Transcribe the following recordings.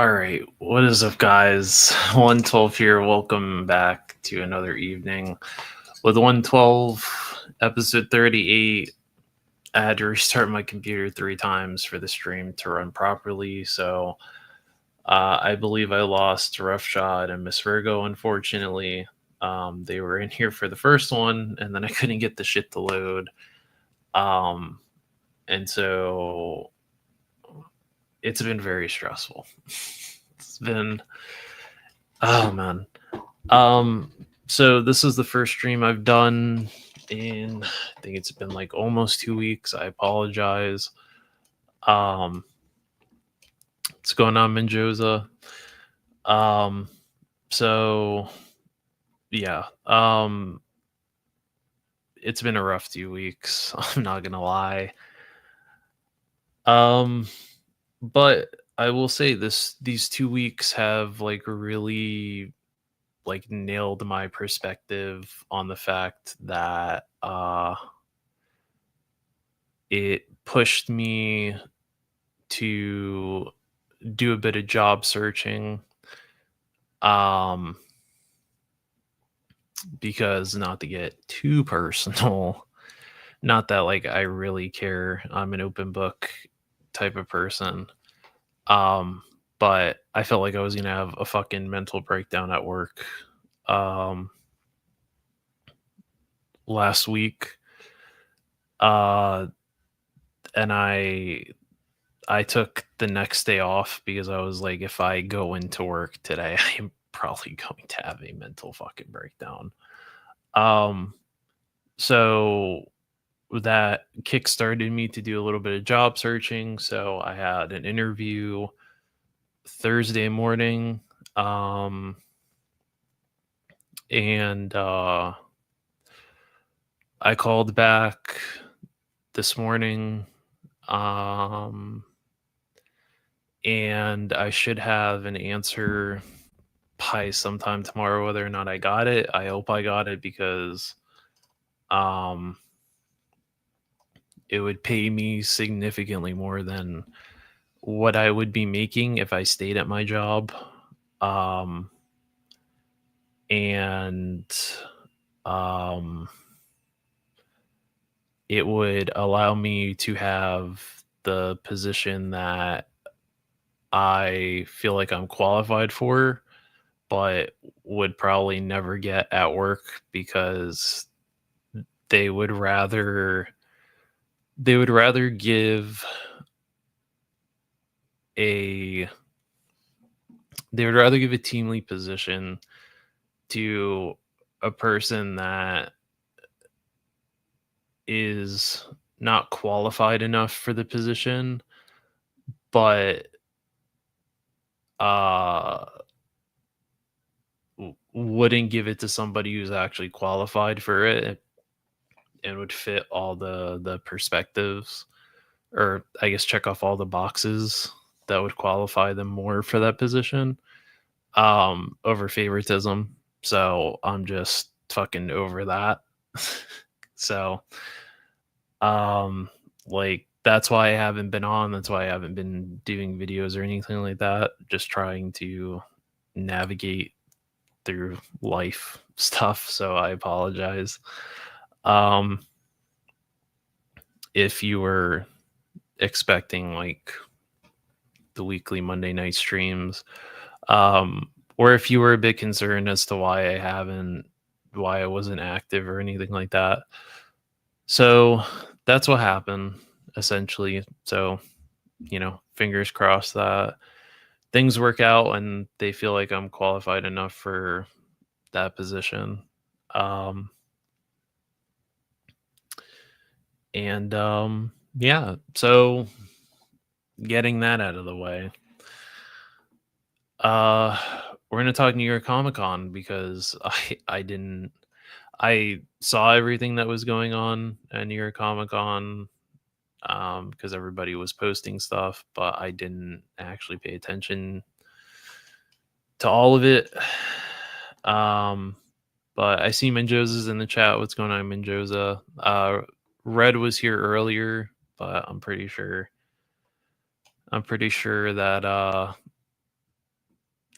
All right, what is up, guys? 112 here. Welcome back to another evening with 112, episode 38. I had to restart my computer 3 times for the stream to run properly, so I believe I lost Roughshot and Miss Virgo, unfortunately. They were in here for the first one, and then I couldn't get the shit to load. Um, and so it's been very stressful. It's been, oh man. So this is the first stream I've done in, I think it's been like almost 2 weeks. I apologize. What's going on, Menjoza? So yeah. It's been a rough 2 weeks. I'm not gonna lie. But I will say these 2 weeks have like really like nailed my perspective on the fact that it pushed me to do a bit of job searching, um because not to get too personal, not that like I really care, I'm an open book type of person, but I felt like I was gonna have a fucking mental breakdown at work um last week, uh and I took the next day off because I was like, if I go into work today, I'm probably going to have a mental fucking breakdown. Um, so that kickstarted me to do a little bit of job searching. So I had an interview Thursday morning, and I called back this morning, and I should have an answer by sometime tomorrow whether or not I got it. I hope I got it because um it would pay me significantly more than what I would be making if I stayed at my job. Um and um it would allow me to have the position that I feel like I'm qualified for, but would probably never get at work because they would rather they would rather give a they would rather give a team lead position to a person that is not qualified enough for the position, but uh wouldn't give it to somebody who's actually qualified for it and would fit all the perspectives, or I guess check off all the boxes that would qualify them more for that position, over favoritism. So I'm just fucking over that. So like that's why I haven't been on, that's why I haven't been doing videos or anything like that, just trying to navigate through life stuff. So I apologize um if you were expecting like the weekly Monday night streams, or if you were a bit concerned as to why I wasn't active or anything like that. So that's what happened essentially. So, fingers crossed that things work out and they feel like I'm qualified enough for that position. Um and yeah, so getting that out of the way. Uh we're going to talk New York Comic Con because I saw everything that was going on at New York Comic Con, because everybody was posting stuff, but I didn't actually pay attention to all of it. But I see Menjoza's in the chat. What's going on, Menjoza? Red was here earlier, but I'm pretty sure that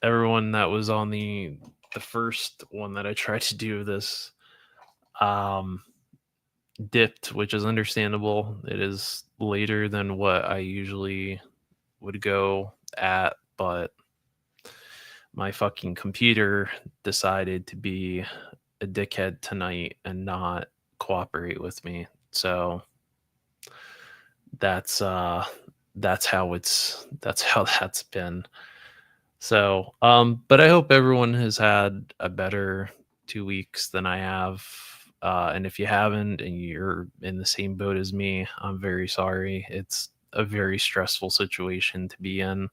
everyone that was on the first one that I tried to do this um dipped, which is understandable. It is later than what I usually would go at, but my fucking computer decided to be a dickhead tonight and not cooperate with me. So that's uh that's how that's been. So but I hope everyone has had a better 2 weeks than I have. And if you haven't and you're in the same boat as me, I'm very sorry. It's a very stressful situation to be in.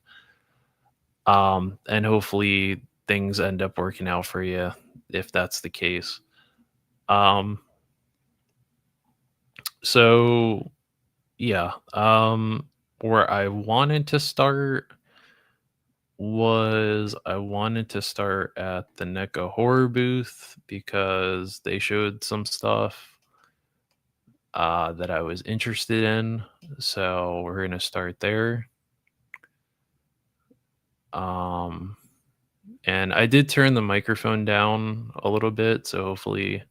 And hopefully things end up working out for you if that's the case. Um, so yeah, where I wanted to start was I wanted to start at the NECA horror booth because they showed some stuff that I was interested in. So we're gonna start there. Um, and I did turn the microphone down a little bit, so hopefully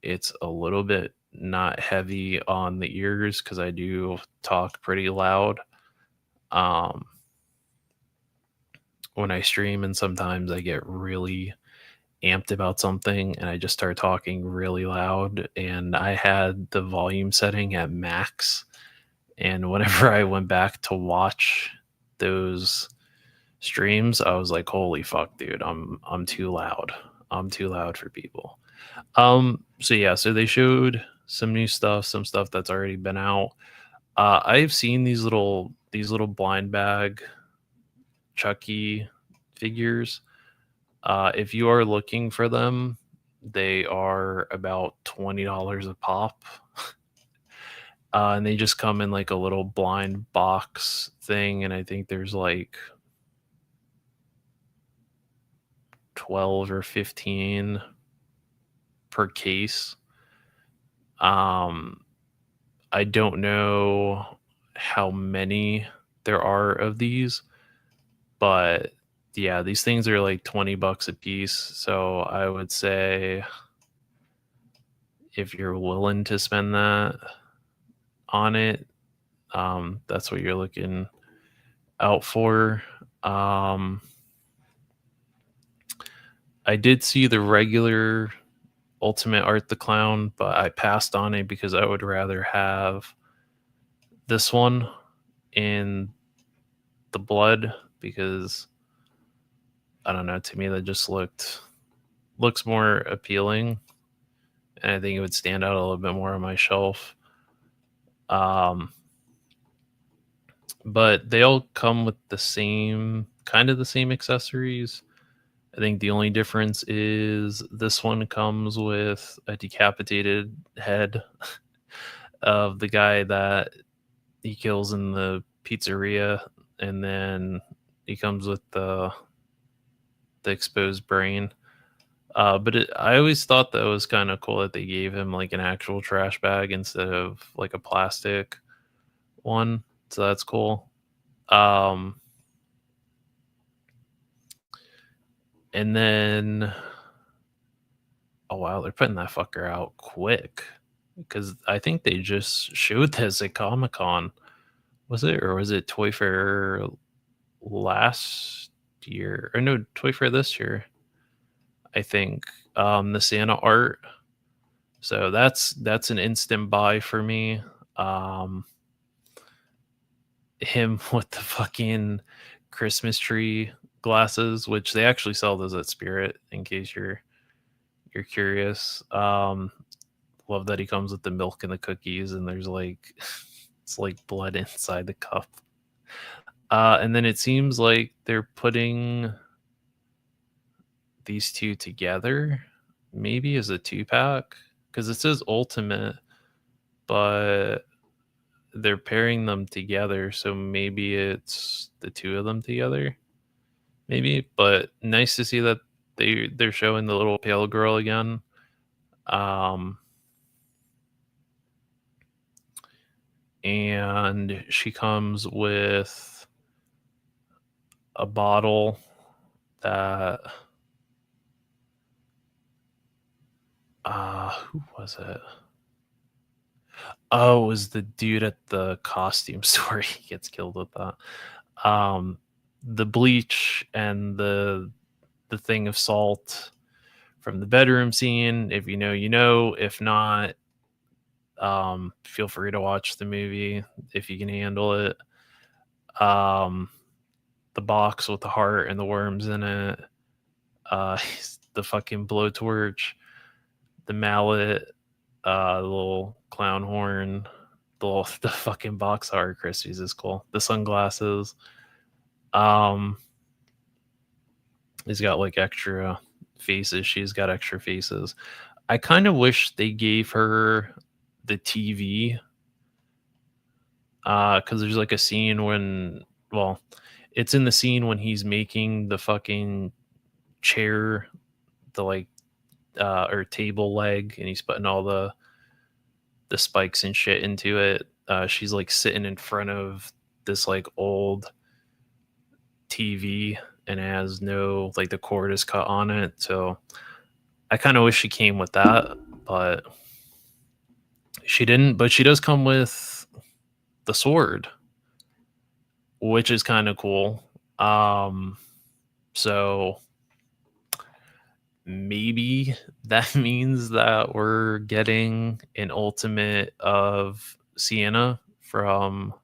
it's a little bit not heavy on the ears because I do talk pretty loud um, when I stream, and sometimes I get really amped about something and I just start talking really loud. And I had the volume setting at max, and whenever I went back to watch those streams, I was like, "Holy fuck, dude! I'm too loud. I'm too loud for people." So yeah, so they showed some new stuff, some stuff that's already been out. I've seen these little blind bag Chucky figures. If you are looking for them, they are about $20 a pop. And they just come in like a little blind box thing, and I think there's like 12 or 15 per case. Um, I don't know how many there are of these, but yeah, these things are like $20 a piece. So I would say if you're willing to spend that on it, that's what you're looking out for. Um, I did see the regular Ultimate Art the Clown, but I passed on it because I would rather have this one in the blood because I don't know, to me that just looks more appealing, and I think it would stand out a little bit more on my shelf. Um, but they all come with the same kind of the same accessories. I think the only difference is this one comes with a decapitated head of the guy that he kills in the pizzeria, and then he comes with the exposed brain. I always thought that was kind of cool that they gave him like an actual trash bag instead of like a plastic one. So that's cool. Um, and then, oh wow, they're putting that fucker out quick because I think they just showed this at Comic Con. Was it, or was it Toy Fair last year? Or no, Toy Fair this year. I think the Santa art. So that's an instant buy for me. Um, him with the fucking Christmas tree glasses, which they actually sell those at Spirit. In case you're curious, love that he comes with the milk and the cookies, and there's like it's like blood inside the cup. And then it seems like they're putting these two together, maybe as a 2-pack, because it says Ultimate, but they're pairing them together, so maybe it's the two of them together. Maybe, but nice to see that they're showing the little pale girl again. Um, and she comes with a bottle that who was it? Oh, it was the dude at the costume store. He gets killed with that. The bleach and the thing of salt from the bedroom scene. If you know, you know. If not, feel free to watch the movie if you can handle it. Um, the box with the heart and the worms in it. The fucking blowtorch, the mallet, the little clown horn, the fucking box art Krispies is cool. The sunglasses. Um, he's got like extra faces. She's got extra faces. I kind of wish they gave her the TV because there's like a scene when, well, it's in the scene when he's making the fucking chair, the like or table leg, and he's putting all the spikes and shit into it. She's like sitting in front of this like old TV and it has no, like, the cord is cut on it. So I kind of wish she came with that, but she didn't. But she does come with the sword, which is kind of cool. So maybe that means that we're getting an ultimate of Sienna from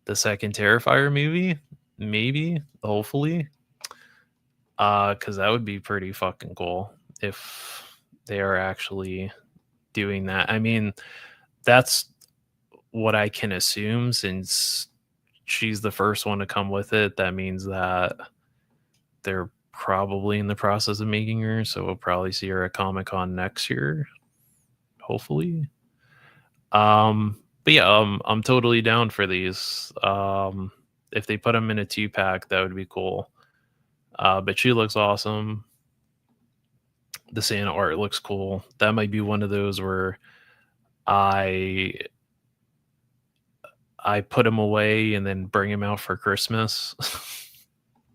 the second Terrifier movie. Maybe, hopefully. Because that would be pretty fucking cool if they are actually doing that. I mean, that's what I can assume since she's the first one to come with it. That means that they're probably in the process of making her, so we'll probably see her at Comic-Con next year, hopefully. But yeah, I'm totally down for these. If they put them in a 2-pack, that would be cool. But she looks awesome. The Santa art looks cool. That might be one of those where I put him away and then bring him out for Christmas.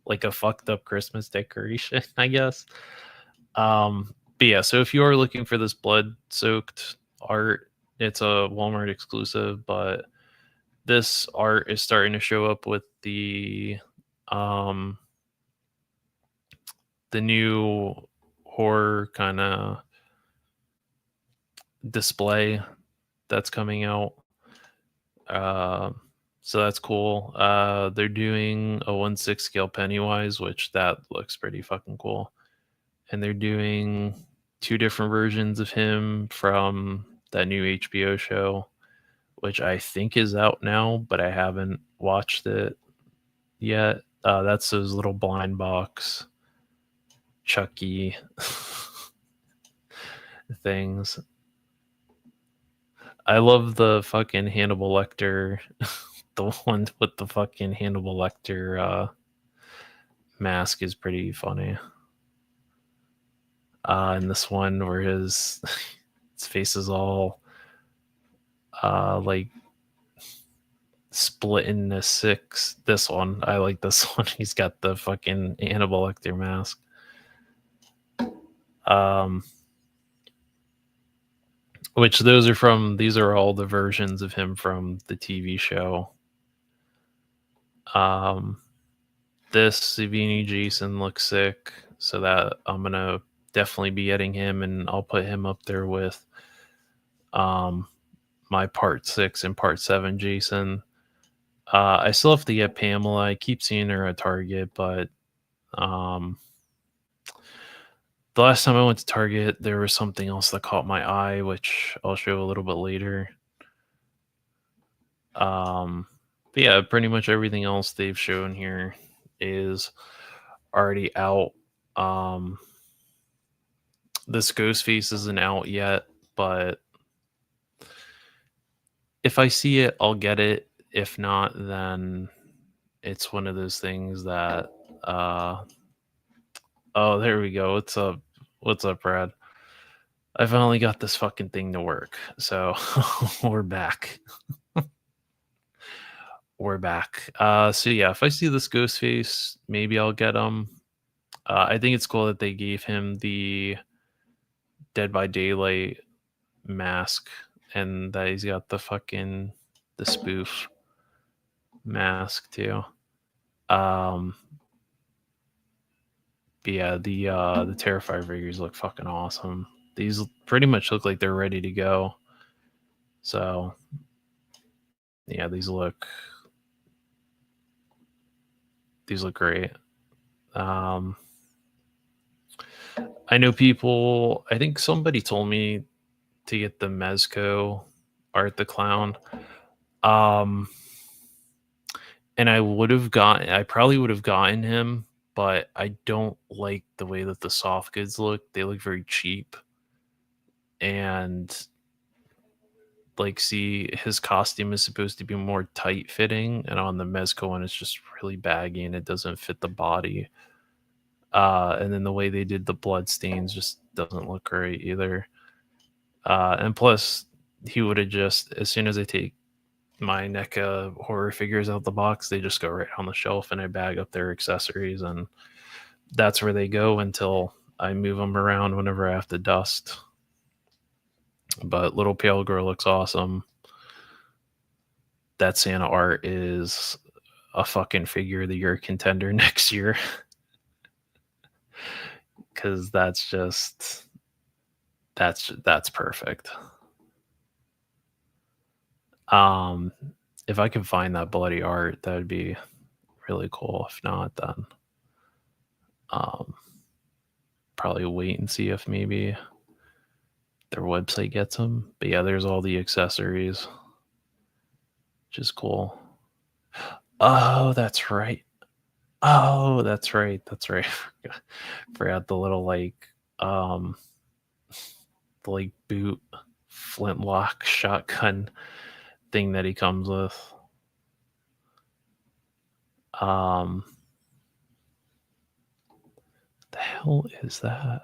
Like a fucked up Christmas decoration, I guess. But yeah, so if you are looking for this blood soaked art, it's a Walmart exclusive, but this art is starting to show up with the new horror kind of display that's coming out. So that's cool. They're doing a 1/6 scale Pennywise, which that looks pretty fucking cool. And they're doing 2 different versions of him from that new HBO show, which I think is out now, but I haven't watched it yet. That's those little blind box Chucky things. I love the fucking Hannibal Lecter, the one with the fucking Hannibal Lecter mask is pretty funny. And this one where his face is all like split into 6. This one, I like this one. He's got the fucking Hannibal Lecter mask. Which these are all the versions of him from the TV show. This Savini Jason looks sick, so that I'm gonna definitely be getting him, and I'll put him up there with my part 6 and part 7 Jason. I still have to get Pamela. I keep seeing her at Target, but the last time I went to Target, there was something else that caught my eye, which I'll show a little bit later. But yeah, pretty much everything else they've shown here is already out. This Ghostface isn't out yet, but if I see it, I'll get it. If not, then it's one of those things that oh, there we go. What's up, Brad? I finally got this fucking thing to work. So we're back. We're back. So yeah, if I see this Ghostface, maybe I'll get him. I think it's cool that they gave him the Dead by Daylight mask and that he's got the spoof mask too. But yeah, the Terrifier figures look fucking awesome. These pretty much look like they're ready to go. So yeah, these look great. I know people. I think somebody told me to get the Mezco Art the Clown. And I probably would have gotten him, but I don't like the way that the soft goods look. They look very cheap. And like, see, his costume is supposed to be more tight fitting, and on the Mezco one, it's just really baggy and it doesn't fit the body. And then the way they did the blood stains just doesn't look great either. And plus, he would have just, as soon as I take my NECA horror figures out the box, they just go right on the shelf and I bag up their accessories, and that's where they go until I move them around whenever I have to dust. But Little Pale Girl looks awesome. That Santa art is a fucking figure of the year contender next year. Because that's perfect. If I can find that bloody art, that would be really cool. If not, then probably wait and see if maybe their website gets them. But yeah, there's all the accessories, which is cool. Oh, that's right. Oh, that's right. That's right. Forgot the little the boot flintlock shotgun thing that he comes with. The hell is that?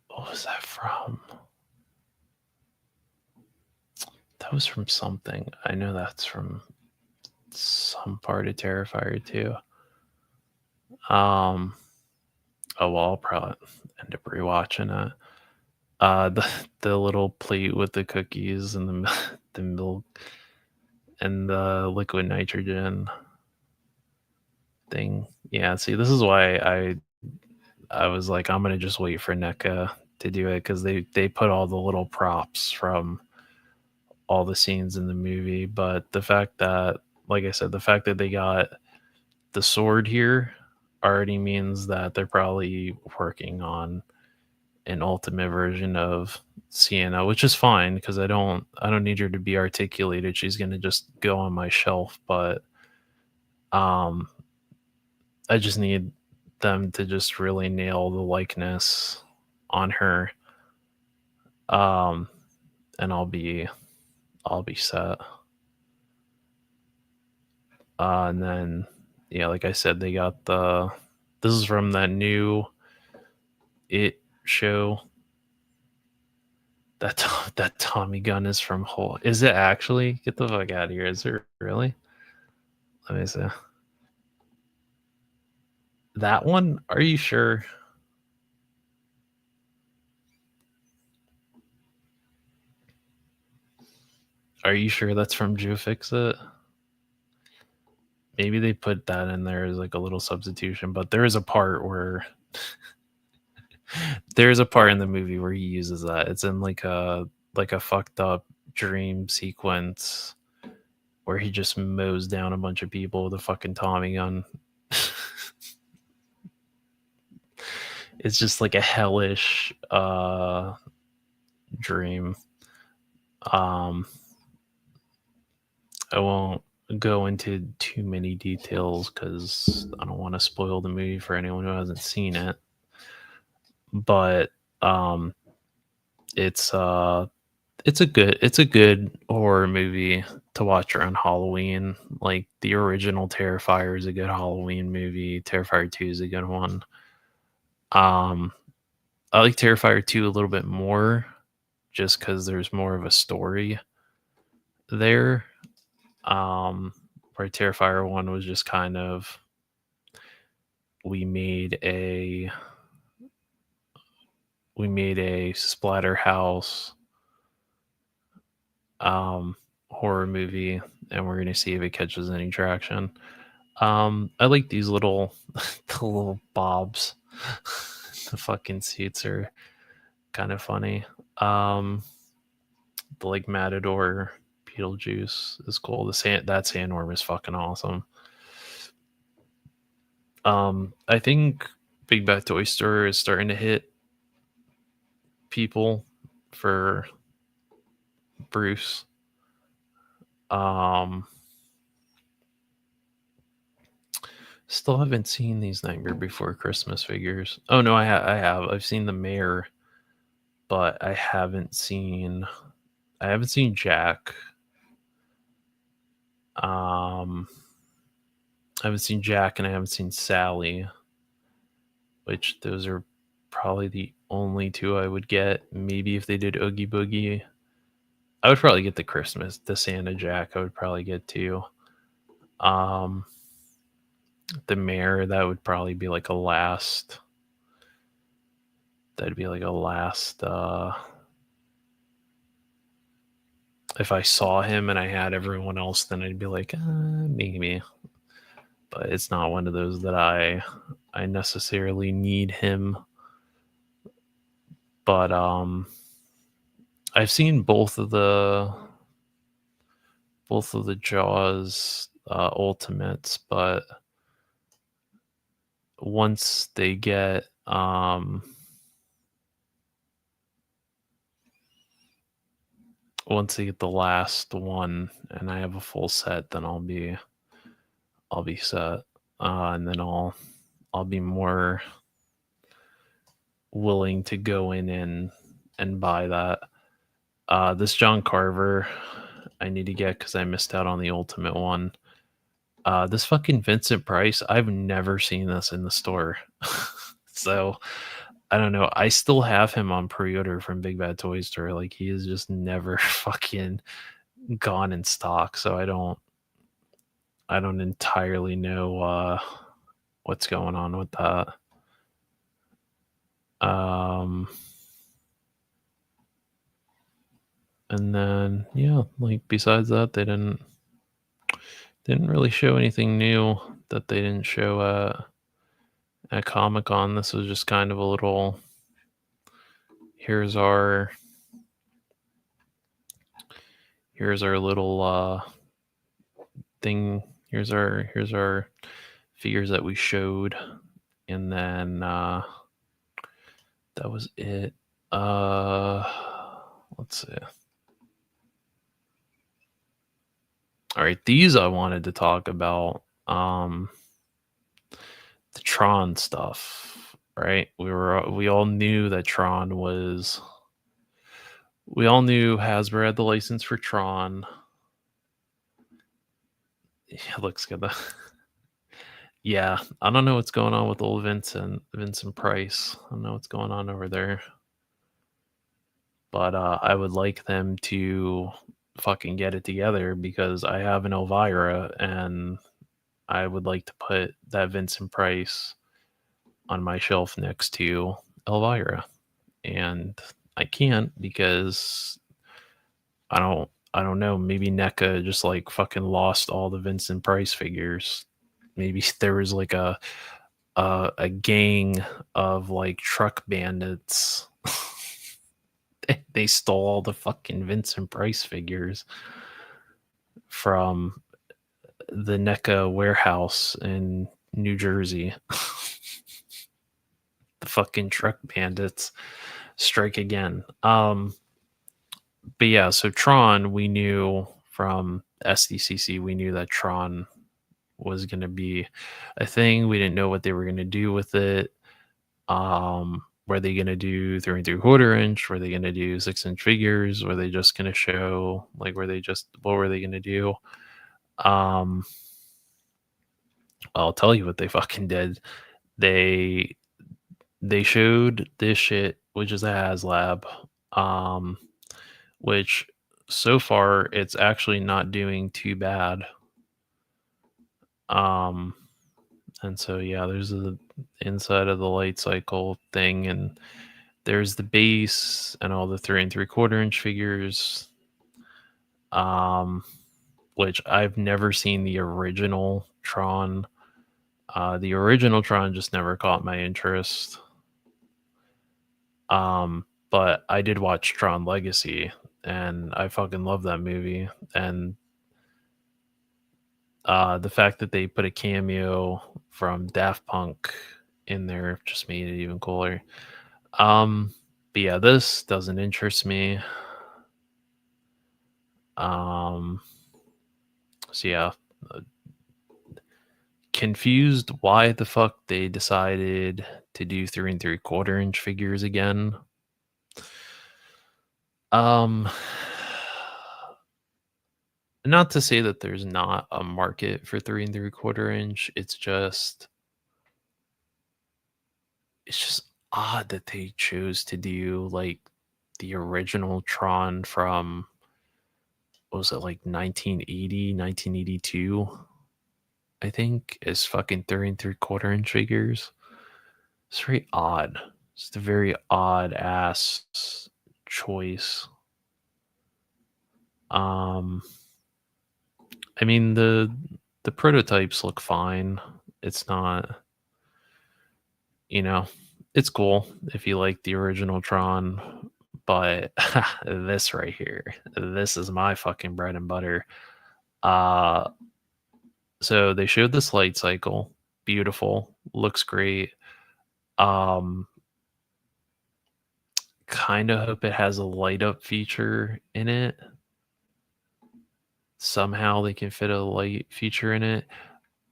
What was that from? That was from something. I know that's from some part of Terrifier too. Oh well, I'll probably end up rewatching it. The little plate with the cookies and the milk and the liquid nitrogen thing. Yeah, see, this is why I was like, I'm gonna just wait for NECA to do it, because they put all the little props from all the scenes in the movie. But the fact that, like I said, the fact that they got the sword here already means that they're probably working on an ultimate version of Sienna, which is fine because I don't need her to be articulated. She's gonna just go on my shelf, but I just need them to just really nail the likeness on her. And I'll be set. And then yeah, like I said, they got this is from that new It show. That Tommy gun is from Whole. Is it actually? Get the fuck out of here. Is it really? Let me see. That one? Are you sure? Are you sure that's from Joe Fix It? Maybe they put that in there as like a little substitution, but there is a part where there's a part in the movie where he uses that. It's in like a fucked up dream sequence where he just mows down a bunch of people with a fucking Tommy gun. It's just like a hellish dream. I won't go into too many details because I don't want to spoil the movie for anyone who hasn't seen it. But it's a good horror movie to watch around Halloween. Like, the original Terrifier is a good Halloween movie. Terrifier 2 is a good one. I like Terrifier 2 a little bit more just because there's more of a story there. Where Terrifier 1 was just kind of, we made a Splatterhouse horror movie, and we're gonna see if it catches any traction. I like these little the little bobs. The fucking suits are kind of funny. The like Matador Beetlejuice is cool. That sandworm is fucking awesome. I think Big Bad Toy Store is starting to hit people for Bruce. Still haven't seen these Nightmare Before Christmas figures. Oh no, I have. I've seen the mayor, but I haven't seen Jack. I haven't seen Jack, and I haven't seen Sally, which those are probably the only two I would get. Maybe if they did Oogie Boogie, I would probably get the Santa Jack. I would probably get too. The mayor, that would probably be like a last. That'd be like a last. If I saw him and I had everyone else, then I'd be like, maybe. But it's not one of those that I necessarily need him. But I've seen both of the Jaws Ultimates, but once they get the last one and I have a full set, then I'll be set, and then I'll be more willing to go in and buy that. This John Carver I need to get because I missed out on the Ultimate one. This fucking Vincent Price, I've never seen this in the store. So I don't know. I still have him on pre-order from Big Bad Toy Store. Like, he is just never fucking gone in stock. So I don't entirely know what's going on with that. And then yeah, like besides that, they didn't really show anything new that they didn't show at Comic-Con. This was just kind of a little, here's our little thing. Here's our figures that we showed, and then that was it. Let's see. All right, these I wanted to talk about. The Tron stuff, right? We all knew that Tron was. We all knew Hasbro had the license for Tron. It looks good though. Yeah, I don't know what's going on with old Vincent Price. I don't know what's going on over there. But I would like them to fucking get it together, because I have an Elvira and I would like to put that Vincent Price on my shelf next to Elvira. And I can't because I don't know, maybe NECA just like fucking lost all the Vincent Price figures. Maybe there was like a gang of like truck bandits. They stole all the fucking Vincent Price figures from the NECA warehouse in New Jersey. The fucking truck bandits strike again. But yeah, so Tron, we knew from SDCC, we knew that Tron was going to be a thing. We didn't know what they were going to do with it. Were they going to do 3 3/4 inch? Were they going to do 6-inch figures? Were they just going to show, like, what were they going to do? I'll tell you what they fucking did. They showed this shit, which is a HasLab, which so far it's actually not doing too bad. Um, and so yeah, there's the inside of the light cycle thing, and there's the base and all the 3 3/4 inch figures. Um, which I've never seen the original Tron. The original Tron just never caught my interest. But I did watch Tron Legacy, and I fucking love that movie. And the fact that they put a cameo from Daft Punk in there just made it even cooler. But yeah, this doesn't interest me. Um, so yeah, uh, confused why the fuck they decided to do 3 3/4 inch figures again. Um, not to say that there's not a market for 3 3/4 inch. It's just odd that they chose to do like the original Tron from, what was it, like 1980, 1982? I think, is fucking 3 3/4 inch figures. It's very odd. It's a very odd ass choice. Um, I mean the prototypes look fine. It's not, you know, it's cool if you like the original Tron, but this right here, this is my fucking bread and butter. Uh, so they showed this light cycle, beautiful, looks great. Um, kind of hope it has a light up feature in it. Somehow they can fit a light feature in it.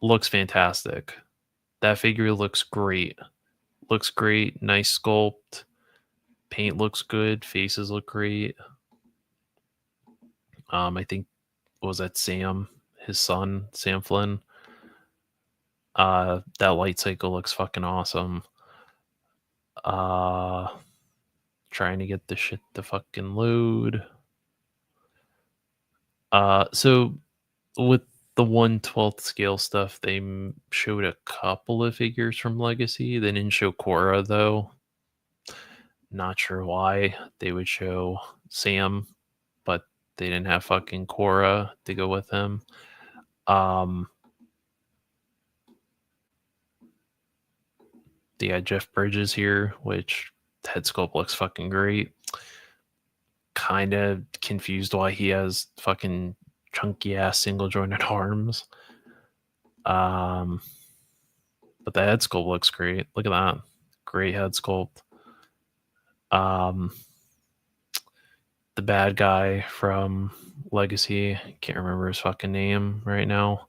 Looks fantastic. That figure looks great. Looks great. Nice sculpt. Paint looks good. Faces look great. I think, what was that, Sam, his son, Sam Flynn. That light cycle looks fucking awesome. Uh, trying to get the shit to fucking load. So with the 1/12 scale stuff, they showed a couple of figures from Legacy. They didn't show Cora though. Not sure why they would show Sam, but they didn't have fucking Cora to go with him. Um, they had Jeff Bridges here, which head sculpt looks fucking great. Kind of confused why he has fucking chunky ass single jointed arms. Um, but the head sculpt looks great. Look at that. Great head sculpt. The bad guy from Legacy, can't remember his fucking name right now.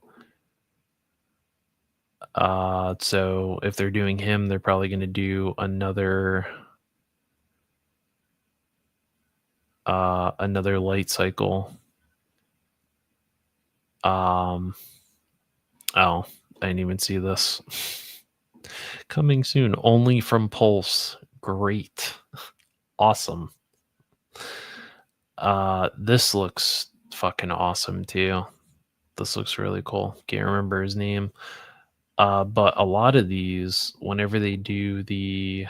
So if they're doing him, they're probably going to do another light cycle. Oh, I didn't even see this. Coming soon, only from Pulse. Great. Awesome. This looks fucking awesome too. This looks really cool. Can't remember his name. But a lot of these, whenever they do the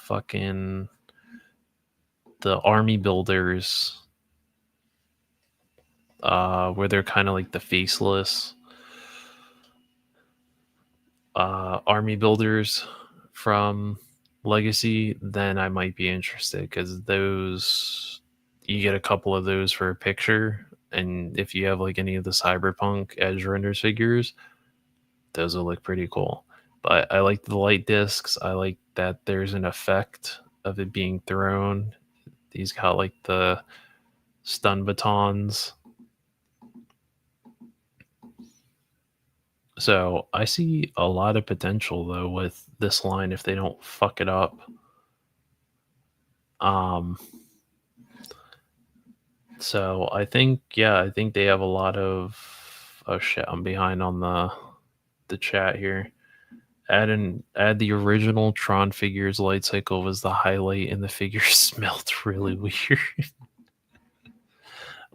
fucking the army builders, where they're kind of like the faceless army builders from Legacy, then I might be interested, because those, you get a couple of those for a picture, and if you have like any of the Cyberpunk Edge Runners figures, those will look pretty cool. But I like the light discs. I like that there's an effect of it being thrown. These got like the stun batons. So I see a lot of potential though with this line if they don't fuck it up. So I think they have a lot of, oh shit, I'm behind on the chat here. add the original Tron figures. Light cycle was the highlight, and the figures smelled really weird.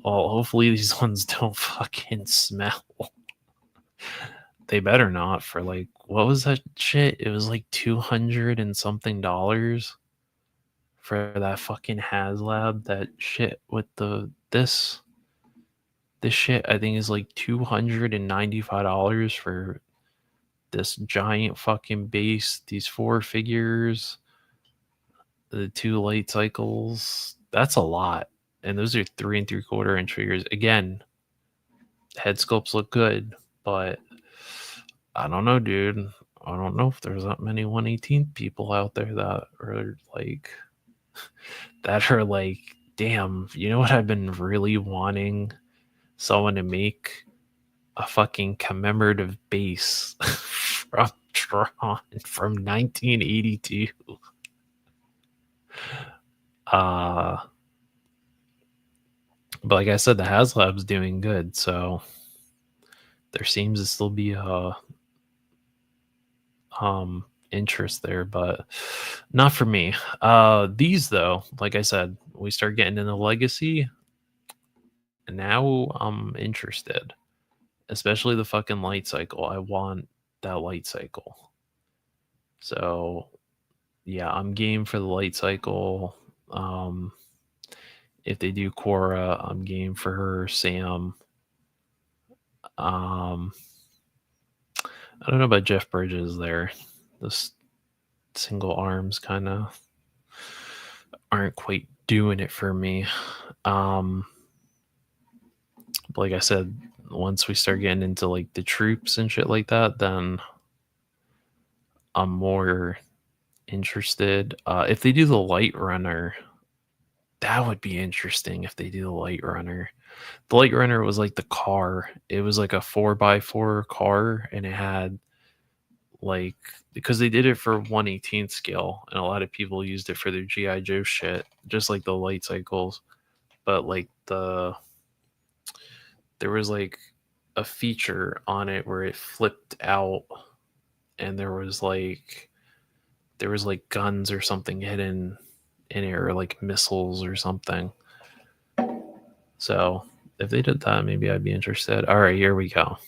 Well, hopefully these ones don't fucking smell. They better not. For like, what was that shit? It was like 200 and something dollars for that fucking HasLab. That shit with this shit I think is like $295 for this giant fucking base, these 4 figures, the 2 light cycles. That's a lot. And those are 3 3/4 inch figures. Again, head sculpts look good, but I don't know, dude. I don't know if there's that many 1/18 people out there that are like, damn, you know what I've been really wanting someone to make? A fucking commemorative base from Tron from 1982. But like I said, the HasLab's doing good, so there seems to still be a interest there, but not for me. These though, like I said, we start getting into legacy, and now I'm interested. Especially the fucking light cycle. I want that light cycle. So yeah, I'm game for the light cycle. If they do Quora, I'm game for her. Sam. I don't know about Jeff Bridges there. Those single arms kind of aren't quite doing it for me. But like I said, once we start getting into like the troops and shit like that, then I'm more interested. If they do the light runner, that would be interesting. If they do the light runner, the light runner was like the car. It was like a 4x4 car, and it had like, because they did it for 1/18 scale, and a lot of people used it for their GI Joe shit, just like the light cycles. But like there was like a feature on it where it flipped out, and there was like guns or something hidden in it, or like missiles or something. So if they did that, maybe I'd be interested. All right, here we go.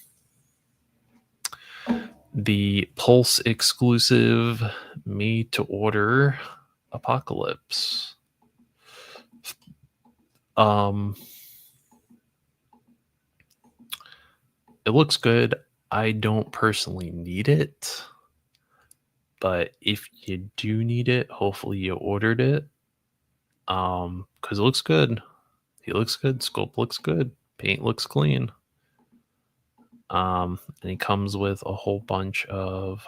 The Pulse exclusive made to order Apocalypse. It looks good. I don't personally need it, but if you do need it, hopefully you ordered it. Because it looks good. He looks good. Sculpt looks good. Paint looks clean. And he comes with a whole bunch of.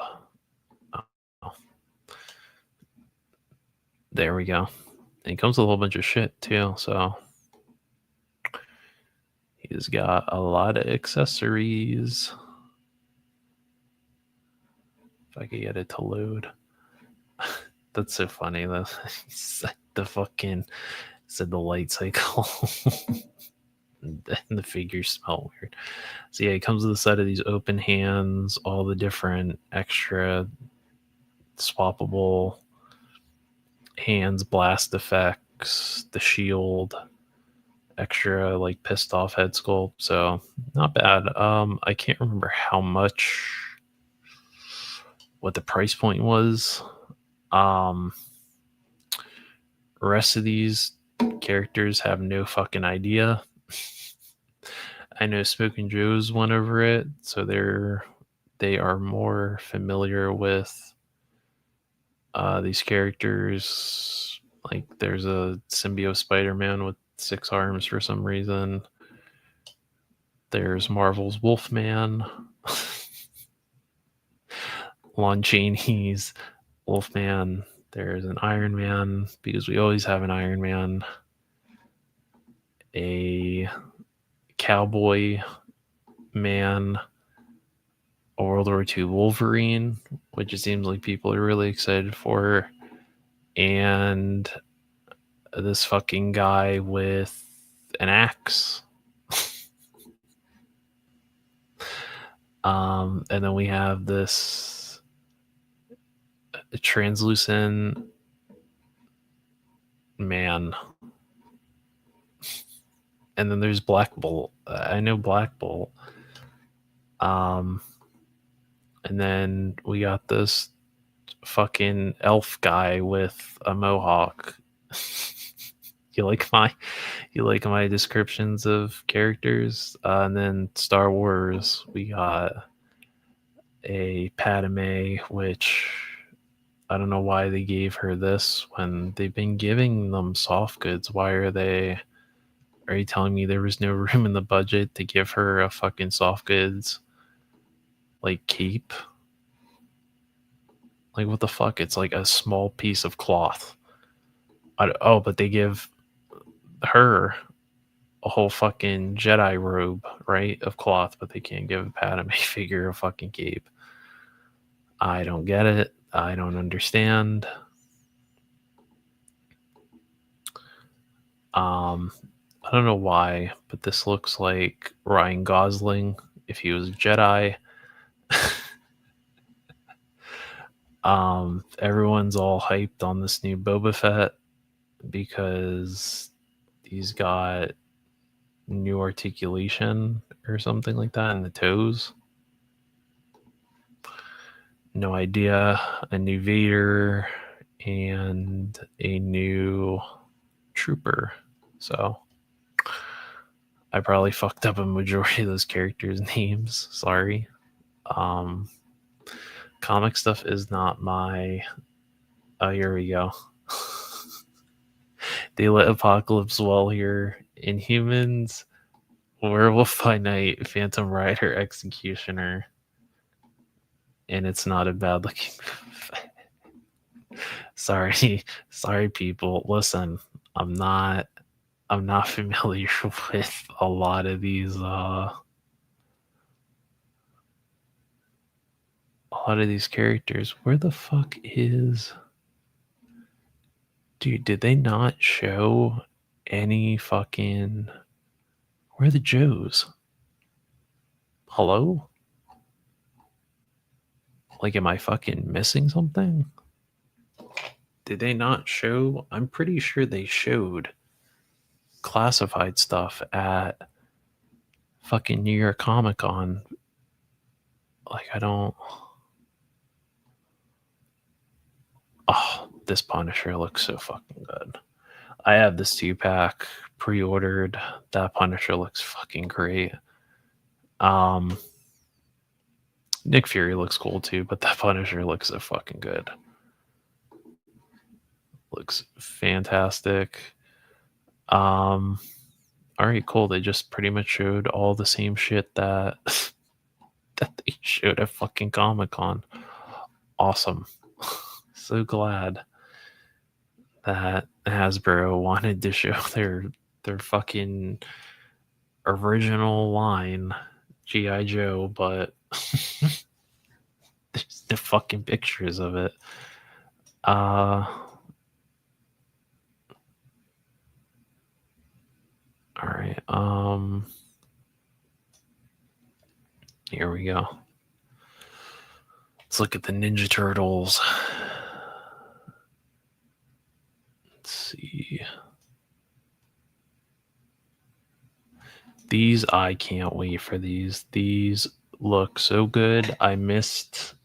There we go. And he comes with a whole bunch of shit too. So he's got a lot of accessories. If I could get it to load. That's so funny though. The fucking said the light cycle. And the figures smell weird. So yeah, it comes with a set of these open hands, all the different extra swappable hands, blast effects, the shield, extra like pissed off head sculpt. So not bad. I can't remember how much, what the price point was. Rest of these characters have no fucking idea. I know Smoking Joe's went over it, so they are more familiar with these characters. Like there's a symbiote Spider-Man with 6 arms for some reason. There's Marvel's Wolfman. Lon Chaney's Wolfman. There's an Iron Man, because we always have an Iron Man. A Cowboy Man, a World War II Wolverine, which it seems like people are really excited for, and this fucking guy with an axe. And then we have this a translucent man. And then there's Black Bolt. I know Black Bolt. And then we got this fucking elf guy with a mohawk. you like my descriptions of characters? And then Star Wars, we got a Padme, which I don't know why they gave her this when they've been giving them soft goods. Why are you telling me there was no room in the budget to give her a fucking soft goods like cape? Like, what the fuck? It's like a small piece of cloth. But they give her a whole fucking Jedi robe, right, of cloth, but they can't give a Padme figure a fucking cape. I don't get it. I don't understand. I don't know why, but this looks like Ryan Gosling if he was a Jedi. Everyone's all hyped on this new Boba Fett because he's got new articulation or something like that in the toes. No idea. A new Vader and a new Trooper. So I probably fucked up a majority of those characters' names. Sorry. Comic stuff is not my. Oh, here we go. They let Apocalypse well here. Inhumans, Werewolf by Night, Phantom Rider, Executioner, and it's not a bad looking. sorry, people. Listen, I'm not familiar with a lot of these. A lot of these characters. Where the fuck is? Dude, did they not show any fucking. Where are the Joes? Hello? Like, am I fucking missing something? Did they not show? I'm pretty sure they showed classified stuff at fucking New York Comic Con. Like, I don't. Oh, this Punisher looks so fucking good. I have this 2-pack pre-ordered. That Punisher looks fucking great. Nick Fury looks cool too, but that Punisher looks so fucking good. Looks fantastic. All right, cool. They just pretty much showed all the same shit that that they showed at fucking Comic-Con. Awesome. So glad that Hasbro wanted to show their fucking original line G.I. Joe, but there's the fucking pictures of it. All right. Here we go. Let's look at the Ninja Turtles. Let's see. These, I can't wait for these. These look so good. I missed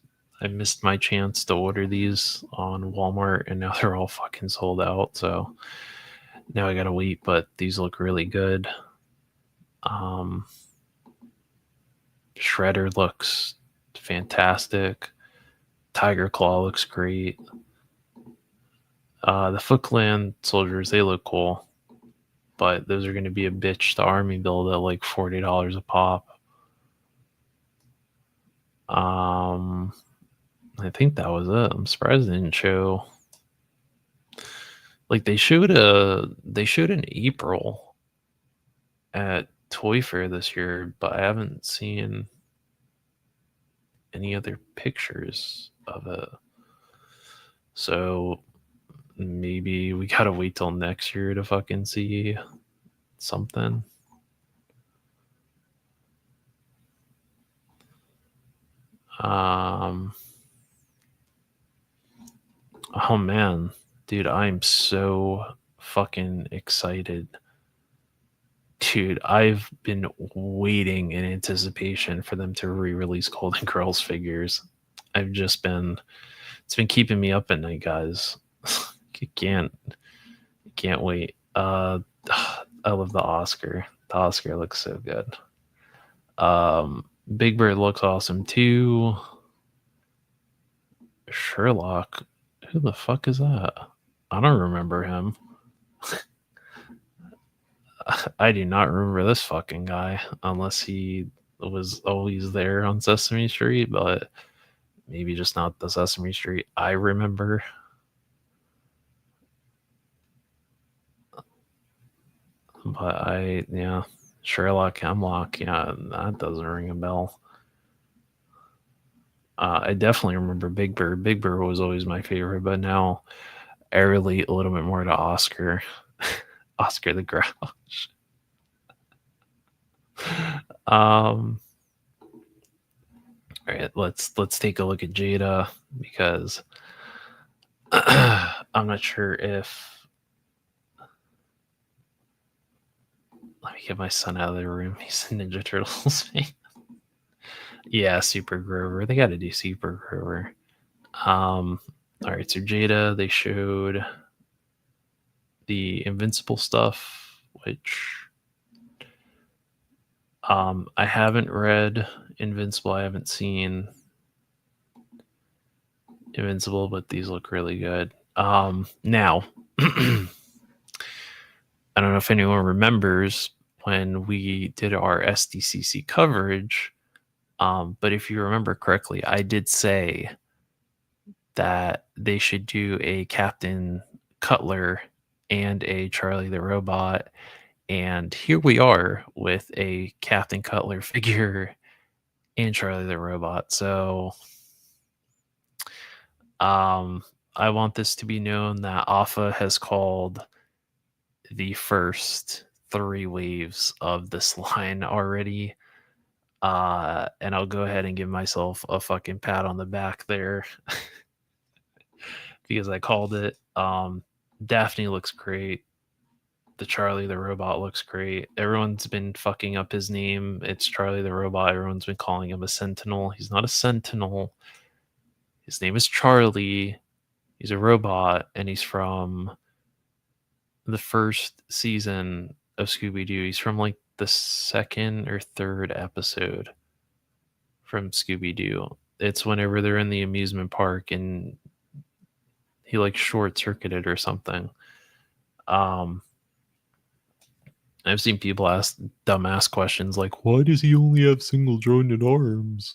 my chance to order these on Walmart, and now they're all fucking sold out. So now I gotta wait, but these look really good. Shredder looks fantastic. Tiger Claw looks great. The Foot Clan soldiers, they look cool, but those are going to be a bitch to army build at like $40 a pop. I think that was it. I'm surprised they didn't show. Like, they showed in April at Toy Fair this year, but I haven't seen any other pictures of it. So maybe we gotta wait till next year to fucking see something. Oh man, dude, I'm so fucking excited. Dude, I've been waiting in anticipation for them to re-release Golden Girls figures. I've just been it's been keeping me up at night, guys. You can't wait. I love the Oscar. The Oscar looks so good. Big Bird looks awesome too. Sherlock, who the fuck is that? I don't remember him. I do not remember this fucking guy unless he was always there on Sesame Street, but maybe just not the Sesame Street I remember. But yeah, Sherlock Hemlock, yeah, that doesn't ring a bell. I definitely remember Big Bird. Big Bird was always my favorite, but now I relate a little bit more to Oscar. Oscar the Grouch. All right, let's take a look at Jada because I'm not sure if. Let me get my son out of the room. He's a Ninja Turtles fan. Yeah, Super Grover. They got to do Super Grover. All right, so Jada, they showed the Invincible stuff, which I haven't read Invincible. I haven't seen Invincible, but these look really good. Now, I don't know if anyone remembers when we did our SDCC coverage, but if you remember correctly, I did say that they should do a Captain Cutler and a Charlie the Robot. And here we are with a Captain Cutler figure and Charlie the Robot. So I want this to be known that AFA has called the first 3 waves of this line already. And I'll go ahead and give myself a fucking pat on the back there because I called it. Daphne looks great. The Charlie the Robot looks great. Everyone's been fucking up his name. It's Charlie the Robot. Everyone's been calling him a Sentinel. He's not a Sentinel. His name is Charlie. He's a robot, and he's from the first season of Scooby Doo. He's from like the 2nd or 3rd episode from Scooby Doo. It's whenever they're in the amusement park and he like short circuited or something. I've seen people ask dumbass questions like, why does he only have single jointed arms?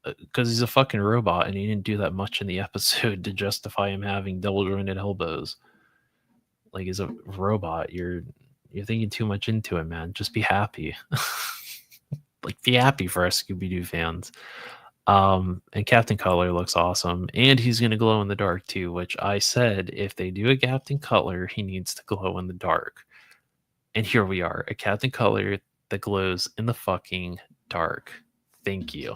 Because he's a fucking robot and he didn't do that much in the episode to justify him having double jointed elbows. Like, he's a robot. You're thinking too much into it, man. Just be happy. Like, be happy for us Scooby-Doo fans. And Captain Cutler looks awesome. And he's going to glow in the dark too, which I said if they do a Captain Cutler, he needs to glow in the dark. And here we are, a Captain Cutler that glows in the fucking dark. Thank you.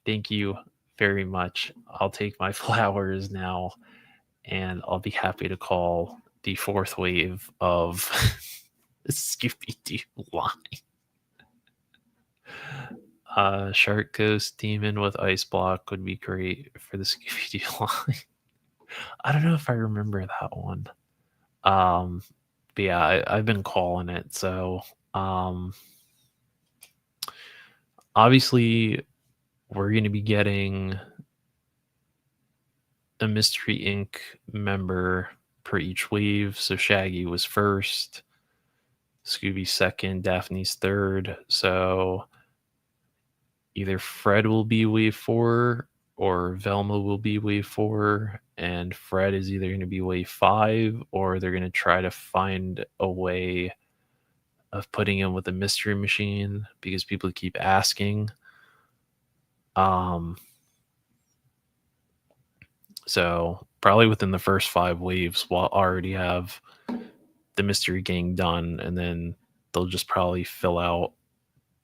Thank you very much. I'll take my flowers now, and I'll be happy to call the 4th wave of the Scooby-Doo line. Shark Ghost Demon with Ice Block would be great for the Scooby-Doo line. I don't know if I remember that one. But yeah, I've been calling it. So obviously we're going to be getting a Mystery Inc. member per each wave. So Shaggy was first, Scooby second, Daphne's third. So either Fred will be wave 4 or Velma will be wave 4, and Fred is either going to be wave 5 or they're going to try to find a way of putting him with a mystery machine because people keep asking. So probably within the first 5 waves we'll already have the mystery gang done, and then they'll just probably fill out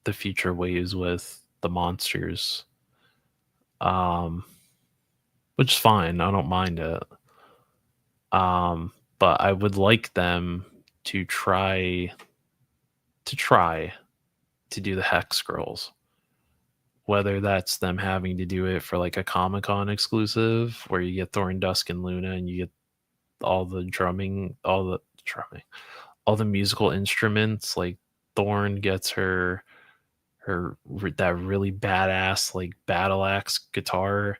the future waves with the monsters. which is fine. I don't mind it. But I would like them to try to do the Hex Scrolls. Whether that's them having to do it for like a Comic-Con exclusive where you get Thorn, Dusk, and Luna and you get all the musical instruments. Like Thorn gets her that really badass like battle axe guitar.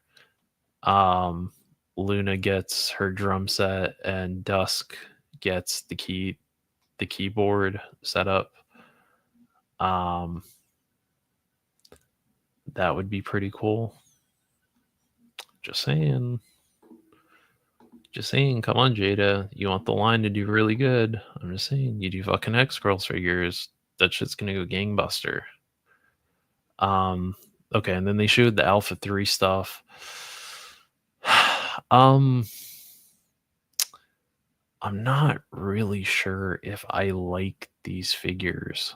Luna gets her drum set and Dusk gets the keyboard set up. That would be pretty cool. Just saying. Come on, Jada. You want the line to do really good. I'm just saying, you do fucking X Girls figures. That shit's gonna go gangbuster. Okay, and then they showed the Alpha 3 stuff. I'm not really sure if I like these figures.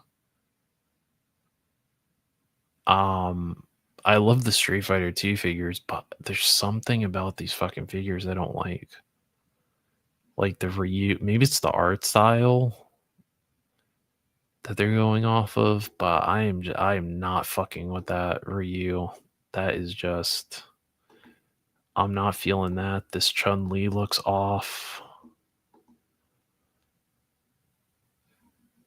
I love the Street Fighter 2 figures, but there's something about these fucking figures I don't like. Like the Ryu, maybe it's the art style that they're going off of, but I am not fucking with that Ryu. That is just, I'm not feeling that. This Chun-Li looks off.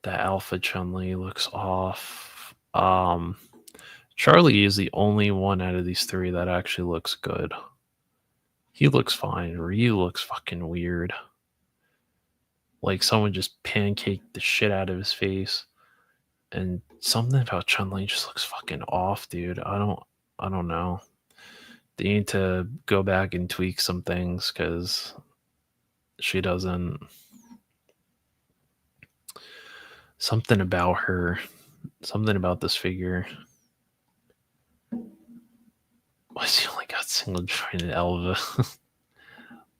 The Alpha Chun-Li looks off. Charlie is the only one out of these three that actually looks good. He looks fine. Ryu looks fucking weird. Like someone just pancaked the shit out of his face. And something about Chun-Li just looks fucking off, dude. I don't know. They need to go back and tweak some things because she doesn't. Something about her. Something about this figure. Why's he only got single jointed Elva?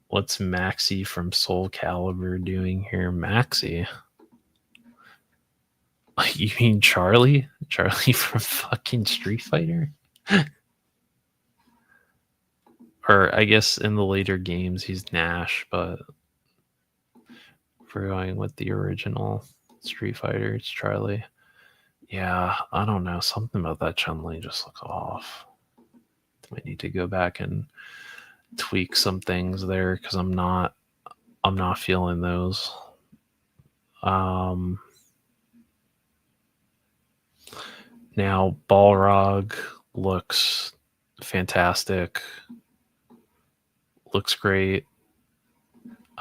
What's Maxi from Soul Calibur doing here? Maxi? You mean Charlie? Charlie from fucking Street Fighter? Or I guess in the later games he's Nash, but if we're going with the original Street Fighter, it's Charlie. Yeah, I don't know. Something about that Chun-Li just looks off. I need to go back and tweak some things there because I'm not feeling those. Now Balrog looks fantastic. Looks great.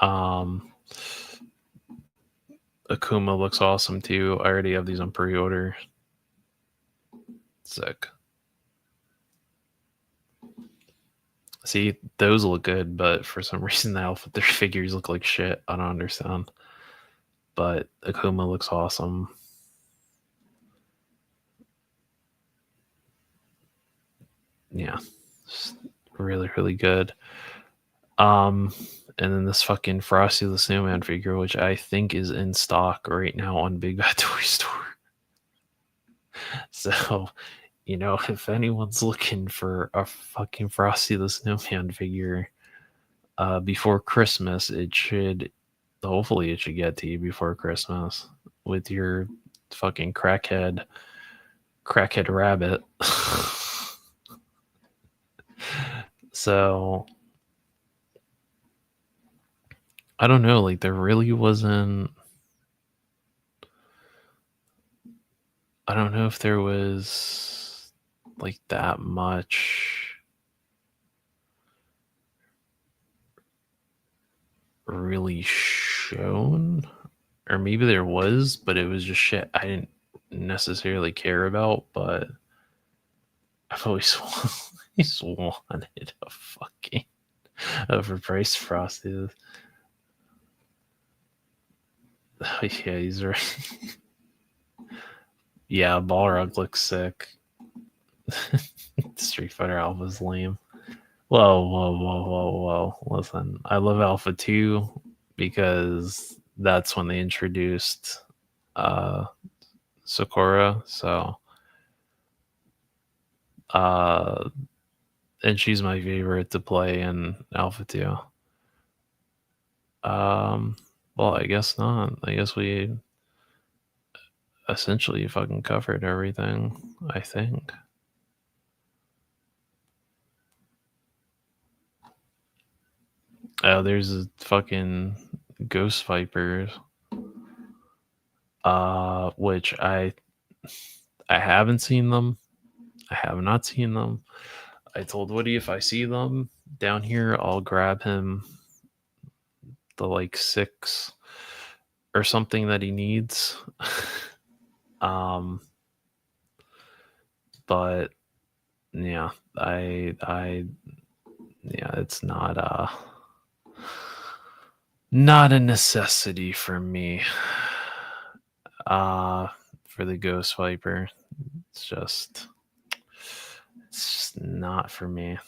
Akuma looks awesome too. I already have these on pre-order. Sick. See, those look good, but for some reason the Alpha 3 figures look like shit. I don't understand. But Akuma looks awesome. Yeah. Just really, really good. And then this fucking Frosty the Snowman figure, which I think is in stock right now on Big Bad Toy Store. So, you know, if anyone's looking for a fucking Frosty the Snowman figure before Christmas, hopefully it should get to you before Christmas with your fucking crackhead rabbit. So I don't know, like there really wasn't, I don't know if there was like that much really shown, or maybe there was, but it was just shit I didn't necessarily care about. But I've always wanted a fucking overpriced Frosty. Oh, yeah, he's right. Yeah, Balrog looks sick. Street Fighter Alpha's lame. Whoa. Listen, I love Alpha 2 because that's when they introduced Sakura. So and she's my favorite to play in Alpha 2. Um, well, I guess not. I guess we essentially fucking covered everything, I think. Oh, there's a fucking Ghost Vipers, which I haven't seen them. I have not seen them. I told Woody if I see them down here, I'll grab him the like 6 or something that he needs. um, but yeah, yeah, it's not a necessity for me. Uh, for the Ghost Viper, it's just not for me.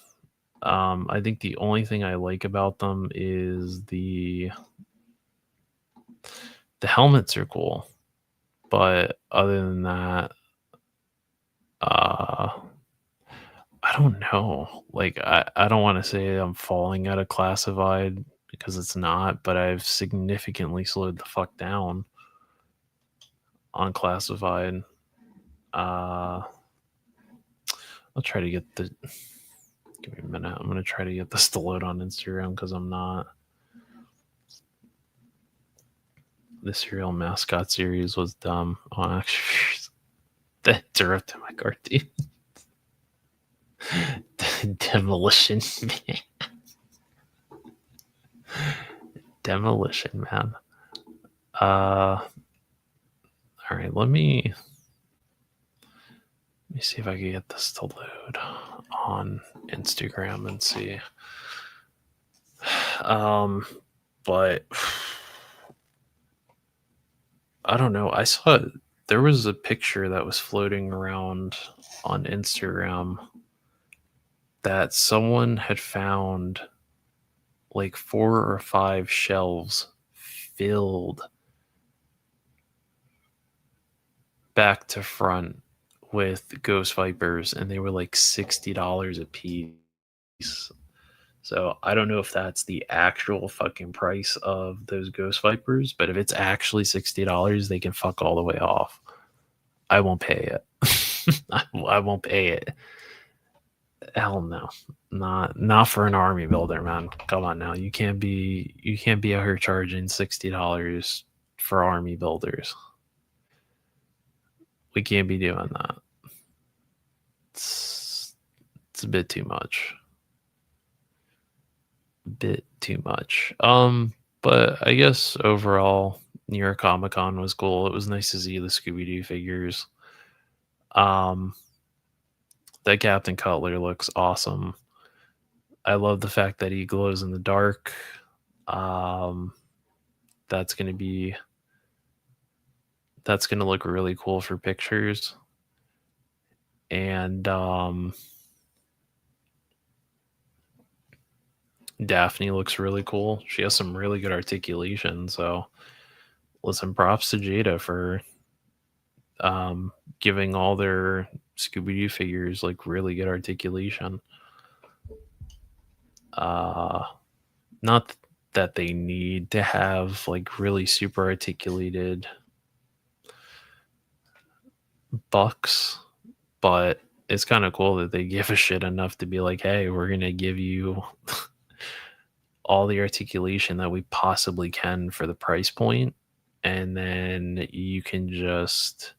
I think the only thing I like about them is the helmets are cool, but other than that, I don't know. Like I don't want to say I'm falling out of classified because it's not, but I've significantly slowed the fuck down on classified. I'll try to get the. Give me a minute. I'm gonna try to get this to load on Instagram because I'm not. The Serial Mascot series was dumb. Oh, actually, that interrupted my cartoon. Demolition Man. Demolition Man. All right, let me see if I can get this to load on Instagram and see. But I don't know. I saw there was a picture that was floating around on Instagram that someone had found like 4 or 5 shelves filled back to front with Ghost Vipers, and they were like $60 a piece. So I don't know if that's the actual fucking price of those Ghost Vipers, but if it's actually $60, they can fuck all the way off. I won't pay it. I won't pay it. Hell no. Not for an army builder, man. Come on now. You can't be out here charging $60 for army builders. We can't be doing that. It's a bit too much. But I guess overall, New York Comic Con was cool. It was nice to see the Scooby Doo figures. That Captain Cutler looks awesome. I love the fact that he glows in the dark. That's gonna look really cool for pictures. And Daphne looks really cool. She has some really good articulation. So listen, props to Jada for giving all their Scooby Doo figures like really good articulation. Not that they need to have like really super articulated bucks, but it's kind of cool that they give a shit enough to be like, hey, we're gonna give you all the articulation that we possibly can for the price point, and then you can just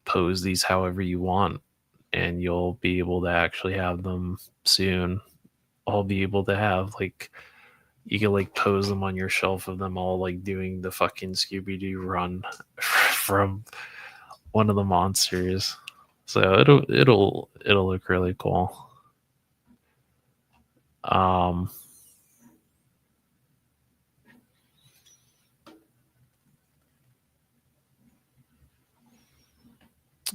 pose these however you want, and you'll be able to actually have them soon. I'll be able to have like you can like pose them on your shelf of them all like doing the fucking Scooby Doo run from one of the monsters. So it'll look really cool.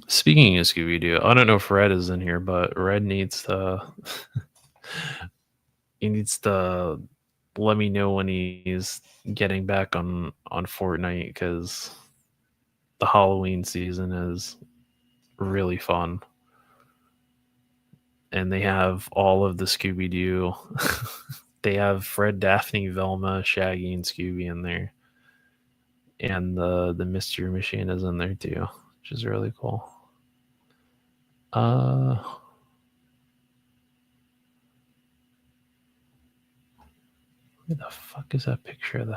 Speaking of Scooby Doo, I don't know if Red is in here, but Red needs to he needs to let me know when he's getting back on Fortnite because the Halloween season is really fun. and they have all of the Scooby-Doo. They have Fred, Daphne, Velma, Shaggy, and Scooby in there, and the Mystery Machine is in there too, which is really cool. Where the fuck is that picture of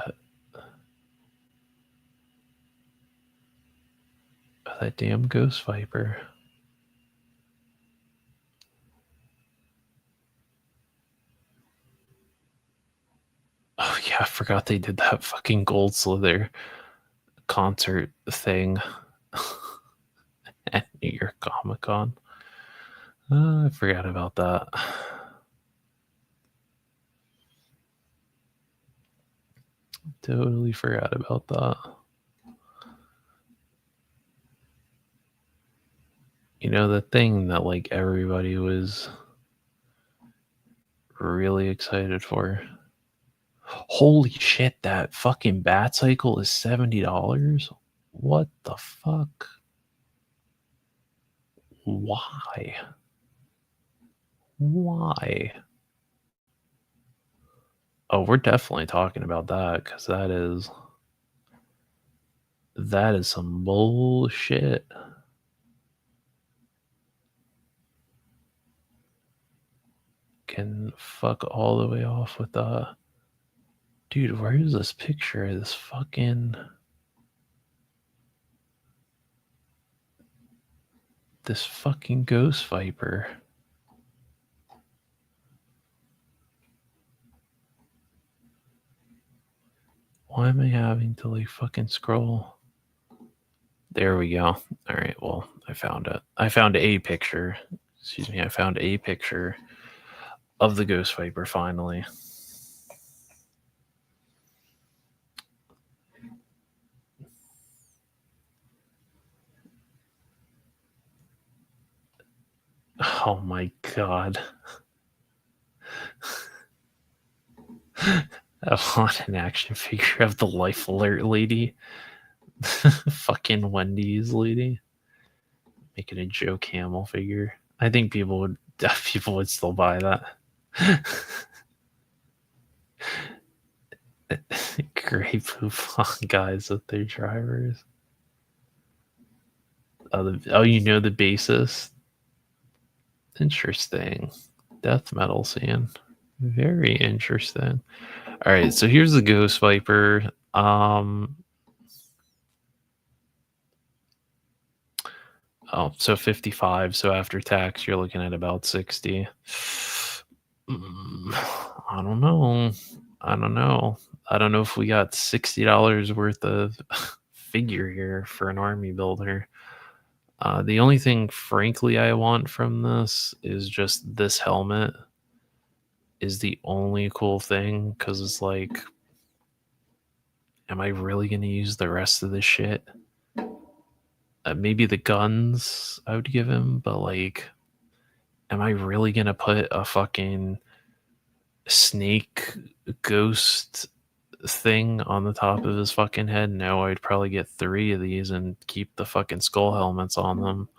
that damn Ghost Viper? Oh yeah, I forgot they did that fucking Gold Slither concert thing at New York Comic Con. I forgot about that. Totally forgot about that. You know, the thing that like everybody was really excited for. Holy shit, that fucking Bat Cycle is $70? What the fuck? Why? Why? Oh, we're definitely talking about that because that is some bullshit. Can fuck all the way off with the dude. Where is this picture of this fucking Ghost Viper? Why am I having to like fucking scroll? There we go. All right, well, I found it. I found a picture. Excuse me, I found a picture of the Ghost Viper finally. Oh my god. I want an action figure of the Life Alert lady. Fucking Wendy's lady. Making a Joe Camel figure. I think people would still buy that. Grey poop guys with their drivers. Oh, you know the bassist? Interesting. Death metal scene. Very interesting. All right, so here's the Ghost Viper. So 55. So after tax, you're looking at about 60. I don't know. I don't know if we got $60 worth of figure here for an army builder. The only thing, frankly, I want from this is just this helmet is the only cool thing, because it's like, am I really going to use the rest of this shit? Maybe the guns I would give him, but like, am I really going to put a fucking snake ghost thing on the top of his fucking head? No, I'd probably get 3 of these and keep the fucking skull helmets on them.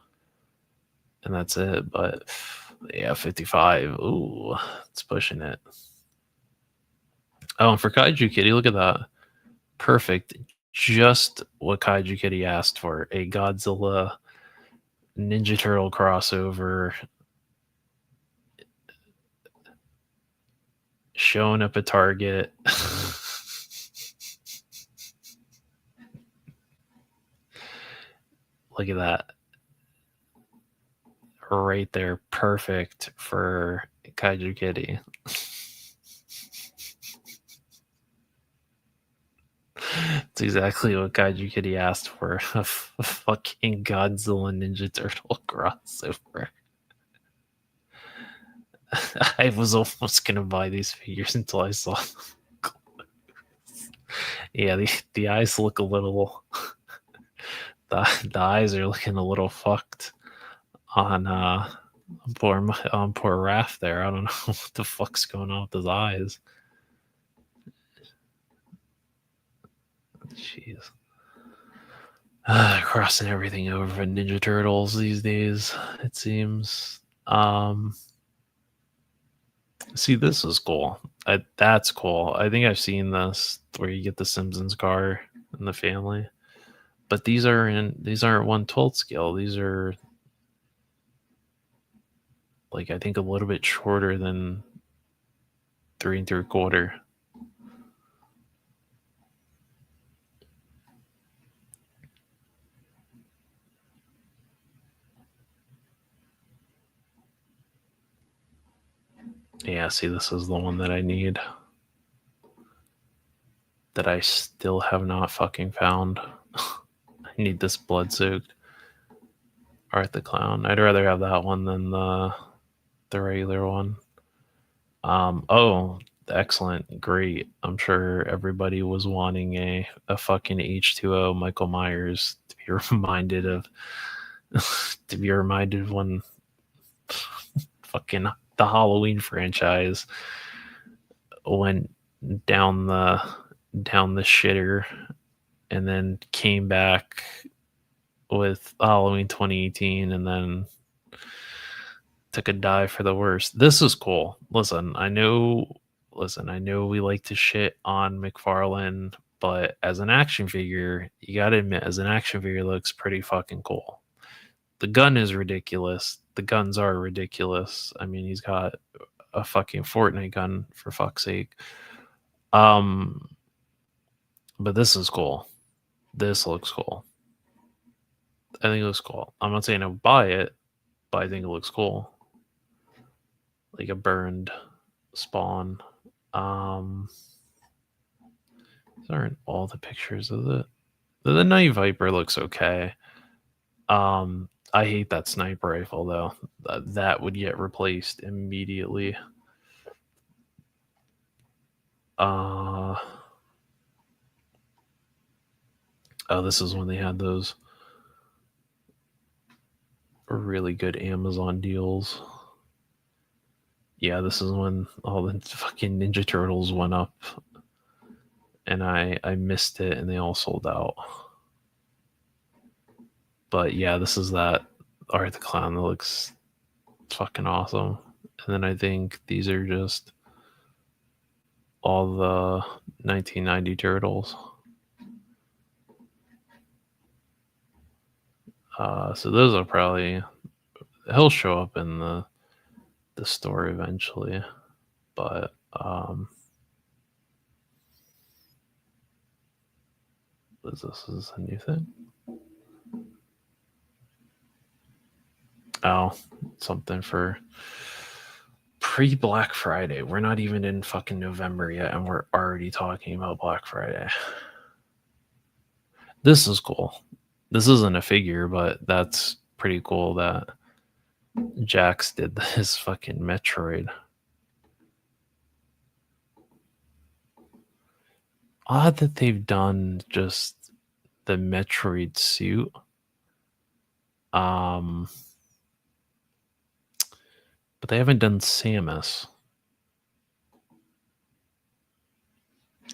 And that's it. But yeah, 55. Ooh, it's pushing it. Oh, and for Kaiju Kitty, look at that. Perfect. Just what Kaiju Kitty asked for. A Godzilla Ninja Turtle crossover. Showing up at Target. Look at that. Right there. Perfect for Kaiju Kitty. It's exactly what Kaiju Kitty asked for. A fucking Godzilla Ninja Turtle crossover. I was almost gonna buy these figures until I saw them. Yeah, the eyes look a little. The eyes are looking a little fucked on poor Raph there. I don't know what the fuck's going on with his eyes. Jeez. Crossing everything over for Ninja Turtles these days, it seems. See, this is cool. That's cool. I think I've seen this where you get the Simpsons car and the family, but these aren't 1/12 scale. These are like I think a little bit shorter than 3 3/4. Yeah, see, this is the one that I need. That I still have not fucking found. I need this blood soaked Art the Clown. I'd rather have that one than the regular one. Oh, excellent, great. I'm sure everybody was wanting a fucking H2O Michael Myers to be reminded of to be reminded of when fucking the Halloween franchise went down the shitter and then came back with Halloween 2018 and then took a dive for the worst. This is cool. Listen, I know we like to shit on McFarlane, but as an action figure, you gotta admit, as an action figure, it looks pretty fucking cool. The gun is ridiculous. The guns are ridiculous. I mean, he's got a fucking Fortnite gun, for fuck's sake. But this is cool. This looks cool. I think it looks cool. I'm not saying I'll buy it, but I think it looks cool. Like a burned Spawn. These aren't all the pictures of it. The Night Viper looks okay. I hate that sniper rifle though. That would get replaced immediately. Oh, this is when they had those really good Amazon deals. Yeah, this is when all the fucking Ninja Turtles went up. And I missed it and they all sold out. But yeah, this is that Art the Clown that looks fucking awesome. And then I think these are just all the 1990 Turtles. So those are probably, he'll show up in the store eventually, but this is a new thing. Oh, something for pre-Black Friday. We're not even in fucking November yet, and we're already talking about Black Friday. This is cool. This isn't a figure, but that's pretty cool that Jax did this fucking Metroid. Odd that they've done just the Metroid suit. But they haven't done Samus.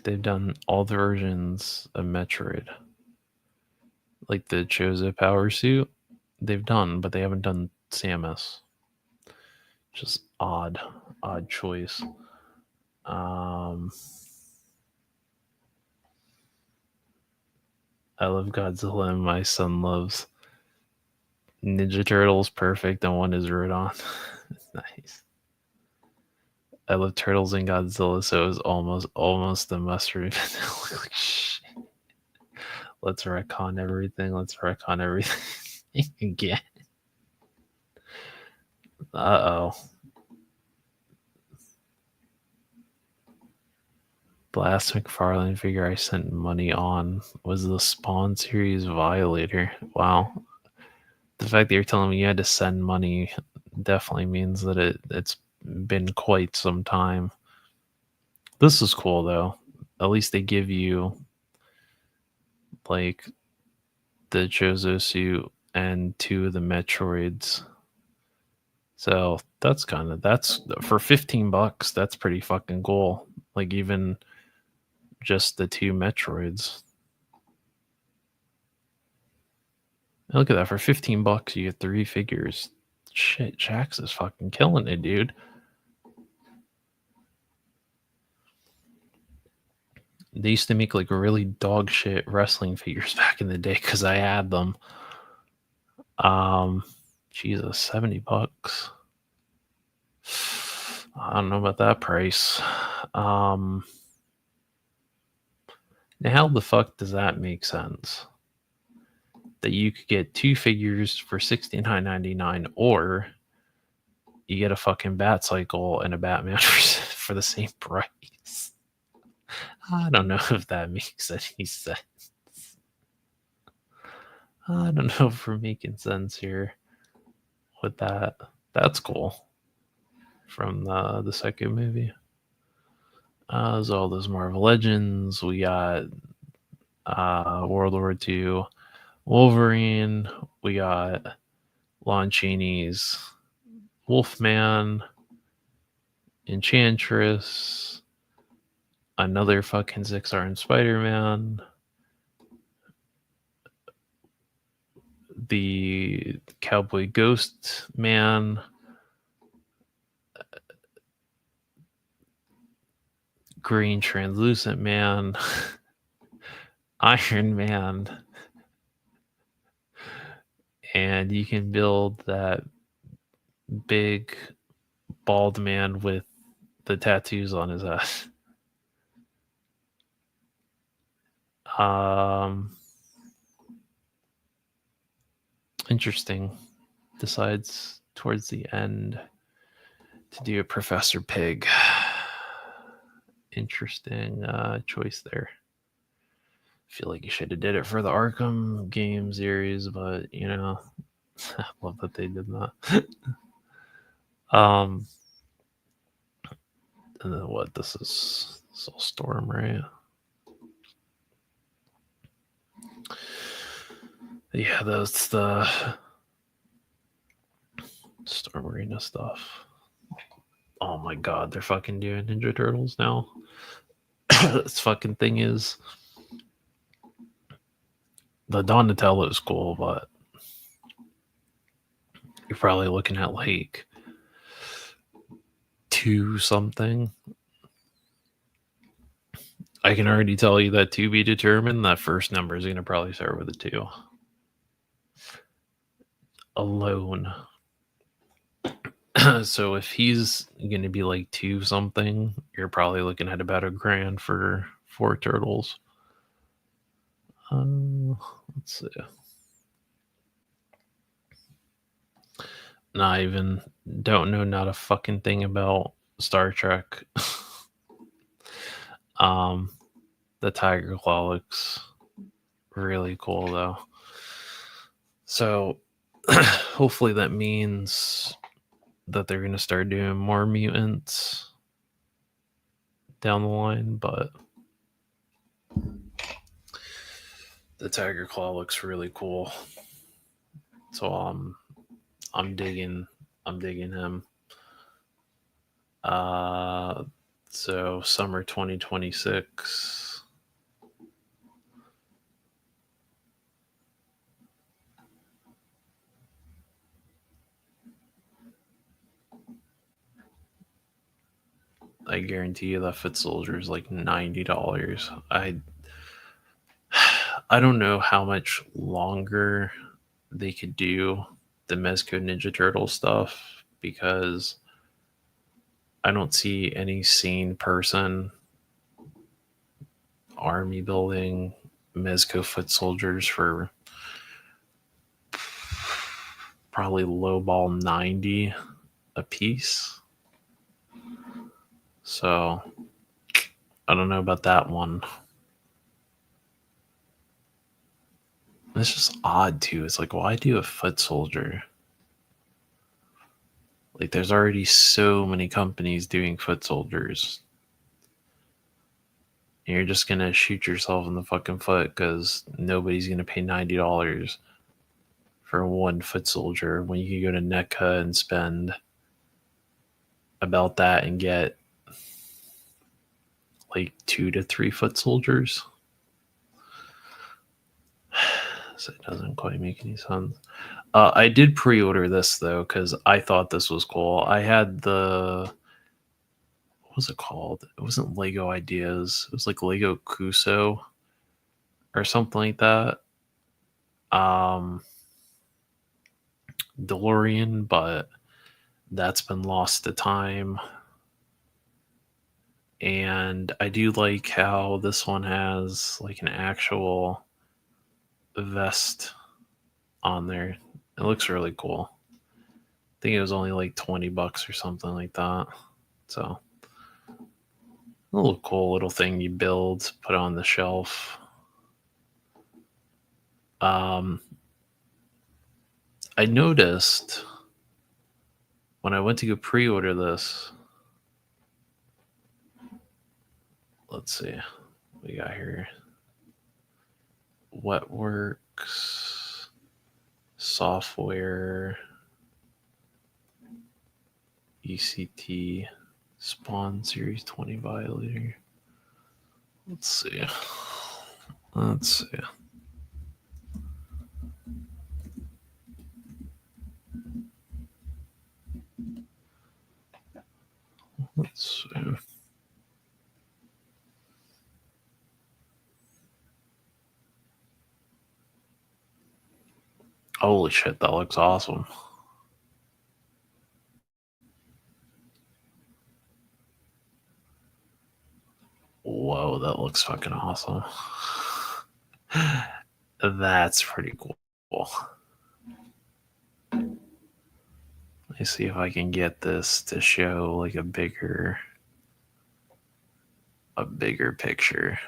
They've done all the versions of Metroid. Like the Chozo power suit, they've done, but they haven't done Samus. Just odd choice. I love Godzilla and my son loves Ninja Turtles. Perfect, and one is Rodon. Nice. I love Turtles and Godzilla, so it was almost a must read. Let's retcon everything. Again. Uh-oh. The last McFarlane figure I sent money on was the Spawn series Violator. Wow. The fact that you're telling me you had to send money definitely means that it's been quite some time. This is cool though. At least they give you like the Chozo suit and 2 of the Metroids. So that's for $15, that's pretty fucking cool. Like even just the 2 Metroids. Look at that, for $15 you get 3 figures. Shit, Jax is fucking killing it, dude. They used to make like really dog shit wrestling figures back in the day because I had them. Jesus, $70. I don't know about that price. Now how the fuck does that make sense? That you could get 2 figures for $69.99, or you get a fucking Bat Cycle and a Batman for the same price. I don't know if that makes any sense. I don't know if we're making sense here with that. That's cool. From the second movie. There's all those Marvel Legends. We got World War II Wolverine. We got Lon Chaney's Wolfman, Enchantress, another fucking 6-armed Spider-Man, the Cowboy Ghost Man, Green Translucent Man, Iron Man, and you can build that big bald man with the tattoos on his ass. Interesting. Decides towards the end to do a Professor Pig. Interesting choice there. Feel like you should have did it for the Arkham game series, but you know, I love that they did that. And then what? This is Soul Storm, right? Yeah, that's the Storm Arena stuff. Oh my god, they're fucking doing Ninja Turtles now. This fucking thing is the Donatello is cool, but you're probably looking at like 2 something. I can already tell you that to be determined, that first number is going to probably start with a 2. Alone. So if he's going to be like 2 something, you're probably looking at about $1,000 for 4 turtles. Let's see. Don't know not a fucking thing about Star Trek. The Tiger Claw looks really cool though. So hopefully that means that they're going to start doing more mutants down the line, but the Tiger Claw looks really cool. So I'm digging him. So summer 2026. I guarantee you that Foot Soldier is like $90. I don't know how much longer they could do the Mezco Ninja Turtle stuff, because I don't see any sane person army building Mezco Foot Soldiers for probably lowball 90 a piece. So I don't know about that one. It's just odd too. It's like, why do a Foot Soldier? Like, there's already so many companies doing Foot Soldiers. And you're just gonna shoot yourself in the fucking foot because nobody's gonna pay $90 for one Foot Soldier when you can go to NECA and spend about that and get like 2 to 3 Foot Soldiers. So it doesn't quite make any sense. I did pre-order this though because I thought this was cool. I had the what was it called? It wasn't Lego Ideas. It was like Lego Kuso or something like that. Um, DeLorean, but that's been lost to time. And I do like how this one has like an actual vest on there. It looks really cool. I think it was only like $20 or something like that. So a little cool little thing you build, put on the shelf. I noticed when I went to go pre-order this. Let's see, what we got here. Wetworks software, ECT, Spawn Series 20 Violator. Let's see. Let's see. Holy shit, that looks awesome. Whoa, that looks fucking awesome. That's pretty cool. Let me see if I can get this to show like a bigger picture.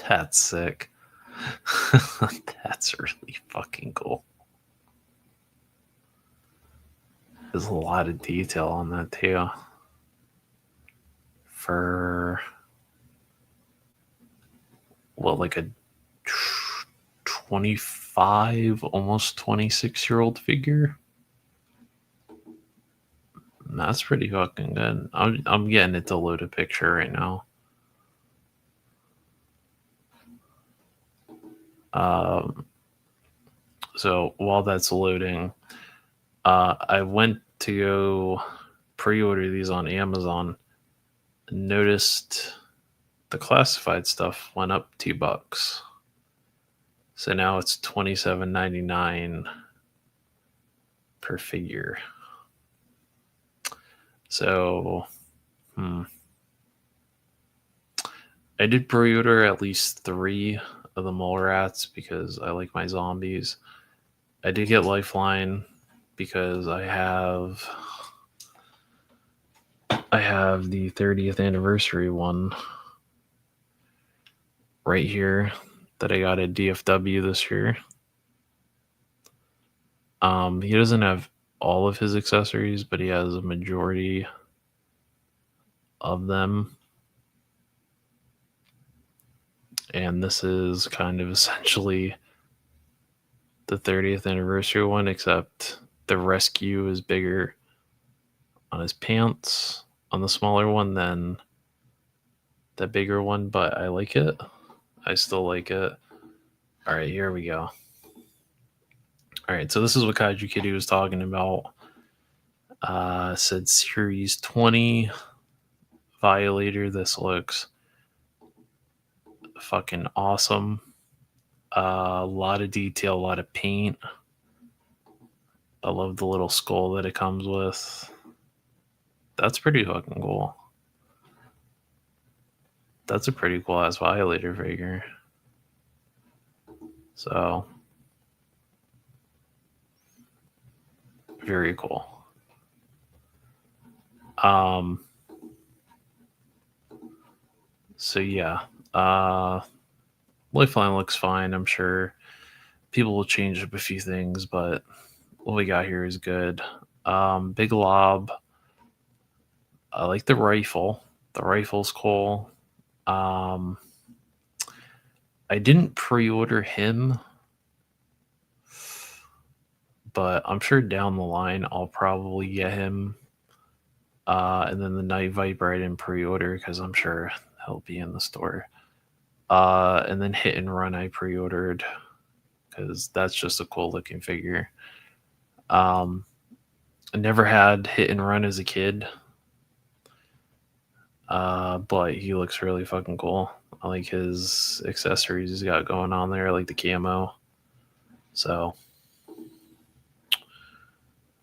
That's sick. That's really fucking cool. There's a lot of detail on that too. For what, like a 25, almost 26-year-old figure? That's pretty fucking good. I'm getting it to load a picture right now. So while that's loading, I went to go pre-order these on Amazon. Noticed the classified stuff went up $2. So now it's $27.99 per figure. So, I did pre-order at least 3 of the mole rats because I like my zombies. I did get Lifeline because I have the 30th anniversary one right here that I got at DFW this year. He doesn't have all of his accessories, but he has a majority of them. And this is kind of essentially the 30th anniversary one, except the rescue is bigger on his pants on the smaller one than the bigger one, but I like it. I still like it. All right, here we go. All right, so this is what Kaiju Kitty was talking about. Said Series 20 Violator. This looks fucking awesome. A lot of detail, a lot of paint. I love the little skull that it comes with. That's pretty fucking cool. That's a pretty cool ass Violator figure. So, very cool. So yeah, Lifeline looks fine. I'm sure people will change up a few things, but what we got here is good. Big Lob. I like the rifle. The rifle's cool. I didn't pre-order him, but I'm sure down the line I'll probably get him. And then the Night Viper I didn't pre-order because I'm sure he'll be in the store. And then Hit and Run I pre-ordered because that's just a cool looking figure. I never had Hit and Run as a kid, But he looks really fucking cool. I like his accessories he's got going on there, like the camo. So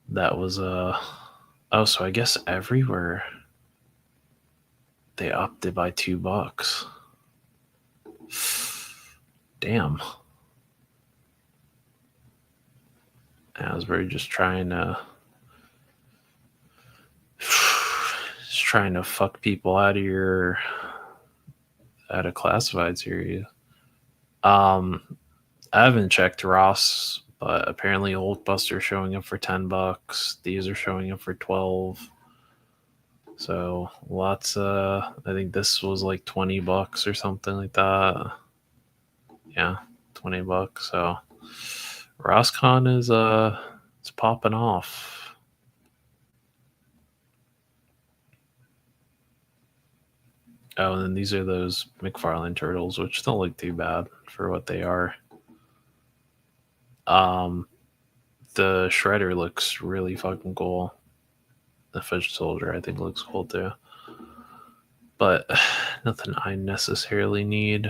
that was oh, so I guess everywhere they upped it by $2. Damn. Asbury just trying to fuck people out of classified series. I haven't checked Ross, but apparently Hulkbuster showing up for $10. These are showing up for 12. So lots. I think this was like $20 or something like that. Yeah, $20. So RossCon is it's popping off. Oh, and then these are those McFarlane turtles, which don't look too bad for what they are. The Shredder looks really fucking cool. The Fish Soldier, I think, looks cool too. But nothing I necessarily need.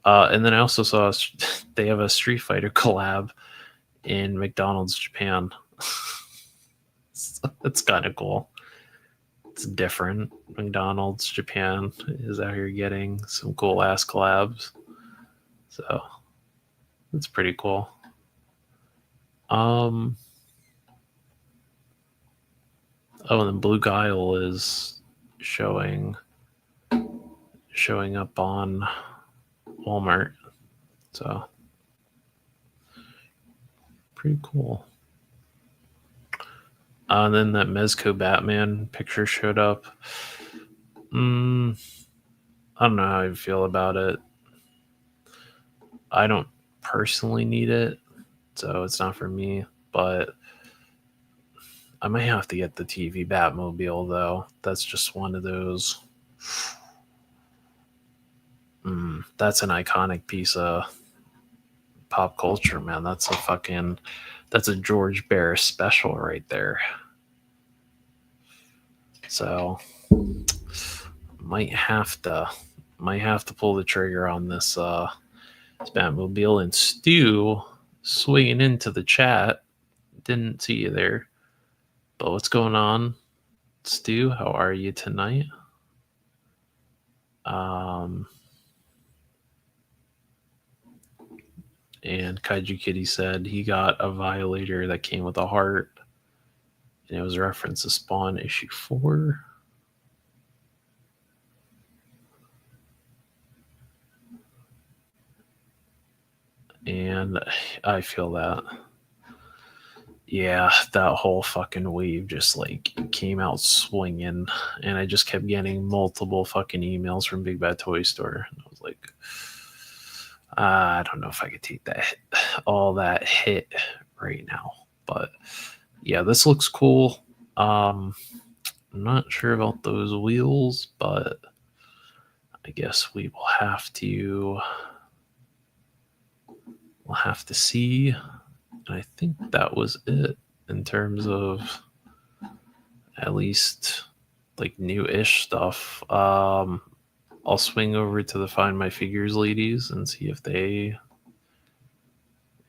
And then I also saw they have a Street Fighter collab in McDonald's Japan. It's kind of cool. It's different. McDonald's Japan is out here getting some cool ass collabs. So it's pretty cool. Oh, and then Blue Guile is showing up on Walmart. So pretty cool. And then that Mezco Batman picture showed up. I don't know how I feel about it. I don't personally need it, so it's not for me. But I might have to get the TV Batmobile, though. That's just one of those. That's an iconic piece of pop culture, man. That's a George Barris special right there. So might have to pull the trigger on this Batmobile. And Stu swinging into the chat. Didn't see you there. But what's going on, Stu? How are you tonight? And Kaiju Kitty said he got a Violator that came with a heart. And it was a reference to Spawn issue 4. And I feel that. Yeah, that whole fucking wave just like came out swinging, and I just kept getting multiple fucking emails from Big Bad Toy Store. And I was like, I don't know if I could take all that hit right now. But yeah, this looks cool. I'm not sure about those wheels, but I guess we'll have to see. And I think that was it in terms of at least like new-ish stuff. I'll swing over to the Find My Figures ladies and see if they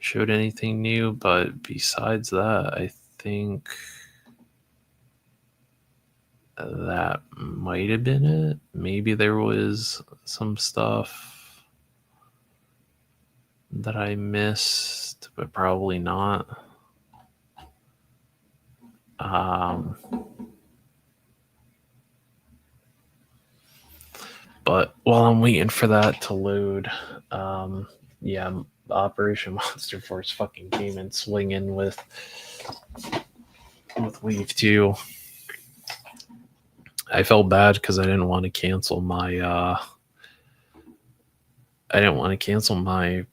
showed anything new. But besides that, I think that might have been it. Maybe there was some stuff that I missed, but probably not. But while I'm waiting for that to load, yeah, Operation Monster Force fucking came in swinging with Wave 2. I felt bad because I didn't want to cancel my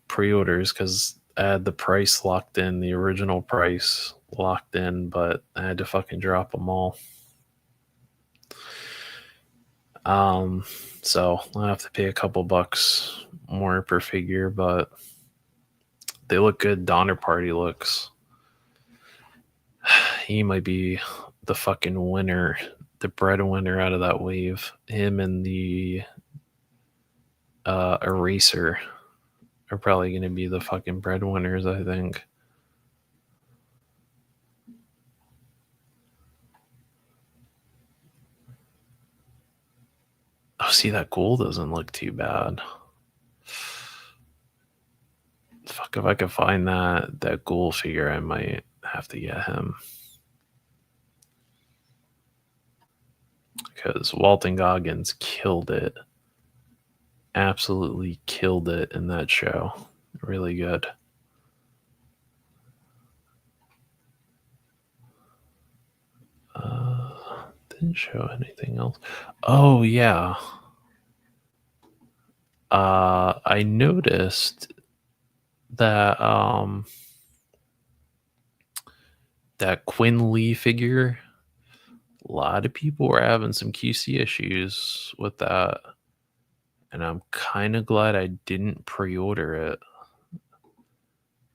pre-orders because I had the price locked in, the original price locked in, but I had to fucking drop them all. So I'll have to pay a couple bucks more per figure, but they look good. Donner Party looks. He might be the fucking winner the breadwinner out of that wave. Him and the Eraser are probably going to be the fucking breadwinners, I think. Oh, see, that Ghoul doesn't look too bad. Fuck, if I could find that Ghoul figure, I might have to get him. Because Walton Goggins killed it. Absolutely killed it in that show. Really good. Didn't show anything else. Oh, yeah. I noticed that that Quinn Lee figure, a lot of people were having some QC issues with that. And I'm kind of glad I didn't pre-order it.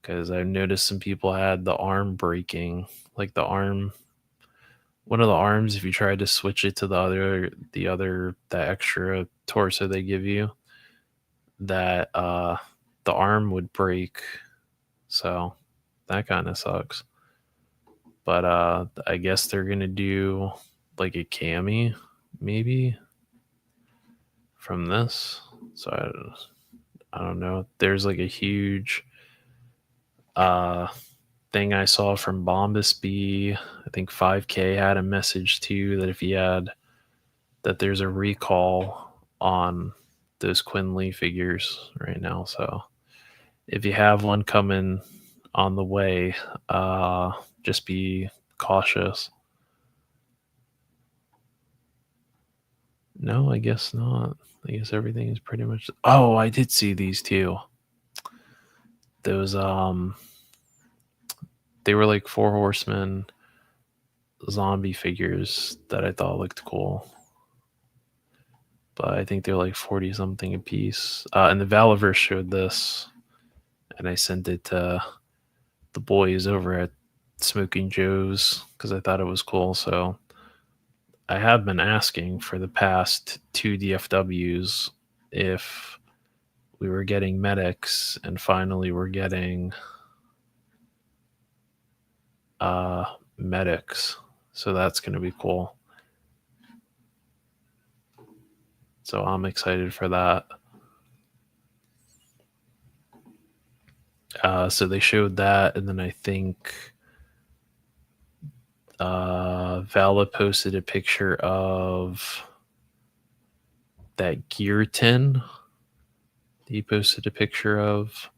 Because I noticed some people had the arm breaking. Like the arm, one of the arms, if you tried to switch it to the extra torso they give you, that the arm would break. So that kind of sucks. But I guess they're gonna do like a cami, maybe, from this. So I don't know. There's like a huge thing I saw from Bombus B. I think 5K had a message too that if he had that there's a recall on those Quinn Lee figures right now. So if you have one coming on the way, just be cautious. No, I guess not. I guess everything is pretty much. Oh, I did see these too. Those they were like Four Horsemen zombie figures that I thought looked cool. But I think they're like 40 something a piece. And the Valiverse showed this, and I sent it to the boys over at Smoking Joe's because I thought it was cool. So I have been asking for the past two DFWs if we were getting medics, and finally we're getting medics. So that's going to be cool. So I'm excited for that. So they showed that, and then I think Vala posted a picture of that gear tin. He posted a picture of,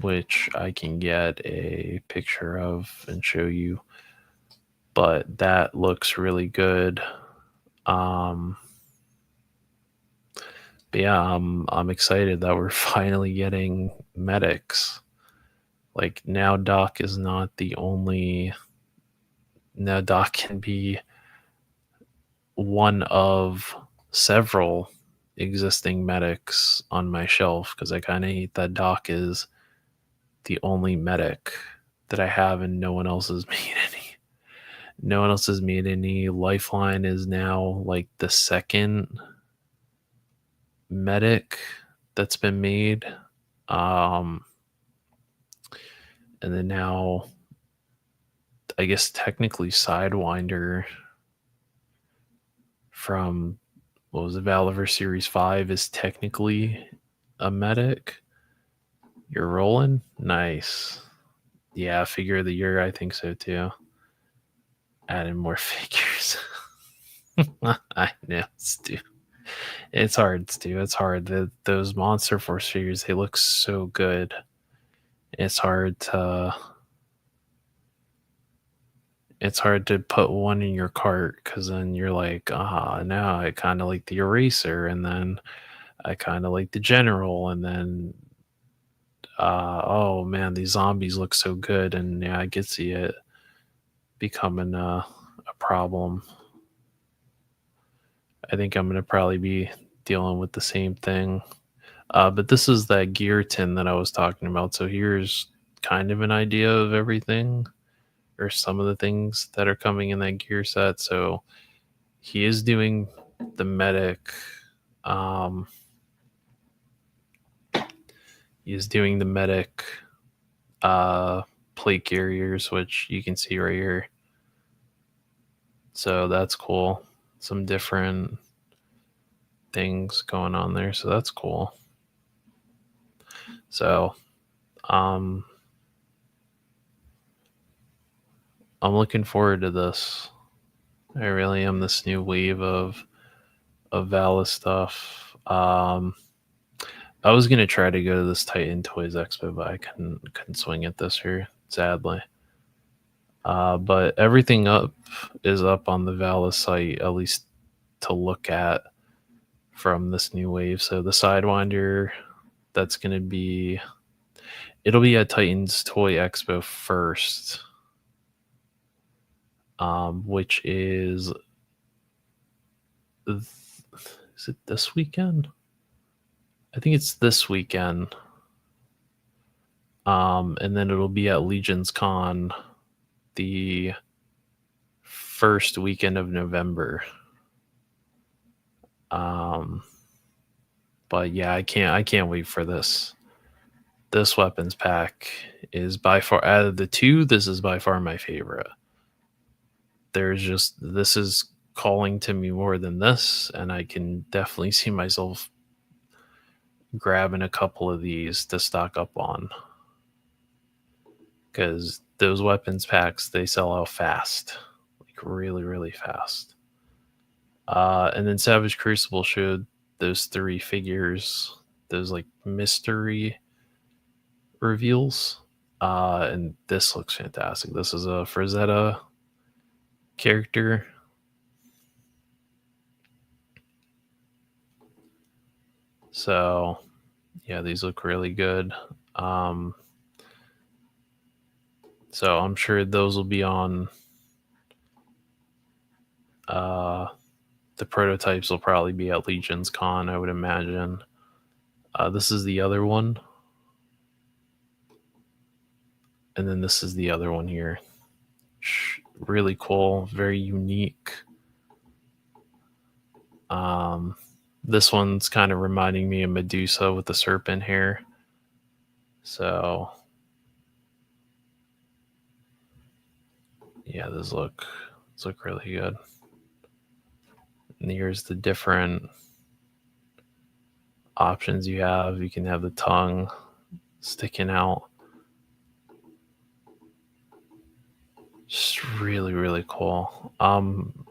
which I can get a picture of and show you. But that looks really good. But yeah, I'm excited that we're finally getting medics. Like now Doc is not the only. Now Doc can be one of several existing medics on my shelf because I kind of hate that Doc is the only medic that I have and no one else has made any. No one else has made any. Lifeline is now like the second medic that's been made. And then now, I guess technically Sidewinder from what was it, Valiver Series 5 is technically a medic. You're rolling? Nice. Yeah, figure of the year, I think so too. Adding more figures. I know, Stu. It's hard, Stu. It's hard. Those Monster Force figures, they look so good. It's hard to put one in your cart because then you're like, now I kind of like the Eraser, and then I kind of like the General, and then oh man, these zombies look so good, and yeah, I could see it becoming a problem. I think I'm gonna probably be dealing with the same thing. But this is that gear tin that I was talking about. So here's kind of an idea of everything. or some of the things that are coming in that gear set. So he is doing the medic. Um, he is doing the medic plate carriers, which you can see right here. So that's cool. Some different things going on there. So that's cool. So I'm looking forward to this. I really am. This new wave of Valis stuff. I was gonna try to go to this Titan Toys Expo, but I couldn't swing it this year, sadly. But everything is up on the Valis site, at least to look at from this new wave. So the Sidewinder, that's gonna be, it'll be at Titans Toy Expo first, which is it this weekend? I think it's this weekend. And then it'll be at Legion's Con the first weekend of November. But yeah, I can't wait for this. This weapons pack is by far, out of the two, this is by far my favorite. This is calling to me more than this, and I can definitely see myself grabbing a couple of these to stock up on, because those weapons packs, they sell out fast, like really, really fast. And then Savage Crucible showed those 3 figures, those like mystery reveals. And this looks fantastic. This is a Frazetta character. So yeah, these look really good. So I'm sure those will be on. The prototypes will probably be at Legion's Con, I would imagine. This is the other one. And then this is the other one here. Really cool, very unique. This one's kind of reminding me of Medusa with the serpent hair. So yeah, these look really good. And here's the different options you have. You can have the tongue sticking out. Just really, really cool. I'm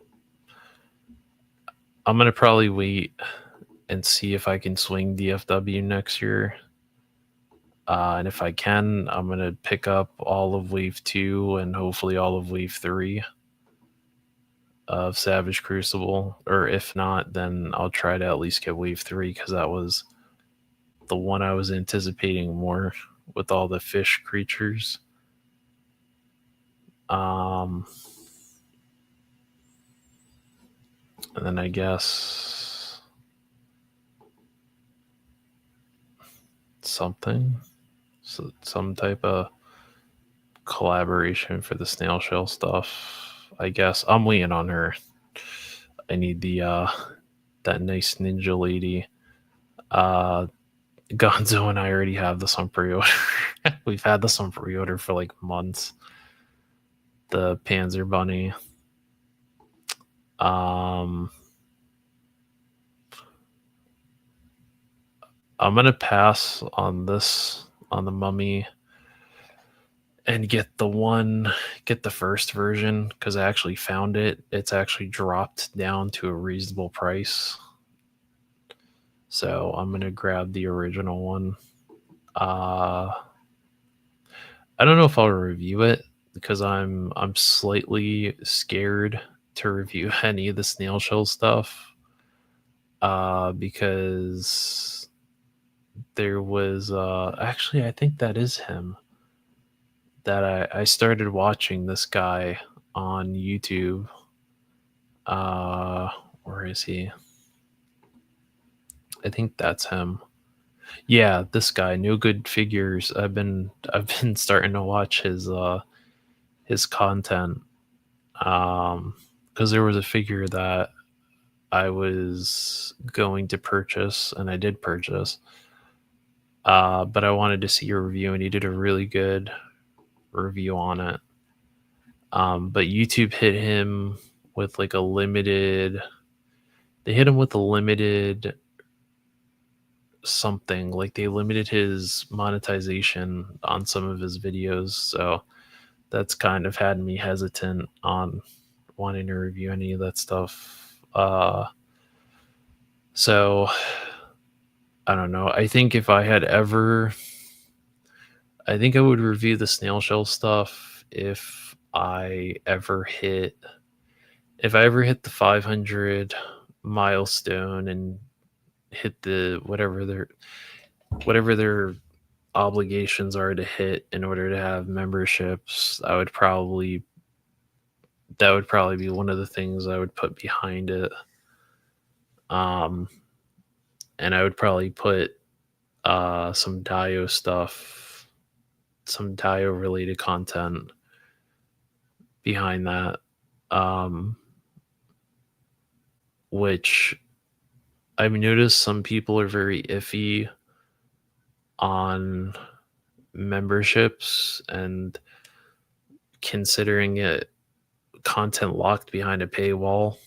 gonna probably wait and see if I can swing DFW next year. And if I can, I'm gonna pick up all of Wave 2 and hopefully all of Wave 3 of Savage Crucible. Or if not, then I'll try to at least get Wave 3, because that was the one I was anticipating more with all the fish creatures. And then I guess something, so some type of collaboration for the snail shell stuff. I guess I'm waiting on her. I need the that nice ninja lady. Gonzo and I already have this on pre-order. We've had this on pre-order for like months. The Panzer Bunny. I'm gonna pass on this, on the mummy, and get the first version, because I actually found it. It's actually dropped down to a reasonable price. So I'm gonna grab the original one. I don't know if I'll review it, because I'm slightly scared to review any of the snail shell stuff. Because there was actually, I think that is him. That I started watching this guy on YouTube. Where is he? I think that's him. Yeah, this guy, No Good Figures. I've been starting to watch his his content. Because there was a figure that I was going to purchase, and I did purchase. But I wanted to see your review, and he did a really good review on it. But YouTube hit him with like a limited. They hit him with a limited something. Like they limited his monetization on some of his videos, so that's kind of had me hesitant on wanting to review any of that stuff. So I don't know. I think if I had ever, I think I would review the snail shell stuff if I ever hit the 500 milestone and hit the whatever their obligations are to hit in order to have memberships. That would probably be one of the things I would put behind it. And I would probably put some Dio stuff, some Dio related content behind that. Which I've noticed some people are very iffy on memberships and considering it content locked behind a paywall.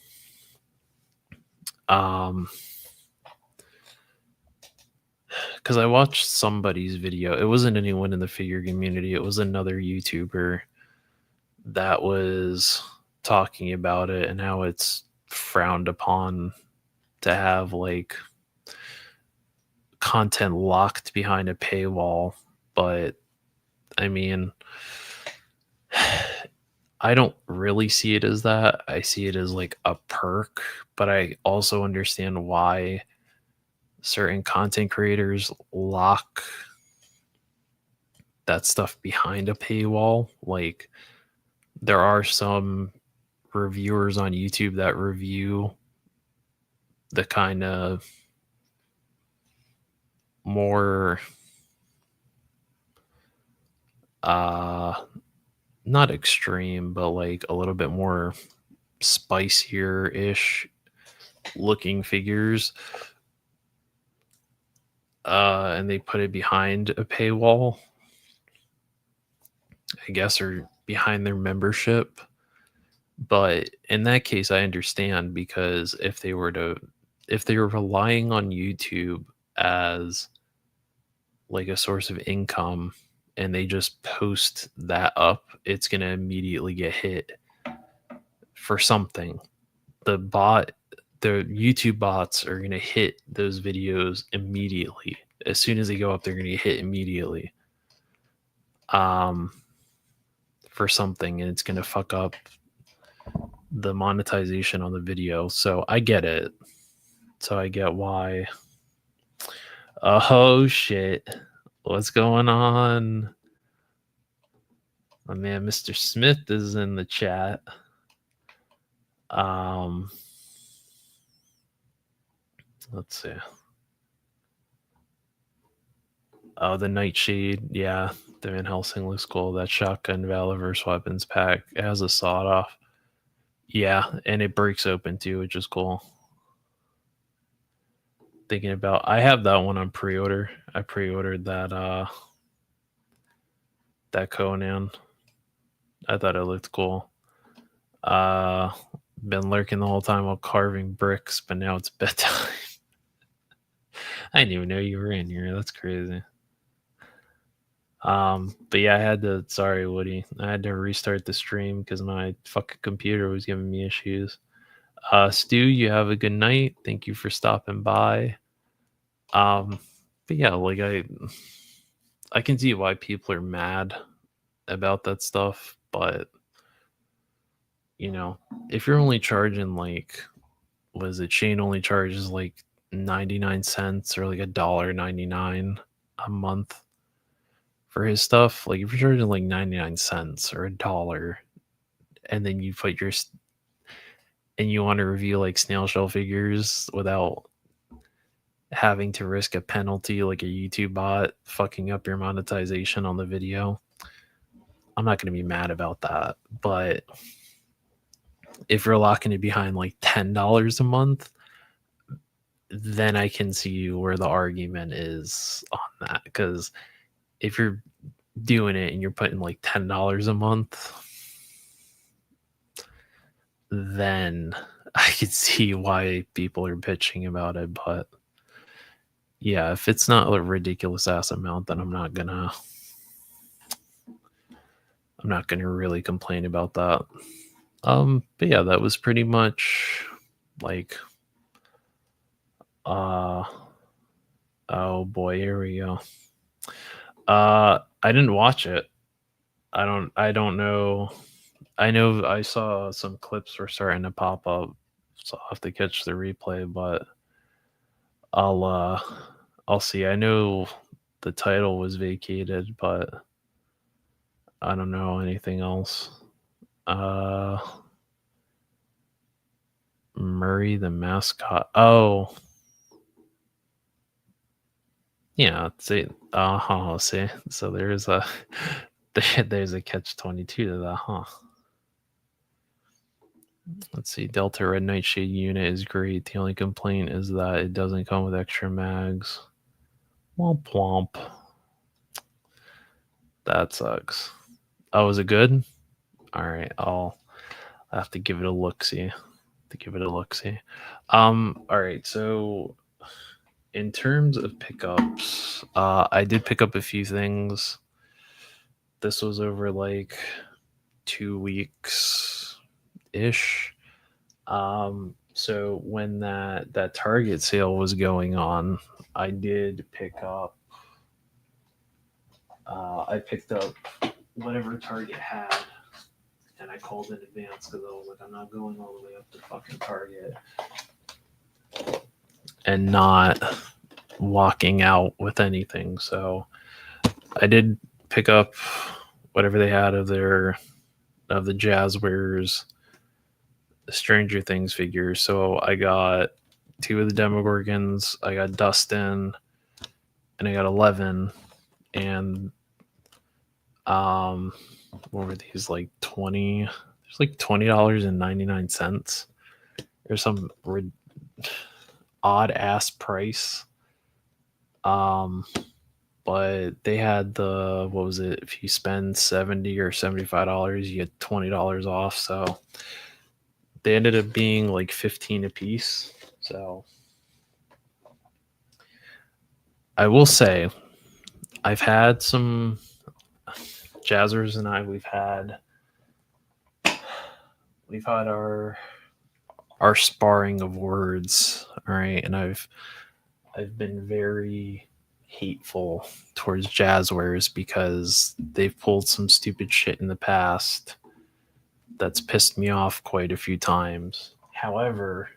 Because I watched somebody's video. It wasn't anyone in the figure community. It was another YouTuber that was talking about it and how it's frowned upon to have like content locked behind a paywall. But I mean, I don't really see it as that. I see it as like a perk, but I also understand why certain content creators lock that stuff behind a paywall. Like there are some reviewers on YouTube that review the kind of more not extreme, but like a little bit more spicier ish looking figures. And they put it behind a paywall, I guess, or behind their membership. But in that case, I understand, because if they were relying on YouTube as like a source of income and they just post that up, it's going to immediately get hit for something. The YouTube bots are going to hit those videos immediately. As soon as they go up, they're going to get hit immediately. For something, and it's going to fuck up the monetization on the video. So I get it. So I get why. Oh shit. What's going on? My man Mr. Smith is in the chat. Let's see. Oh, the Nightshade. Yeah, the Van Helsing looks cool. That shotgun Valiverse weapons pack, it has a sawed off. Yeah, and it breaks open too, which is cool. Thinking about, I have that one on pre-order. I pre-ordered that Conan. I thought it looked cool. Been lurking the whole time while carving bricks, but now it's bedtime. I didn't even know you were in here. That's crazy. But yeah, I had to. Sorry, Woody. I had to restart the stream because my fucking computer was giving me issues. Stu, you have a good night. Thank you for stopping by. But yeah, like I can see why people are mad about that stuff, but you know, if you're only charging like, what is it? Shane only charges like 99 cents or like $1.99 a month for his stuff. Like if you're charging like 99 cents or $1, and then you put your and you want to review like snail shell figures without having to risk a penalty like a YouTube bot fucking up your monetization on the video, I'm not going to be mad about that. But if you're locking it behind like $10 a month, then I can see where the argument is on that. Because if you're doing it and you're putting like $10 a month, then I could see why people are bitching about it. But yeah, if it's not a ridiculous ass amount, then I'm not gonna really complain about that. But yeah, that was pretty much like oh boy, here we go. I didn't watch it. I don't know. I know I saw some clips were starting to pop up, so I'll have to catch the replay, but I'll see. I know the title was vacated, but I don't know anything else. Murray the mascot. Oh. Yeah, see, see. So there's a there's a catch-22 to that, huh? Let's see. Delta Red Nightshade unit is great. The only complaint is that it doesn't come with extra mags. Womp womp. That sucks. Oh, is it good? All right, I'll have to give it a look. See, All right. So, in terms of pickups, I did pick up a few things. This was over like 2 weeks ish. So when that Target sale was going on, I did pick up. I picked up whatever Target had, and I called in advance because I was like, I'm not going all the way up to fucking Target and not walking out with anything. So I did pick up whatever they had of the Jazzwares Stranger Things figures. So I got 2 of the Demogorgons, I got Dustin, and I got 11. And what were these, like 20? There's like $20.99. There's some odd ass price. But they had the, what was it? If you spend $70 or $75, you get $20 off. So they ended up being like 15 a piece. So I will say, I've had some Jazzers and I. We've had our sparring of words. All right, and I've been very hateful towards Jazzwares because they've pulled some stupid shit in the past that's pissed me off quite a few times. However,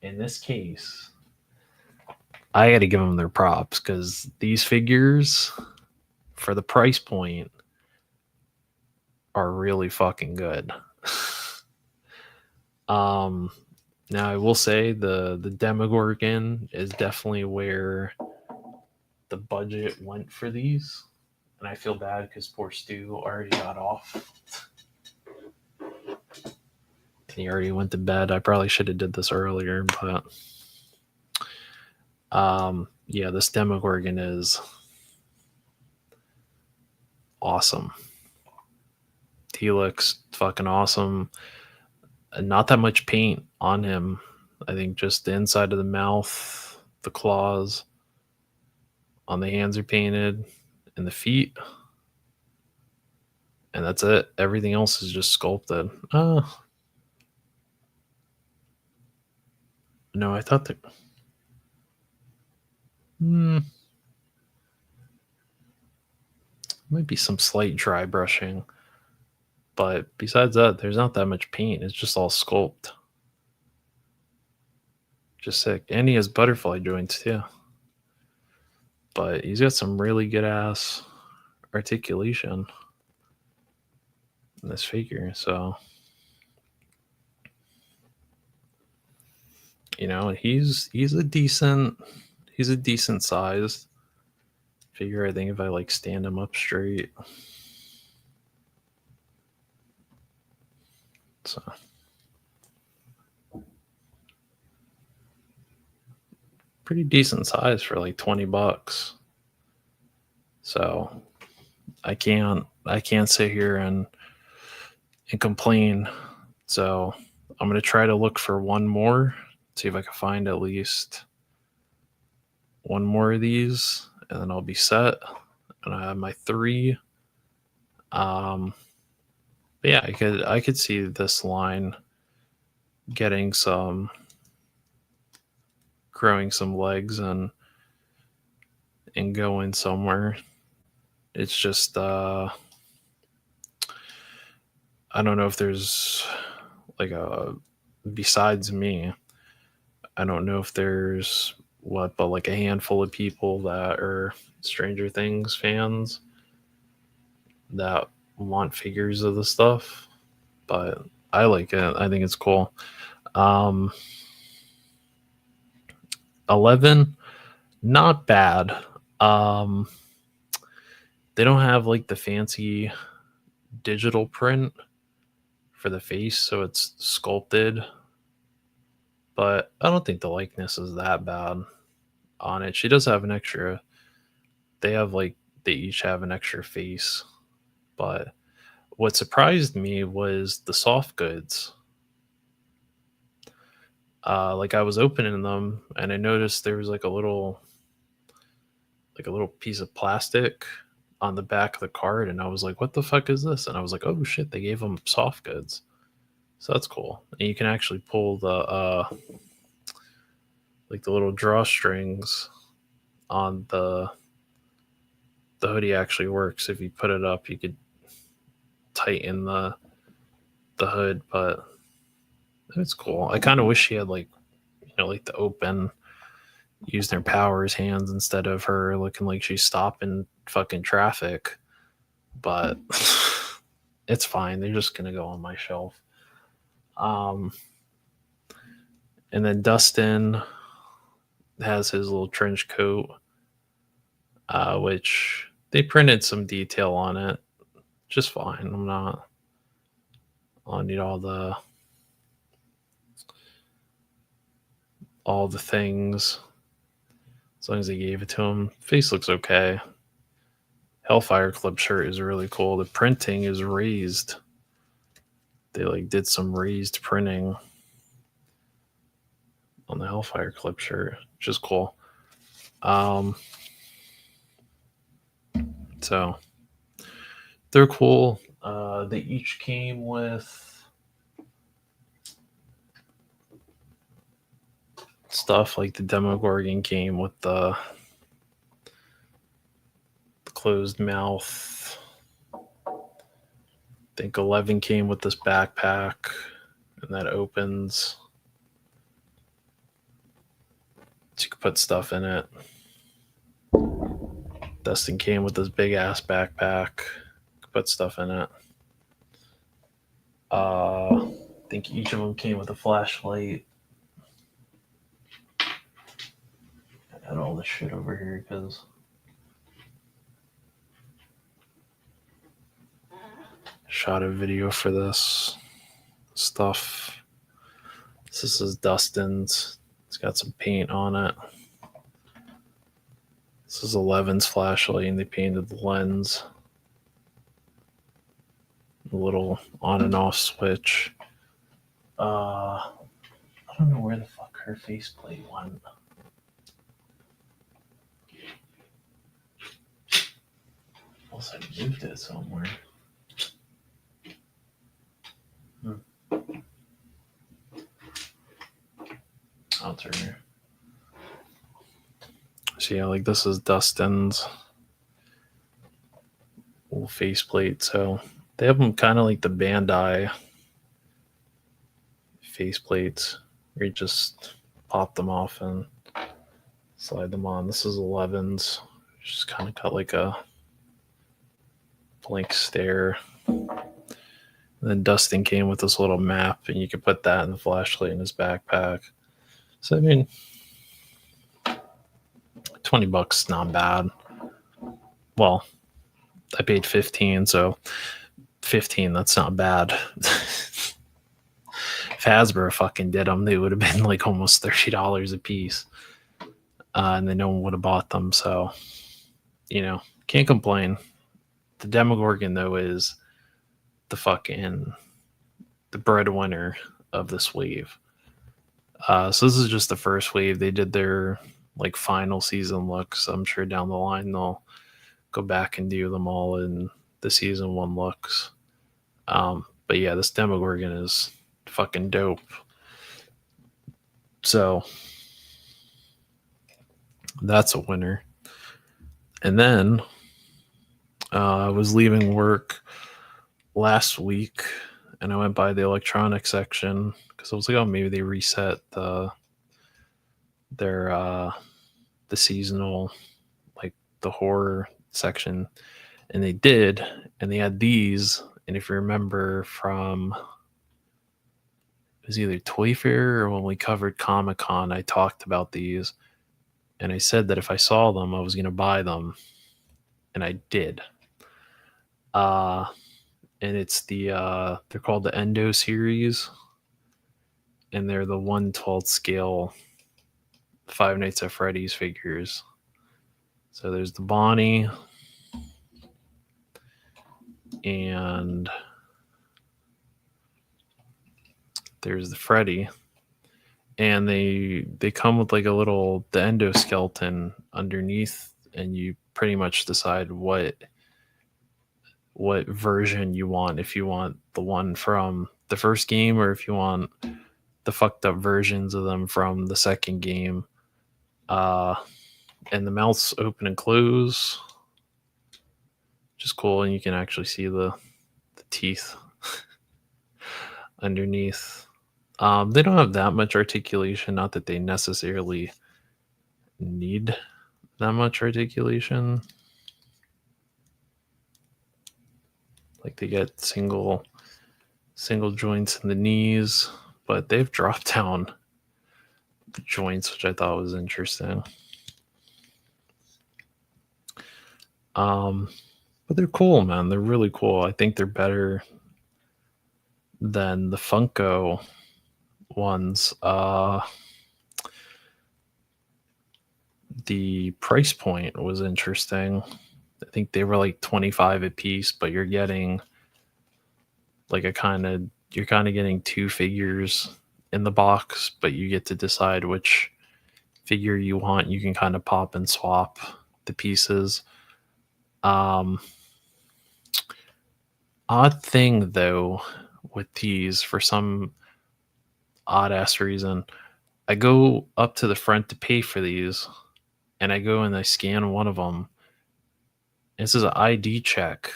in this case, I got to give them their props because these figures, for the price point, are really fucking good. Now I will say the Demogorgon is definitely where the budget went for these, and I feel bad because poor Stu already got off. And he already went to bed. I probably should have did this earlier, but yeah, this Demogorgon is awesome. He looks fucking awesome. Not that much paint on him. I think just the inside of the mouth, the claws, on the hands are painted, and the feet. And that's it. Everything else is just sculpted. No, I thought that. Might be some slight dry brushing. But besides that, there's not that much paint. It's just all sculpt. Just sick. And he has butterfly joints too. But he's got some really good ass articulation in this figure. So, you know, he's a decent sized figure. I think if I like stand him up straight. So pretty decent size for like $20. So I can't sit here and complain. So I'm gonna try to look for one more, see if I can find at least one more of these, and then I'll be set. And I have my 3. But yeah, I could see this line getting growing some legs and going somewhere. It's just I don't know if there's like besides me, I don't know if there's but like a handful of people that are Stranger Things fans that want figures of the stuff, but I like it. I think it's cool. 11, not bad. They don't have like the fancy digital print for the face, so it's sculpted, but I don't think the likeness is that bad on it. She does have an extra, they each have an extra face, but what surprised me was the soft goods. Like I was opening them and I noticed there was like a little piece of plastic on the back of the card, and I was like, what the fuck is this? And I was like, oh shit, they gave them soft goods. So that's cool. And you can actually pull the like the little drawstrings on the hoodie actually works. If you put it up, you could tighten the hood, but it's cool. I kind of wish she had like the open, use their powers hands instead of her looking like she's stopping fucking traffic. But it's fine. They're just gonna go on my shelf. And then Dustin has his little trench coat, which they printed some detail on it. Just fine. I'll need all the things. As long as they gave it to him. Face looks okay. Hellfire Club shirt is really cool. The printing is raised. They like did some raised printing on the Hellfire Club shirt, which is cool. So they're cool. They each came with stuff like the Demogorgon came with the closed mouth. I think 11 came with this backpack, and that opens. So you can put stuff in it. Dustin came with this big ass backpack. Put stuff in it. I think each of them came with a flashlight. I got all this shit over here because shot a video for this stuff. This is Dustin's. It's got some paint on it. This is 11's flashlight, and they painted the lens. A little on and off switch. I don't know where the fuck her faceplate went. Unless I moved it somewhere. I'll turn here. So yeah, like this is Dustin's little faceplate. So they have them kind of like the Bandai faceplates, where you just pop them off and slide them on. This is 11's. Just kind of got like a blank stare. And then Dustin came with this little map, and you could put that in the flashlight in his backpack. So I mean, $20, not bad. well, I paid 15, so 15, that's not bad. If Hasbro fucking did them, they would have been like almost $30 a piece. And then no one would have bought them, so, can't complain. The Demogorgon, though, is the breadwinner of this wave. So this is just the first wave. They did their like final season looks. I'm sure down the line they'll go back and do them all in the season 1 looks. But yeah, this Demogorgon is fucking dope. So that's a winner. And then I was leaving work last week and I went by the electronics section because I was like, oh, maybe they reset the seasonal, like the horror section, and they did, and they had these. And if you remember from, it was either Toy Fair or when we covered Comic-Con, I talked about these, and I said that if I saw them, I was going to buy them, and I did. And it's they're called the Endo series, and they're the 1/12 scale Five Nights at Freddy's figures. So there's the Bonnie, and there's the Freddy, and they come with like a little the endoskeleton underneath, and you pretty much decide what version you want, if you want the one from the first game or if you want the fucked up versions of them from the second game. And the mouths open and close, which is cool, and you can actually see the teeth underneath. They don't have that much articulation, not that they necessarily need that much articulation. Like they get single joints in the knees, but they've dropped down joints, which I thought was interesting. But they're cool, man. They're really cool. I think they're better than the Funko ones. The price point was interesting. I think they were like 25 a piece, but you're getting like you're kind of getting 2 figures in the box, but you get to decide which figure you want. You can kind of pop and swap the pieces. Odd thing though with these, for some odd ass reason, I go up to the front to pay for these, and I go and I scan one of them. And it says an ID check.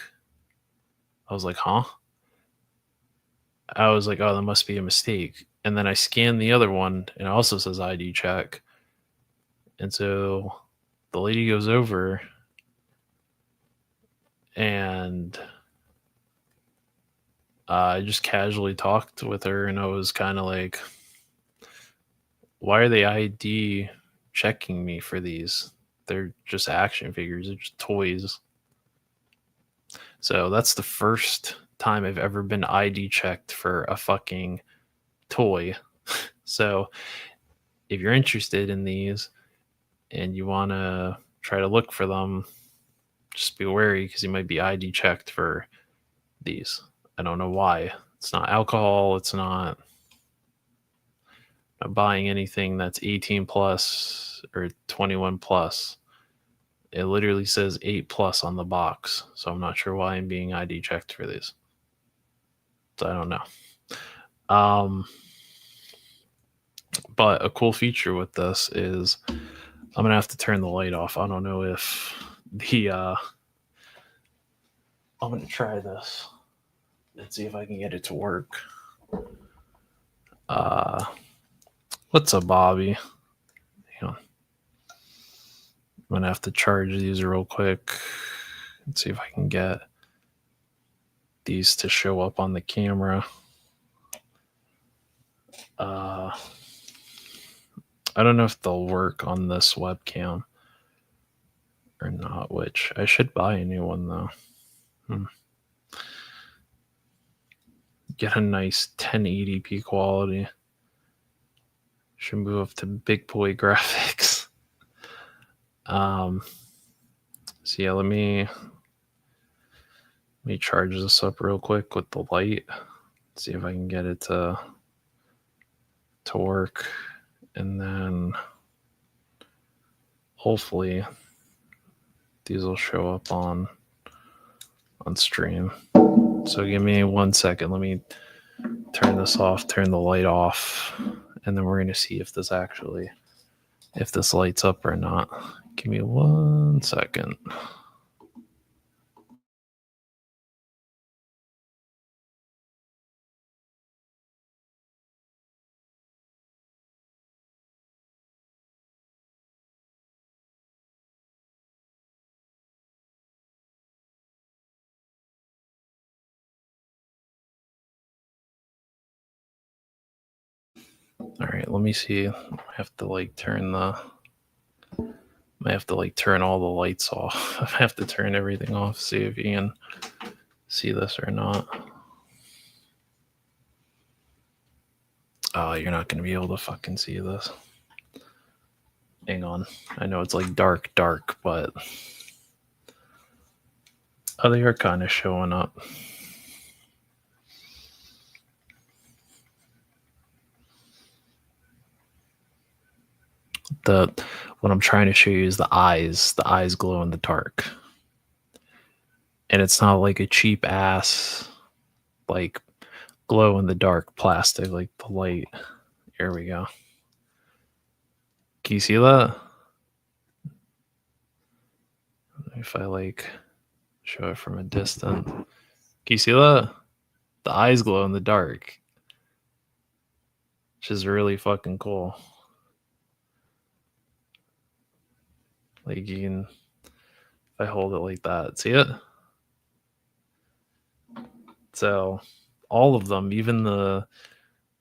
I was like, huh? I was like, oh, that must be a mistake. And then I scan the other one, and it also says ID check. And so the lady goes over, and I just casually talked with her, and I was kind of like, why are they ID checking me for these? They're just action figures. They're just toys. So that's the first time I've ever been ID checked for a fucking toy. So if you're interested in these and you want to try to look for them, just be wary because you might be ID checked for these. I don't know why. It's not alcohol. It's not buying anything that's 18 plus or 21 plus. It literally says 8 plus on the box. So I'm not sure why I'm being ID checked for these. So I don't know. But a cool feature with this is I'm going to have to turn the light off. I don't know if I'm going to try this. Let's see if I can get it to work. What's up, Bobby? Hang on. I'm going to have to charge these real quick. Let's see if I can get these to show up on the camera. I don't know if they'll work on this webcam or not, which I should buy a new one though. Get a nice 1080p quality. Should move up to big boy graphics. So yeah, let me charge this up real quick with the light. See if I can get it to work, and then hopefully these will show up on stream. So give me 1 second. Let me turn this off, turn the light off, and then we're going to see if this lights up or not. Give me 1 second. All right, let me see. I have to turn all the lights off. I have to turn everything off, see if you can see this or not. Oh, you're not going to be able to fucking see this. Hang on. I know it's dark, but they are kind of showing up. What I'm trying to show you is the eyes. The eyes glow in the dark. And it's not like a cheap ass, glow in the dark plastic, the light. Here we go. Can you see that? If I show it from a distance. Can you see that? The eyes glow in the dark. Which is really fucking cool. You can, if I hold it like that, see it? So all of them, even the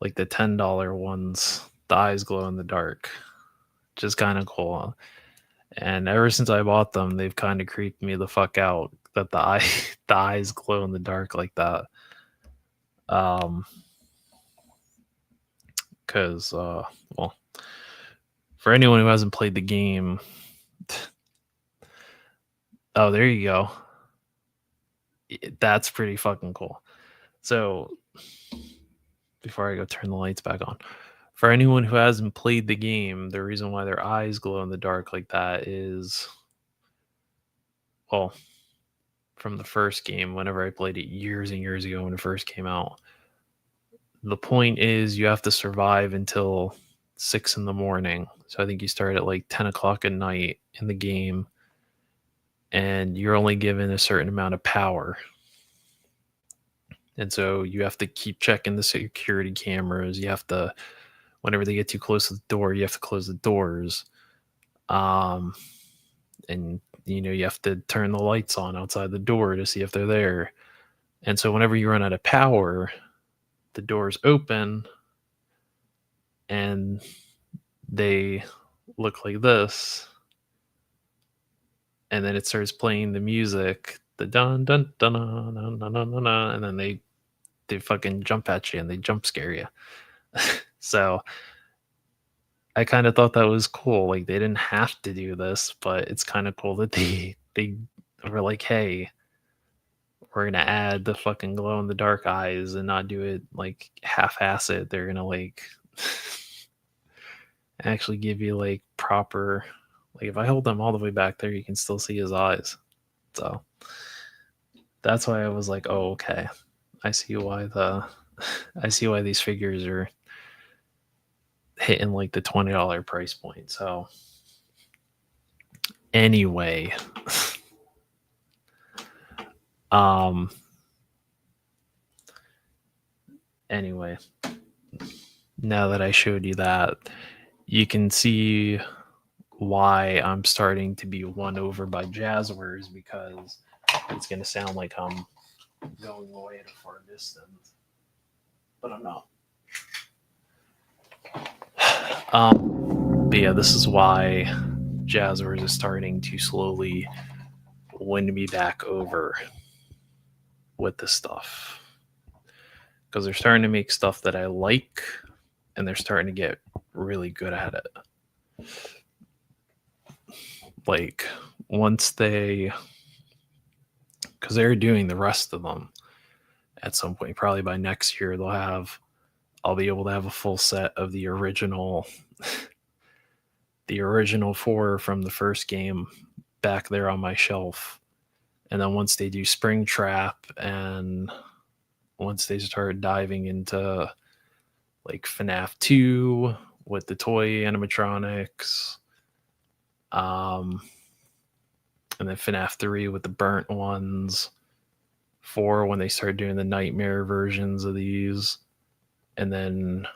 $10 ones, the eyes glow in the dark, which is kind of cool. And ever since I bought them, they've kind of creeped me the fuck out that the eyes glow in the dark like that. Because well, for anyone who hasn't played the game, oh, there you go. That's pretty fucking cool. So before I go turn the lights back on, for anyone who hasn't played the game, the reason why their eyes glow in the dark like that is, well, from the first game, whenever I played it years and years ago when it first came out, the point is you have to survive until 6 in the morning. So I think you start at 10 o'clock at night in the game, and you're only given a certain amount of power. And so you have to keep checking the security cameras. You have to, whenever they get too close to the door, you have to close the doors. And you have to turn the lights on outside the door to see if they're there. And so whenever you run out of power, the doors open and they look like this. And then it starts playing the music, the dun dun dun dun dun dun dun, dun, dun, and then they fucking jump at you and they jump scare you. So I kind of thought that was cool. They didn't have to do this, but it's kind of cool that they were like, hey, we're gonna add the fucking glow in the dark eyes and not do it half-ass it. They're gonna actually give you proper, if I hold them all the way back there, you can still see his eyes. So that's why I was like, oh, okay. I see why these figures are hitting the $20 price point. So anyway, now that I showed you that, you can see why I'm starting to be won over by Jazzwares, because it's going to sound like I'm going away at a far distance, but I'm not. But yeah, this is why Jazzwares is starting to slowly win me back over with this stuff. Because they're starting to make stuff that I like, and they're starting to get really good at it. Like, once they... Because they're doing the rest of them at some point. Probably by next year, I'll be able to have a full set of the original... the original 4 from the first game back there on my shelf. And then once they do Springtrap, and once they start diving into like FNAF 2 with the toy animatronics, and then FNAF 3 with the burnt ones, 4 when they start doing the nightmare versions of these, and then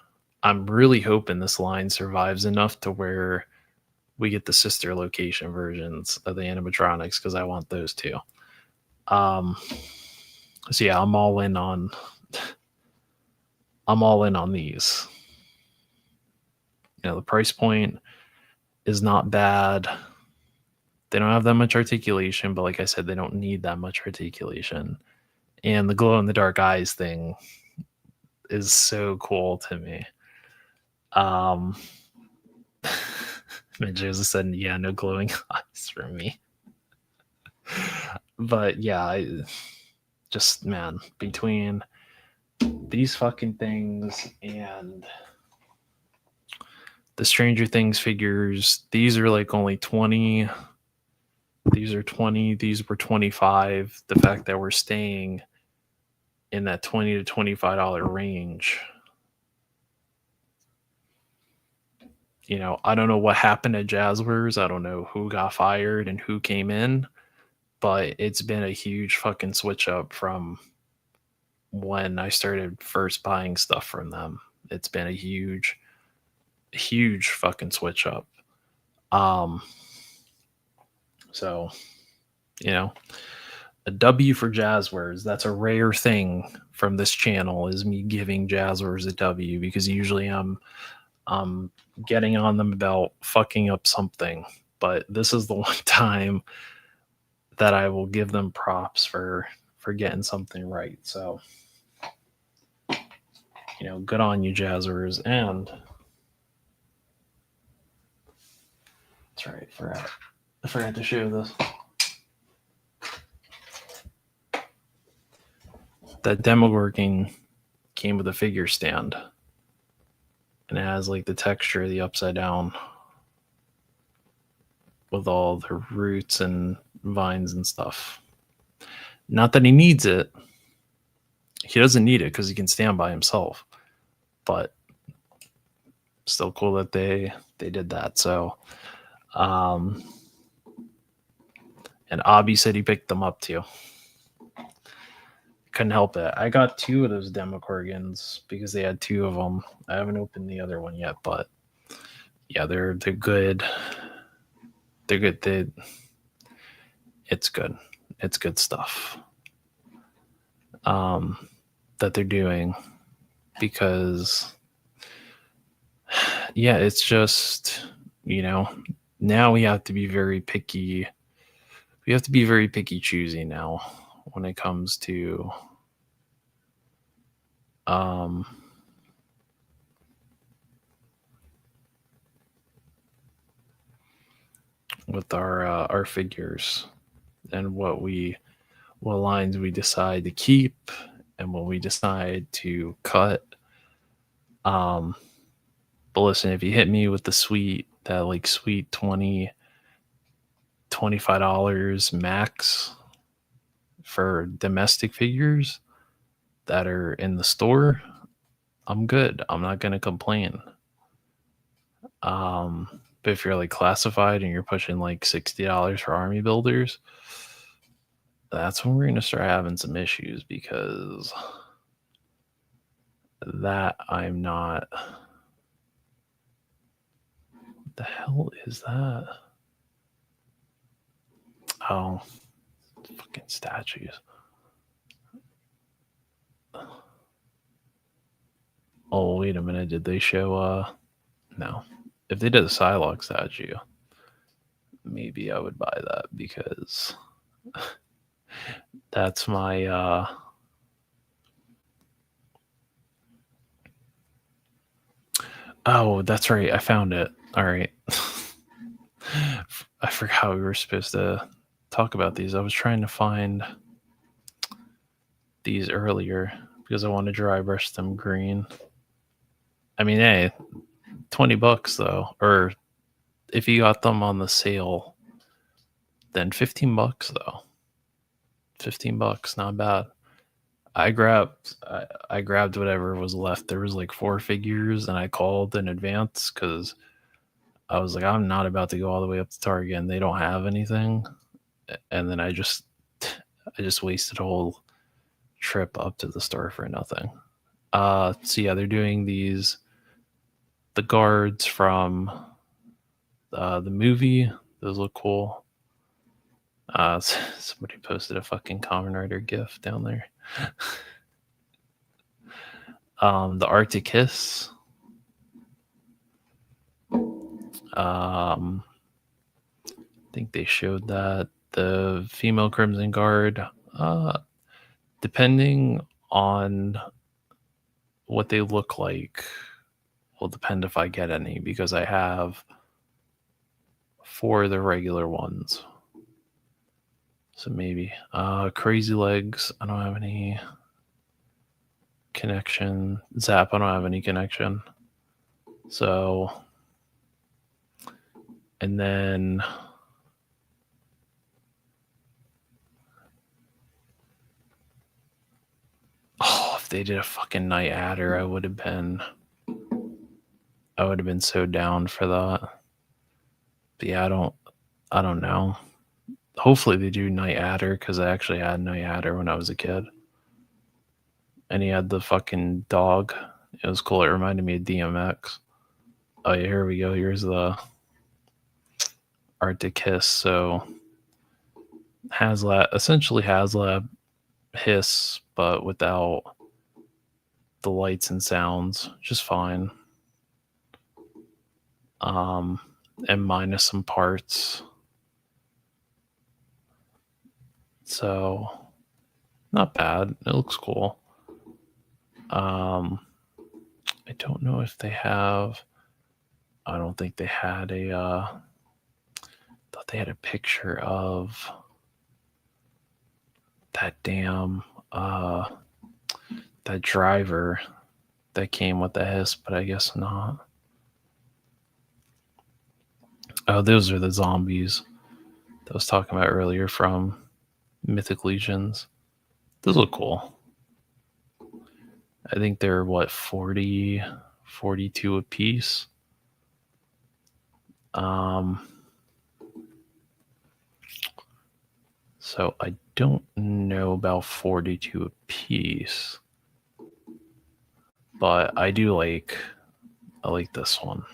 I'm really hoping this line survives enough to where we get the sister location versions of the animatronics, because I want those too. So yeah, I'm all in on these. You know, the price point is not bad. They don't have that much articulation, but like I said, they don't need that much articulation. And the glow in the dark eyes thing is so cool to me. Joseph said, yeah, no glowing eyes for me. But yeah, man, between these fucking things and the Stranger Things figures, these are like only 20. These are 20. These were 25. The fact that we're staying in that $20 to $25 range. You know, I don't know what happened at Jazzwares. I don't know who got fired and who came in, but it's been a huge fucking switch up from when I started first buying stuff from them. It's been a huge fucking switch up. So, you know, a W for Jazzwares. That's a rare thing from this channel, is me giving Jazzwares a W, because usually I'm getting on them about fucking up something, but this is the one time that I will give them props for getting something right. So, you know, good on you, Jazzwares. And that's right, I forgot to show this. That Demogorgon came with a figure stand, and it has like the texture of the Upside Down with all the roots and vines and stuff. Not that he needs it. He doesn't need it because he can stand by himself. But still cool that they did that. So, and Abby said he picked them up too. Couldn't help it. I got 2 of those Demogorgons because they had 2 of them. I haven't opened the other one yet, but yeah, they're good. They're good. It's good. It's good stuff. That they're doing, because yeah, it's just, you know, now we have to be very picky. We have to be very picky choosy now when it comes to with our figures, and what lines we decide to keep and what we decide to cut. But listen, if you hit me with the sweet $20, $25 max for domestic figures that are in the store, I'm good. I'm not going to complain. But if you're like classified and you're pushing like $60 for army builders, that's when we're going to start having some issues, because that I'm not. What the hell is that? Oh, fucking statues. Oh, wait a minute. Did they show no. If they did a Psylocke statue, maybe I would buy that because that's my oh, that's right. I found it. All right. I forgot we were supposed to talk about these. I was trying to find these earlier because I want to dry brush them green. I mean, hey, $20 though, or if you got them on the sale, then $15 though. $15, not bad. I grabbed whatever was left. There was like 4 figures, and I called in advance because I was like, I'm not about to go all the way up to Target and they don't have anything. And then I just wasted a whole trip up to the store for nothing. So yeah, they're doing the guards from the movie. Those look cool. Somebody posted a fucking Kamen Rider GIF down there. The Arctic Hiss. I think they showed that. The female Crimson Guard, depending on what they look like, will depend if I get any, because I have 4 of the regular ones. So maybe. Crazy Legs, I don't have any connection. Zap, I don't have any connection. So, and then if they did a fucking Night Adder, I would have been so down for that. But yeah, I don't know. Hopefully they do Night Adder, because I actually had Night Adder when I was a kid. And he had the fucking dog. It was cool. It reminded me of DMX. Oh yeah, here we go. Here's the Arctic Hiss. So essentially HasLab Hiss, but without the lights and sounds, just fine. And minus some parts. So not bad. It looks cool. I don't know if they have. I don't think they had a. Thought they had a picture of that damn that driver that came with the Hiss, but I guess not. Oh, those are the zombies that I was talking about earlier from Mythic Legions. Those look cool. I think they're 40, 42 a piece. So I don't know about 42 a piece, but I like this one.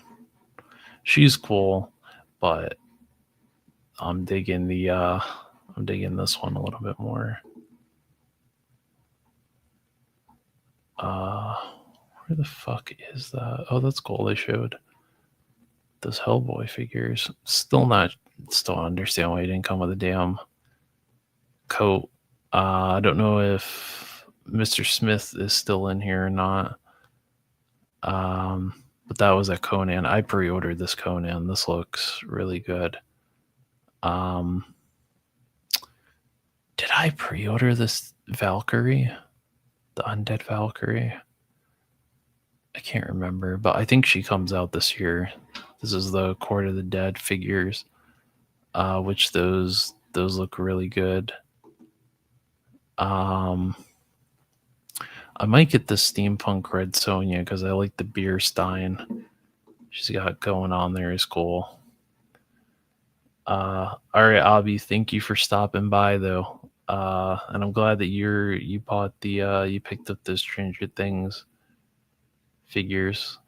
She's cool, but I'm digging this one a little bit more. Where the fuck is that? Oh, that's cool. They showed those Hellboy figures. Still understand why he didn't come with a damn coat. I don't know if Mr. Smith is still in here or not. But that was a Conan. I pre-ordered this Conan. This looks really good. Did I pre-order this Valkyrie? The Undead Valkyrie? I can't remember, but I think she comes out this year. This is the Court of the Dead figures, which those look really good. I might get the Steampunk Red Sonja because I like the beer stein she's got going on there is cool. All right, Abby, thank you for stopping by though. And I'm glad that you bought you picked up those Stranger Things figures,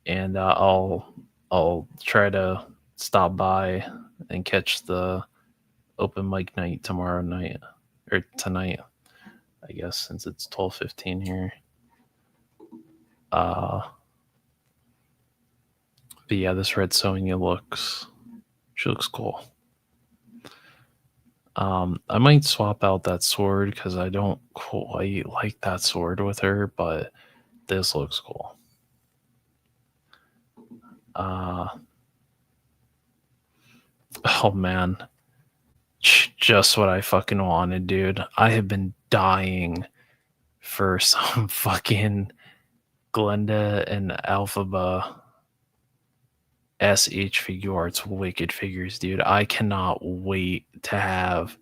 and I'll try to stop by and catch the open mic night tomorrow night, or tonight, I guess, since it's 12:15 here. But yeah, this Red Sonja looks cool. I might swap out that sword because I don't quite like that sword with her, but this looks cool. Oh man, just what I fucking wanted, dude. I have been dying for some fucking Glenda and Alphaba SH Figure Arts Wicked figures, dude. I cannot wait to have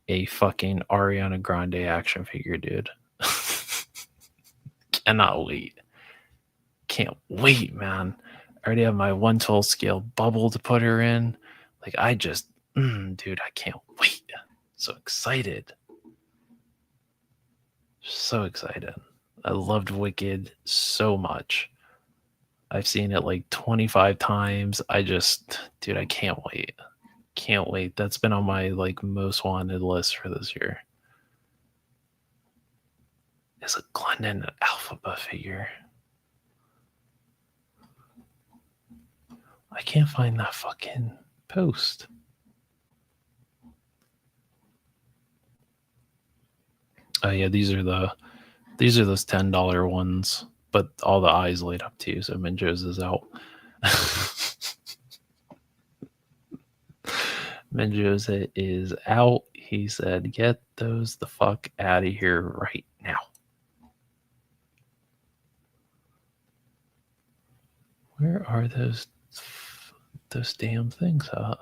a fucking Ariana Grande action figure, dude. Cannot wait. Can't wait, man. I already have my 112 scale bubble to put her in. Like, dude, I can't wait. So excited. So excited. I loved Wicked so much. I've seen it like 25 times. Dude, I can't wait. Can't wait. That's been on my like most wanted list for this year. Is a Glendon Alphaba figure. I can't find that fucking post. Oh yeah, these are those $10 ones, but all the eyes light up too. So Minjo's is out. Minjo's is out. He said, "Get those the fuck out of here right now." Where are those damn things at?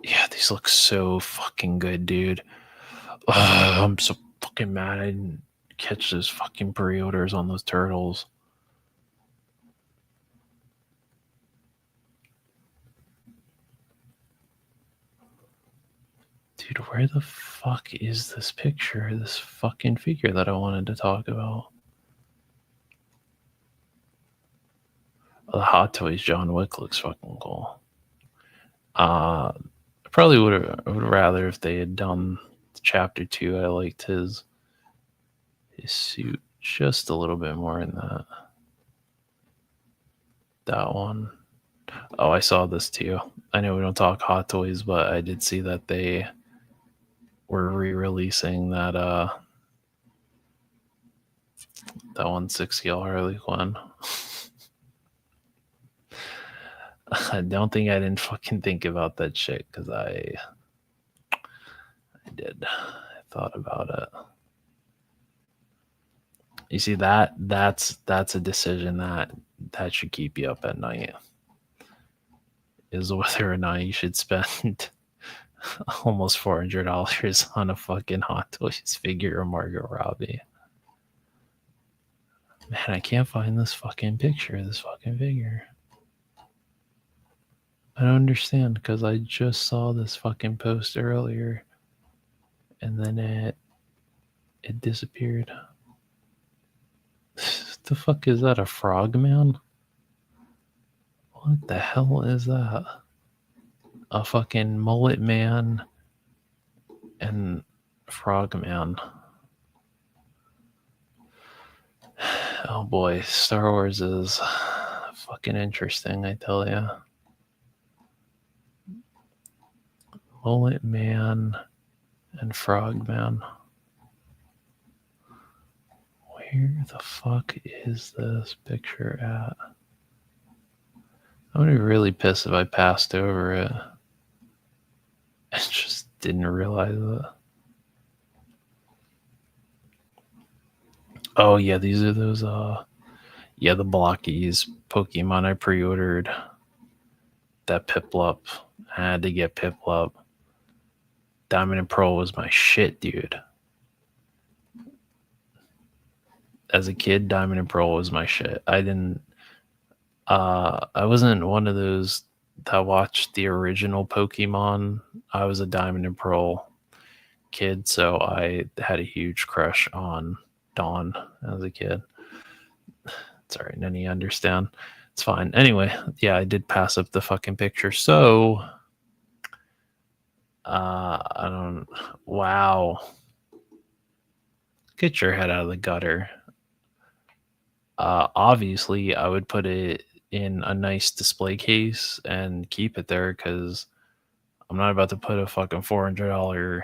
Yeah, these look so fucking good, dude. I'm so fucking mad I didn't catch those fucking pre-orders on those turtles. Dude, where the fuck is this picture? This fucking figure that I wanted to talk about. The Hot Toys John Wick looks fucking cool. I probably would rather if they had done chapter 2. I liked his suit just a little bit more in that one. Oh, I saw this too. I know we don't talk Hot Toys, but I did see that they were re-releasing that 160 Harley Quinn. I don't think I didn't fucking think about that shit because I did. I thought about it. You see that's a decision that should keep you up at night. Is whether or not you should spend almost $400 on a fucking Hot Toys figure of Margot Robbie. Man, I can't find this fucking picture of this fucking figure. I don't understand because I just saw this fucking post earlier and then it disappeared. The fuck is that? A frog man? What the hell is that? A fucking mullet man and frog man. Oh boy, Star Wars is fucking interesting, I tell ya. Mullet man and frog man. Where the fuck is this picture at? I'm gonna be really pissed if I passed over it. I just didn't realize it. Oh yeah, these are those the Blockies Pokemon I pre-ordered. That Piplup. I had to get Piplup. Diamond and Pearl was my shit, dude. As a kid, Diamond and Pearl was my shit. I wasn't one of those that watched the original Pokemon. I was a Diamond and Pearl kid, so I had a huge crush on Dawn as a kid. Sorry, none of you understand. It's fine. Anyway, yeah, I did pass up the fucking picture. So, I don't. Wow. Get your head out of the gutter. Obviously, I would put it in a nice display case and keep it there because I'm not about to put a fucking $400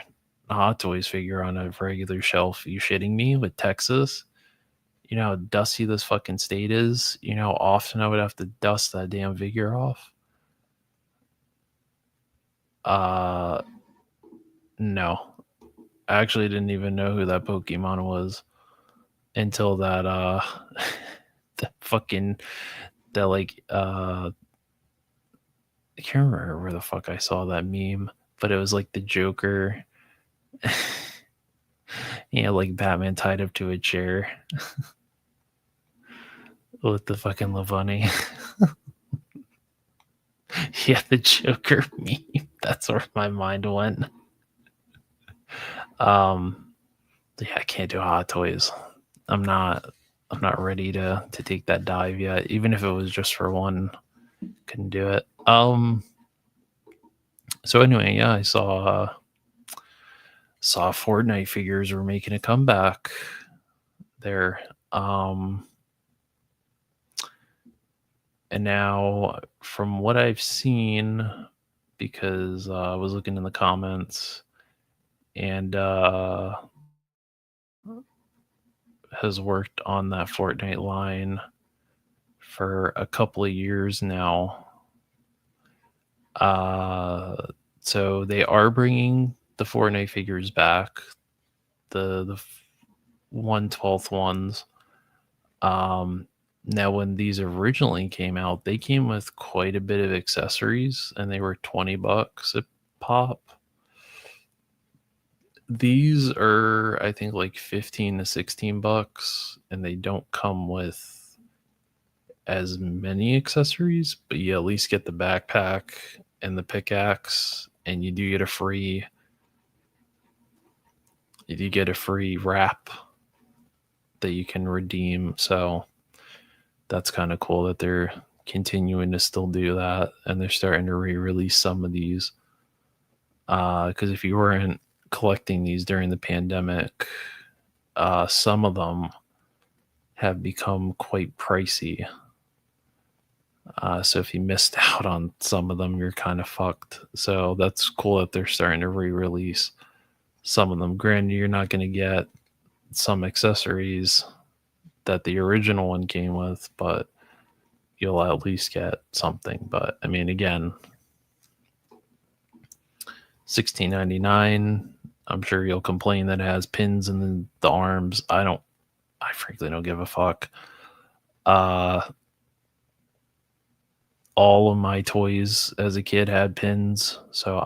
Hot Toys figure on a regular shelf. You shitting me? With Texas? You know how dusty this fucking state is? You know how often I would have to dust that damn figure off? No. I actually didn't even know who that Pokemon was until that that fucking that like I can't remember where the fuck I saw that meme, but it was like the Joker, like Batman tied up to a chair with the fucking Lavani. Yeah, the Joker meme. That's where my mind went. Yeah, I can't do Hot Toys. I'm not ready to take that dive yet. Even if it was just for one, couldn't do it. So anyway, yeah, I saw Fortnite figures were making a comeback there. And now from what I've seen, because I was looking in the comments and has worked on that Fortnite line for a couple of years now. So they are bringing the Fortnite figures back, the 1/12 ones. Now, when these originally came out, they came with quite a bit of accessories, and they were $20 a pop. These are, I think, like 15 to $16, and they don't come with as many accessories, but you at least get the backpack and the pickaxe, and you do get a free wrap that you can redeem. So that's kind of cool that they're continuing to still do that, and they're starting to re-release some of these. Because if you weren't collecting these during the pandemic, some of them have become quite pricey. So if you missed out on some of them, you're kind of fucked. So that's cool that they're starting to re-release some of them. Granted, you're not going to get some accessories that the original one came with, but you'll at least get something. But I mean, again, $16.99. I'm sure you'll complain that it has pins in the arms. I frankly don't give a fuck. All of my toys as a kid had pins, so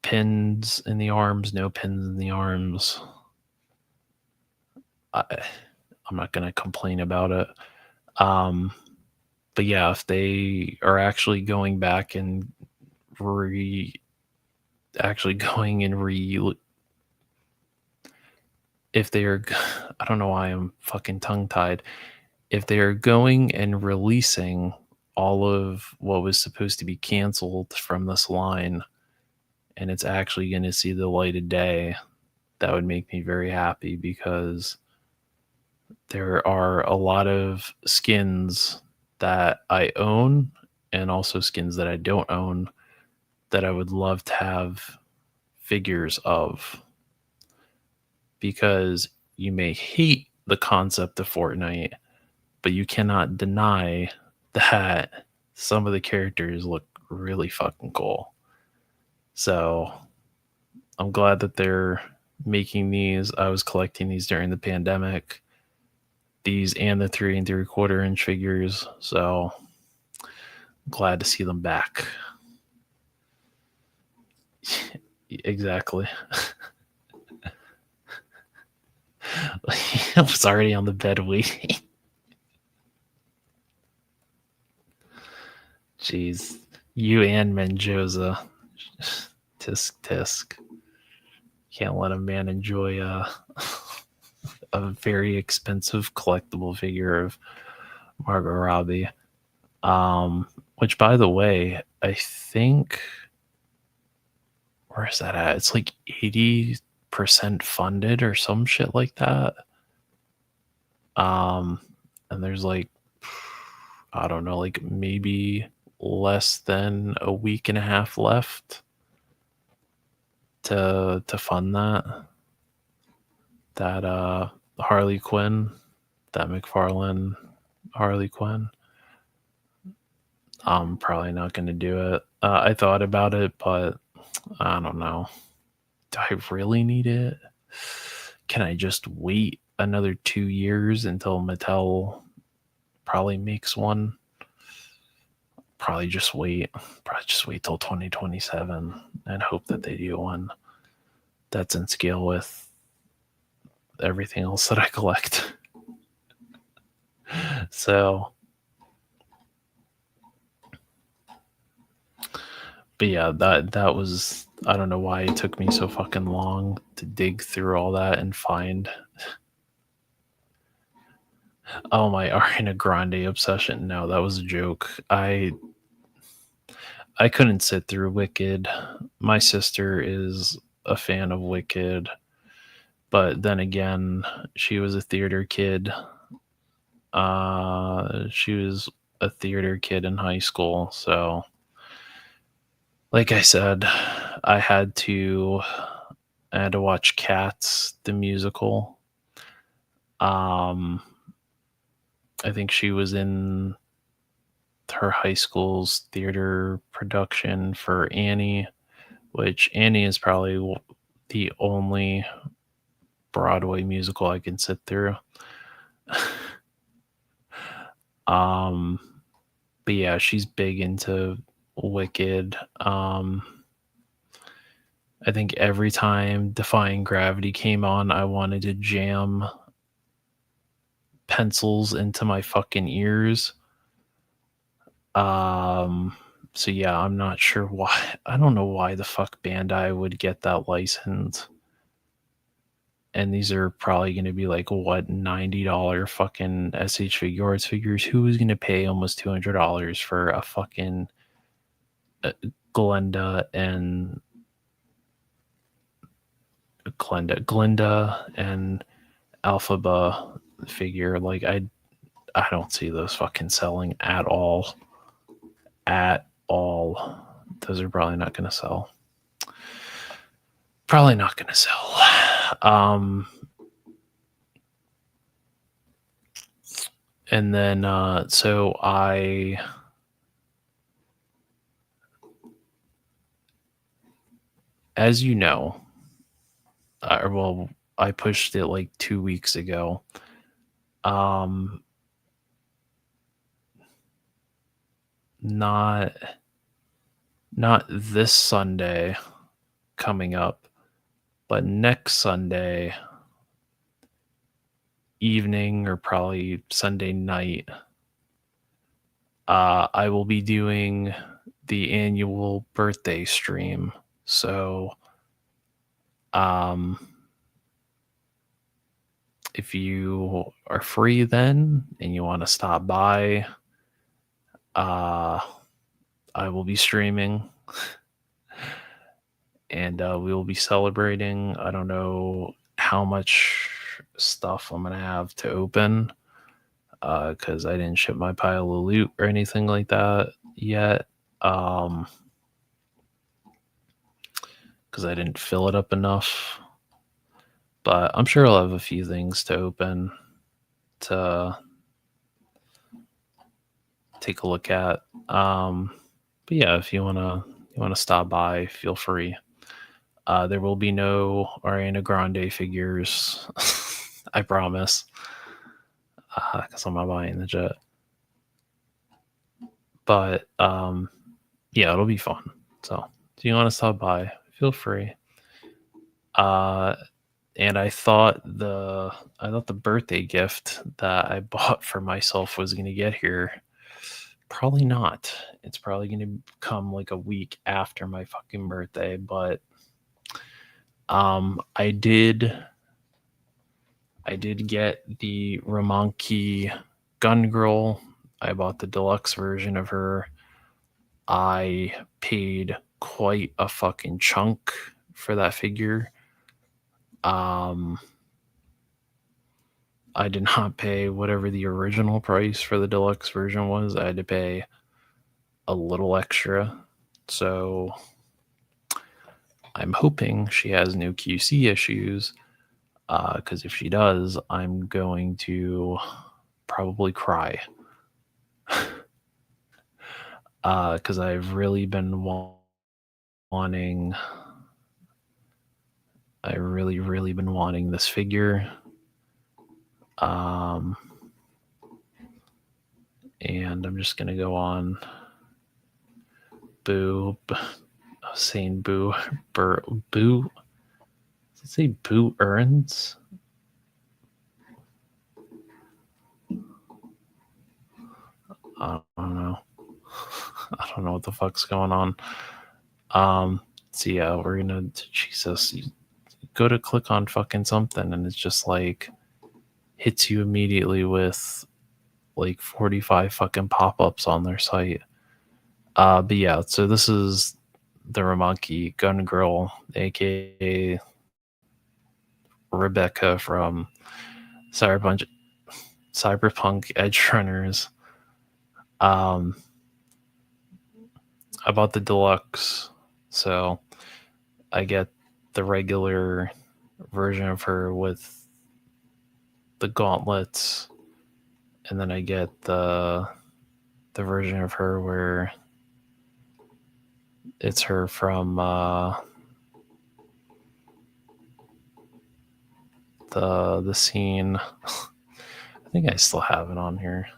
pins in the arms, no pins in the arms. I'm not gonna complain about it. But yeah, if they are actually going back and if they are, I don't know why I'm fucking tongue tied. If they are going and releasing all of what was supposed to be canceled from this line, and it's actually going to see the light of day, that would make me very happy, because there are a lot of skins that I own and also skins that I don't own that I would love to have figures of, because you may hate the concept of Fortnite, but you cannot deny that some of the characters look really fucking cool. So I'm glad that they're making these. I was collecting these during the pandemic, these and the 3 3/4 inch figures. So I'm glad to see them back. Exactly. I was already on the bed waiting. Jeez. You and Menjoza. Tisk tisk. Can't let a man enjoy a very expensive collectible figure of Margot Robbie. Which, by the way, I think, where is that at? It's like 80% funded or some shit like that. And there's like, I don't know, like maybe less than a week and a half left to fund that Harley Quinn, that McFarlane Harley Quinn. I'm probably not going to do it. I thought about it, but I don't know. Do I really need it? Can I just wait another 2 years until Mattel probably makes one? Probably just wait. Probably just wait till 2027 and hope that they do one that's in scale with everything else that I collect. So, but yeah, that was, I don't know why it took me so fucking long to dig through all that and find. Oh, my Ariana Grande obsession. No, that was a joke. I couldn't sit through Wicked. My sister is a fan of Wicked, but then again, she was a theater kid. She was a theater kid in high school, so like I said, I had to watch Cats the musical. I think she was in her high school's theater production for Annie, which Annie is probably the only Broadway musical I can sit through. um but yeah, she's big into Wicked. I think every time Defying Gravity came on, I wanted to jam pencils into my fucking ears. So yeah, I'm not sure why. I don't know why the fuck Bandai would get that license. And these are probably going to be like what, $90 fucking SH Figuarts figures. Who is going to pay almost $200 for a fucking Glinda and Alphaba figure? Like I don't see those fucking selling at all. At all. Those are probably not going to sell. Probably not going to sell. And then so as you know, well, I pushed it like 2 weeks ago. Not this Sunday coming up, but next Sunday evening or probably Sunday night, I will be doing the annual birthday stream. So, if you are free then and you want to stop by, I will be streaming and we will be celebrating. I don't know how much stuff I'm gonna have to open because I didn't ship my pile of loot or anything like that yet. Because I didn't fill it up enough. But I'm sure I'll have a few things to open to take a look at. But yeah, if you wanna stop by, feel free. There will be no Ariana Grande figures, I promise, because I'm not buying the jet. But yeah, it'll be fun. So if you want to stop by, feel free. And I thought the birthday gift that I bought for myself was gonna get here. Probably not. It's probably gonna come like a week after my fucking birthday, but I did get the Ramonki Gun Girl. I bought the deluxe version of her. I paid quite a fucking chunk for that figure. I did not pay whatever the original price for the deluxe version was. I had to pay a little extra. So I'm hoping she has no QC issues. Because if she does, I'm going to probably cry. Because I've really been wanting. I really been wanting this figure. And I'm just gonna go on Boo. I was saying Boo. Boo. Does it say Boo Earns? I don't know. I don't know what the fuck's going on. So yeah, we're gonna Jesus. You go to click on fucking something, and it's just like hits you immediately with like 45 fucking pop-ups on their site. But yeah, so this is the Ramaki Gun Girl, aka Rebecca from Cyberpunk Edge Runners. I bought the deluxe, so I get the regular version of her with the gauntlets, and then I get the version of her where it's her from the scene. I think I still have it on here.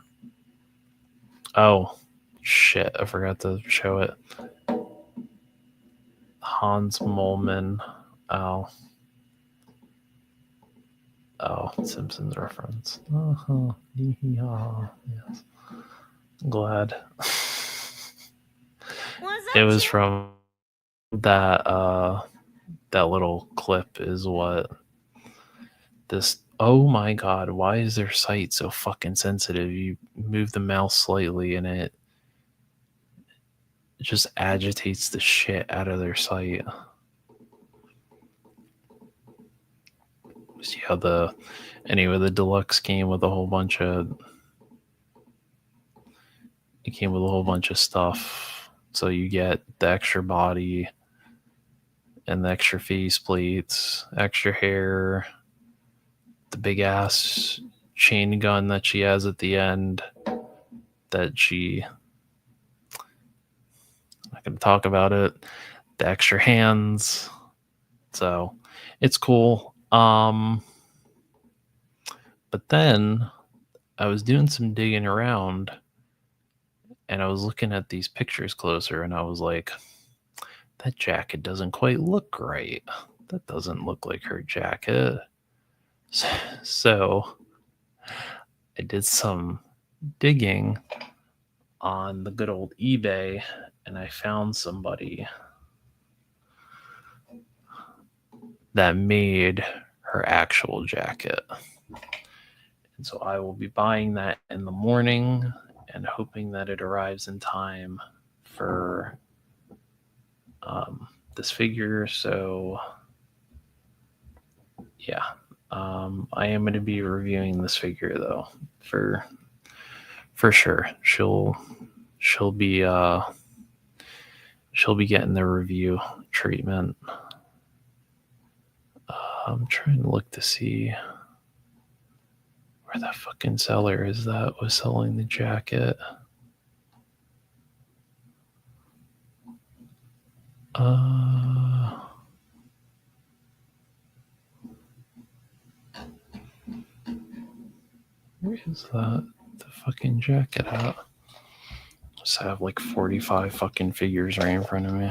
Oh shit, I forgot to show it. Hans Molman. Oh, Simpsons reference. Uh-huh. Yes. I'm glad. It was from that that little clip is what this. Oh my god, why is their site so fucking sensitive? You move the mouse slightly and it just agitates the shit out of their site. See how the deluxe came with a whole bunch of stuff. So you get the extra body and the extra face plates, extra hair, the big ass chain gun that she has at the end that she, I'm not going to talk about it, the extra hands. So it's cool. But then I was doing some digging around and I was looking at these pictures closer and I was like, that jacket doesn't quite look right. That doesn't look like her jacket. So I did some digging on the good old eBay and I found somebody that made her actual jacket. And so I will be buying that in the morning and hoping that it arrives in time for this figure. So yeah, I am going to be reviewing this figure though, for sure. She'll be getting the review treatment. I'm trying to look to see where that fucking seller is that was selling the jacket. Where is that? The fucking jacket at? Just have like 45 fucking figures right in front of me.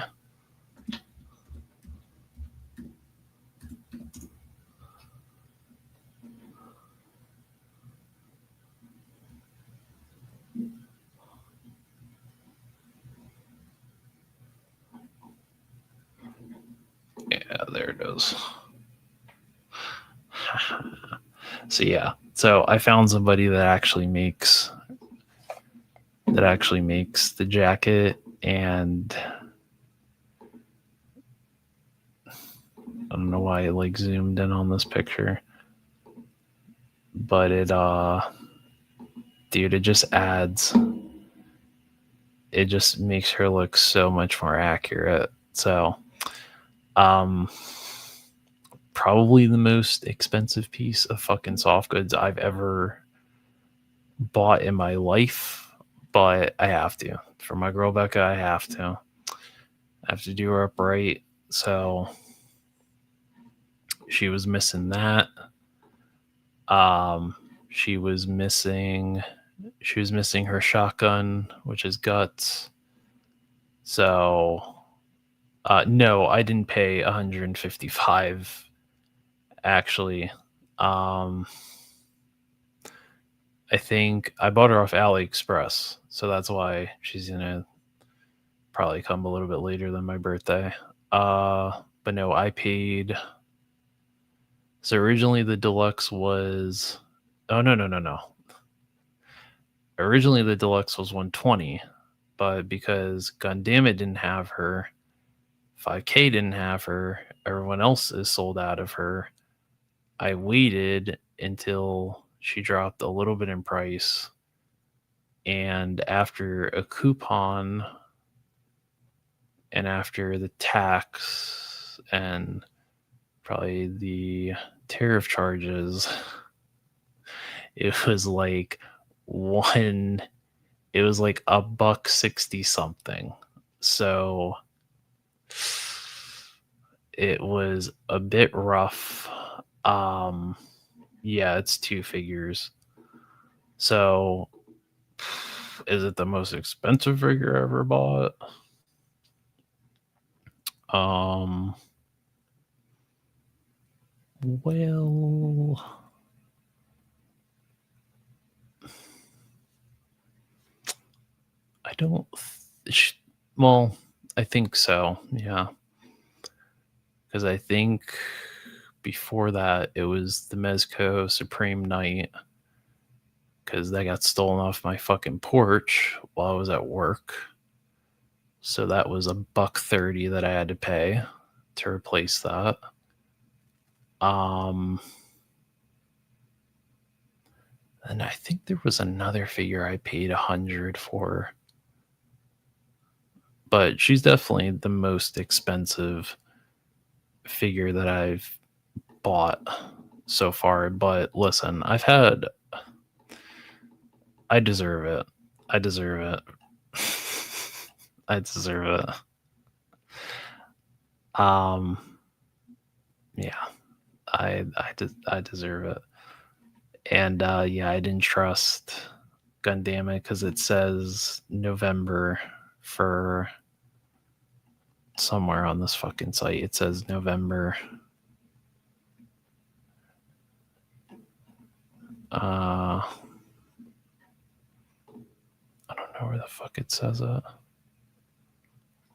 Yeah, there it is. So yeah, so I found somebody that actually makes the jacket, and I don't know why it like zoomed in on this picture, but it dude, it just adds it just makes her look so much more accurate. So, probably the most expensive piece of fucking soft goods I've ever bought in my life, but I have to. For my girl Becca, I have to. I have to do her up right. So she was missing that. She was missing her shotgun, which is guts. So no, I didn't pay 155 actually. I think I bought her off AliExpress, so that's why she's gonna probably come a little bit later than my birthday. But no, I paid. So originally the deluxe was. Oh no. Originally the deluxe was 120, but because Gundam didn't have her, 5K didn't have her, everyone else is sold out of her. I waited until she dropped a little bit in price, and after a coupon and after the tax and probably the tariff charges, it was like $160 something. So it was a bit rough. Yeah, it's 2 figures. So is it the most expensive figure I ever bought? Well, I don't. Well, I think so. Yeah, because I think before that it was the Mezco Supreme Knight, because they got stolen off my fucking porch while I was at work. So that was $130 that I had to pay to replace that. And I think there was another figure I paid 100 for. But she's definitely the most expensive figure that I've bought so far. But listen, I deserve it. I deserve it. I deserve it. Yeah, I deserve it. And yeah, I didn't trust Gundam because it says November for somewhere on this fucking site. It says November. I don't know where the fuck it says it.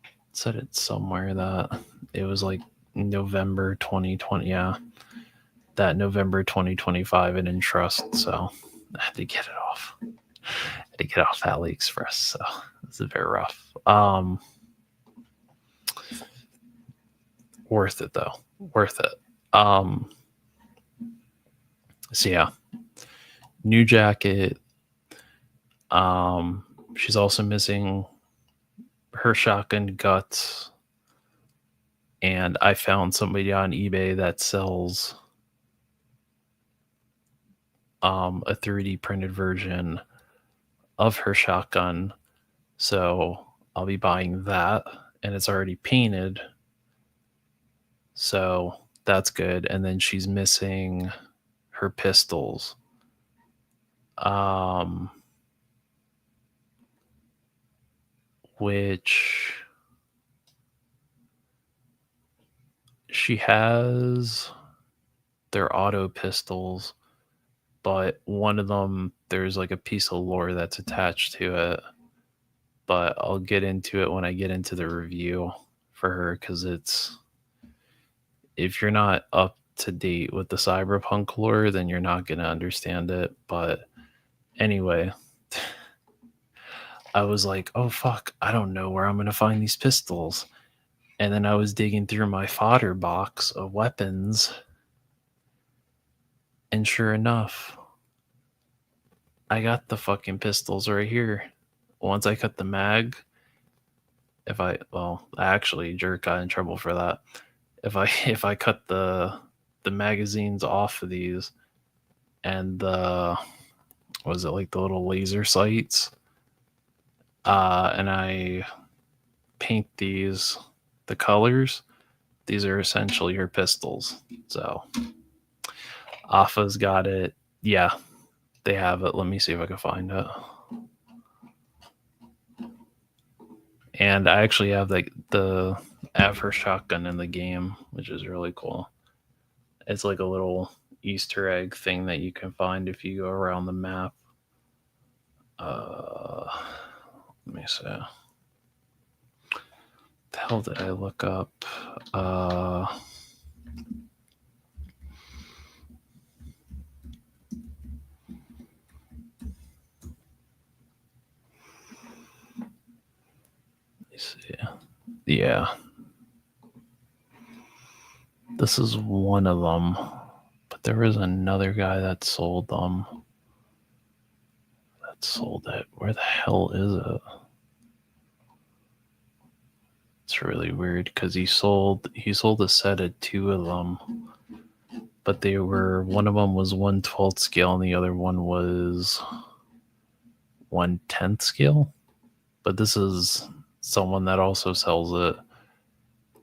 It said it somewhere that it was like November 2020. Yeah, that November 2025 I didn't trust, so I had to get it off. I had to get off AliExpress, so this is very rough. Worth it though. Worth it. So yeah, new jacket. She's also missing her shotgun guts, and I found somebody on eBay that sells a 3D printed version of her shotgun, so I'll be buying that, and it's already painted, so that's good. And then she's missing her pistols, which she has their auto pistols, but one of them, there's like a piece of lore that's attached to it. But I'll get into it when I get into the review for her, because it's, if you're not up to date with the cyberpunk lore, then you're not going to understand it. But anyway, I was like, oh fuck, I don't know where I'm going to find these pistols. And then I was digging through my fodder box of weapons, and sure enough, I got the fucking pistols right here. Once I cut the mag, Actually, Jerk got in trouble for that. If I cut the magazines off of these and the was it like the little laser sights, and I paint these the colors, these are essentially her pistols. So Afa's got it. Yeah, they have it. Let me see if I can find it. And I actually have the have her shotgun in the game, which is really cool. It's like a little Easter egg thing that you can find if you go around the map. Let me see. The hell did I look up? Let me see. Yeah. This is one of them. But there was another guy that sold them. That sold it. Where the hell is it? It's really weird because he sold a set of two of them. But they were, one of them was 1/12 scale and the other one was 1/10 scale. But this is someone that also sells it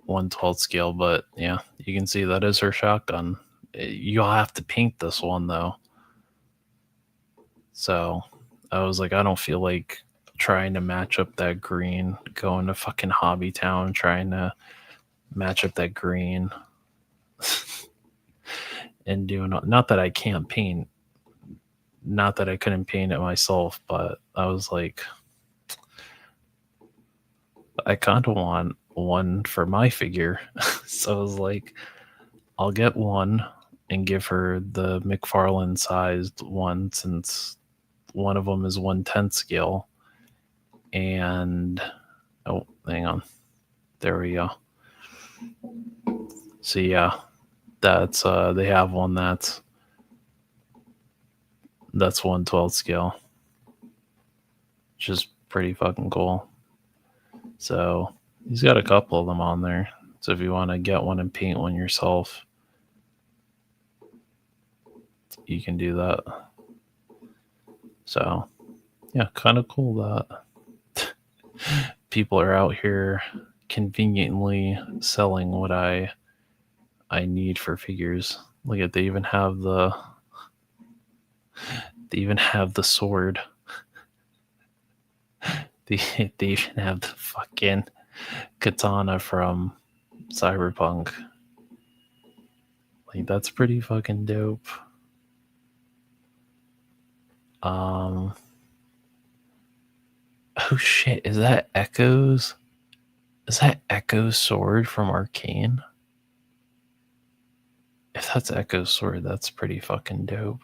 1/12 scale. But yeah, you can see that is her shotgun. You'll have to paint this one though. So I was like, I don't feel like trying to match up that green, going to fucking Hobby Town, trying to match up that green. And doing, not that I can't paint, not that I couldn't paint it myself, but I was like, I kind of want one for my figure. So I was like, I'll get one and give her the McFarlane sized one since one of them is 1/10 scale. And oh, hang on. There we go. So yeah, that's they have one that's 1/12 scale, which is pretty fucking cool. So he's got a couple of them on there. So if you want to get one and paint one yourself, you can do that. So yeah, kind of cool that people are out here conveniently selling what I need for figures. Look at, they even have the sword. They even have the fucking katana from Cyberpunk. Like, that's pretty fucking dope. Oh shit, is that Echo's? Is that Echo's sword from Arcane? If that's Echo's sword, that's pretty fucking dope.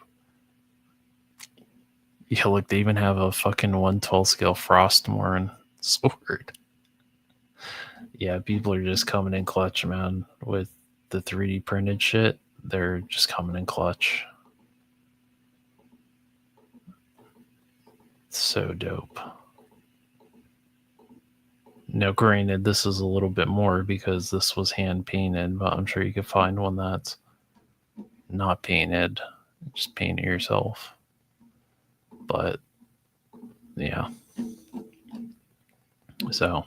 Yeah, look, they even have a fucking 1/12 scale Frostmourne sword. Yeah, people are just coming in clutch, man. With the 3D printed shit, they're just coming in clutch. So dope. Now, granted, this is a little bit more because this was hand painted, but I'm sure you could find one that's not painted. Just paint it yourself. But yeah. So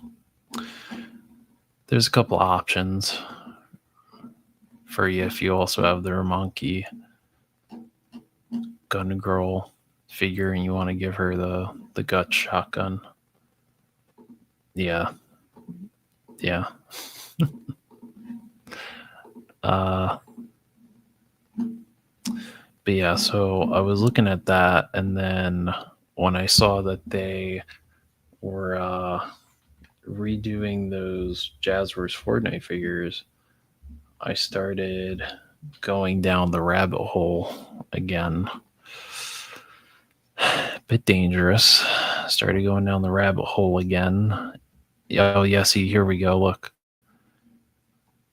there's a couple options for you if you also have the Ramonki Gun Girl figure and you want to give her the gut shotgun. Yeah. Yeah. But yeah, so I was looking at that, and then when I saw that they were redoing those Jazzwares Fortnite figures, I started going down the rabbit hole again. Bit dangerous. Started going down the rabbit hole again. Oh yeah, see, here we go. Look,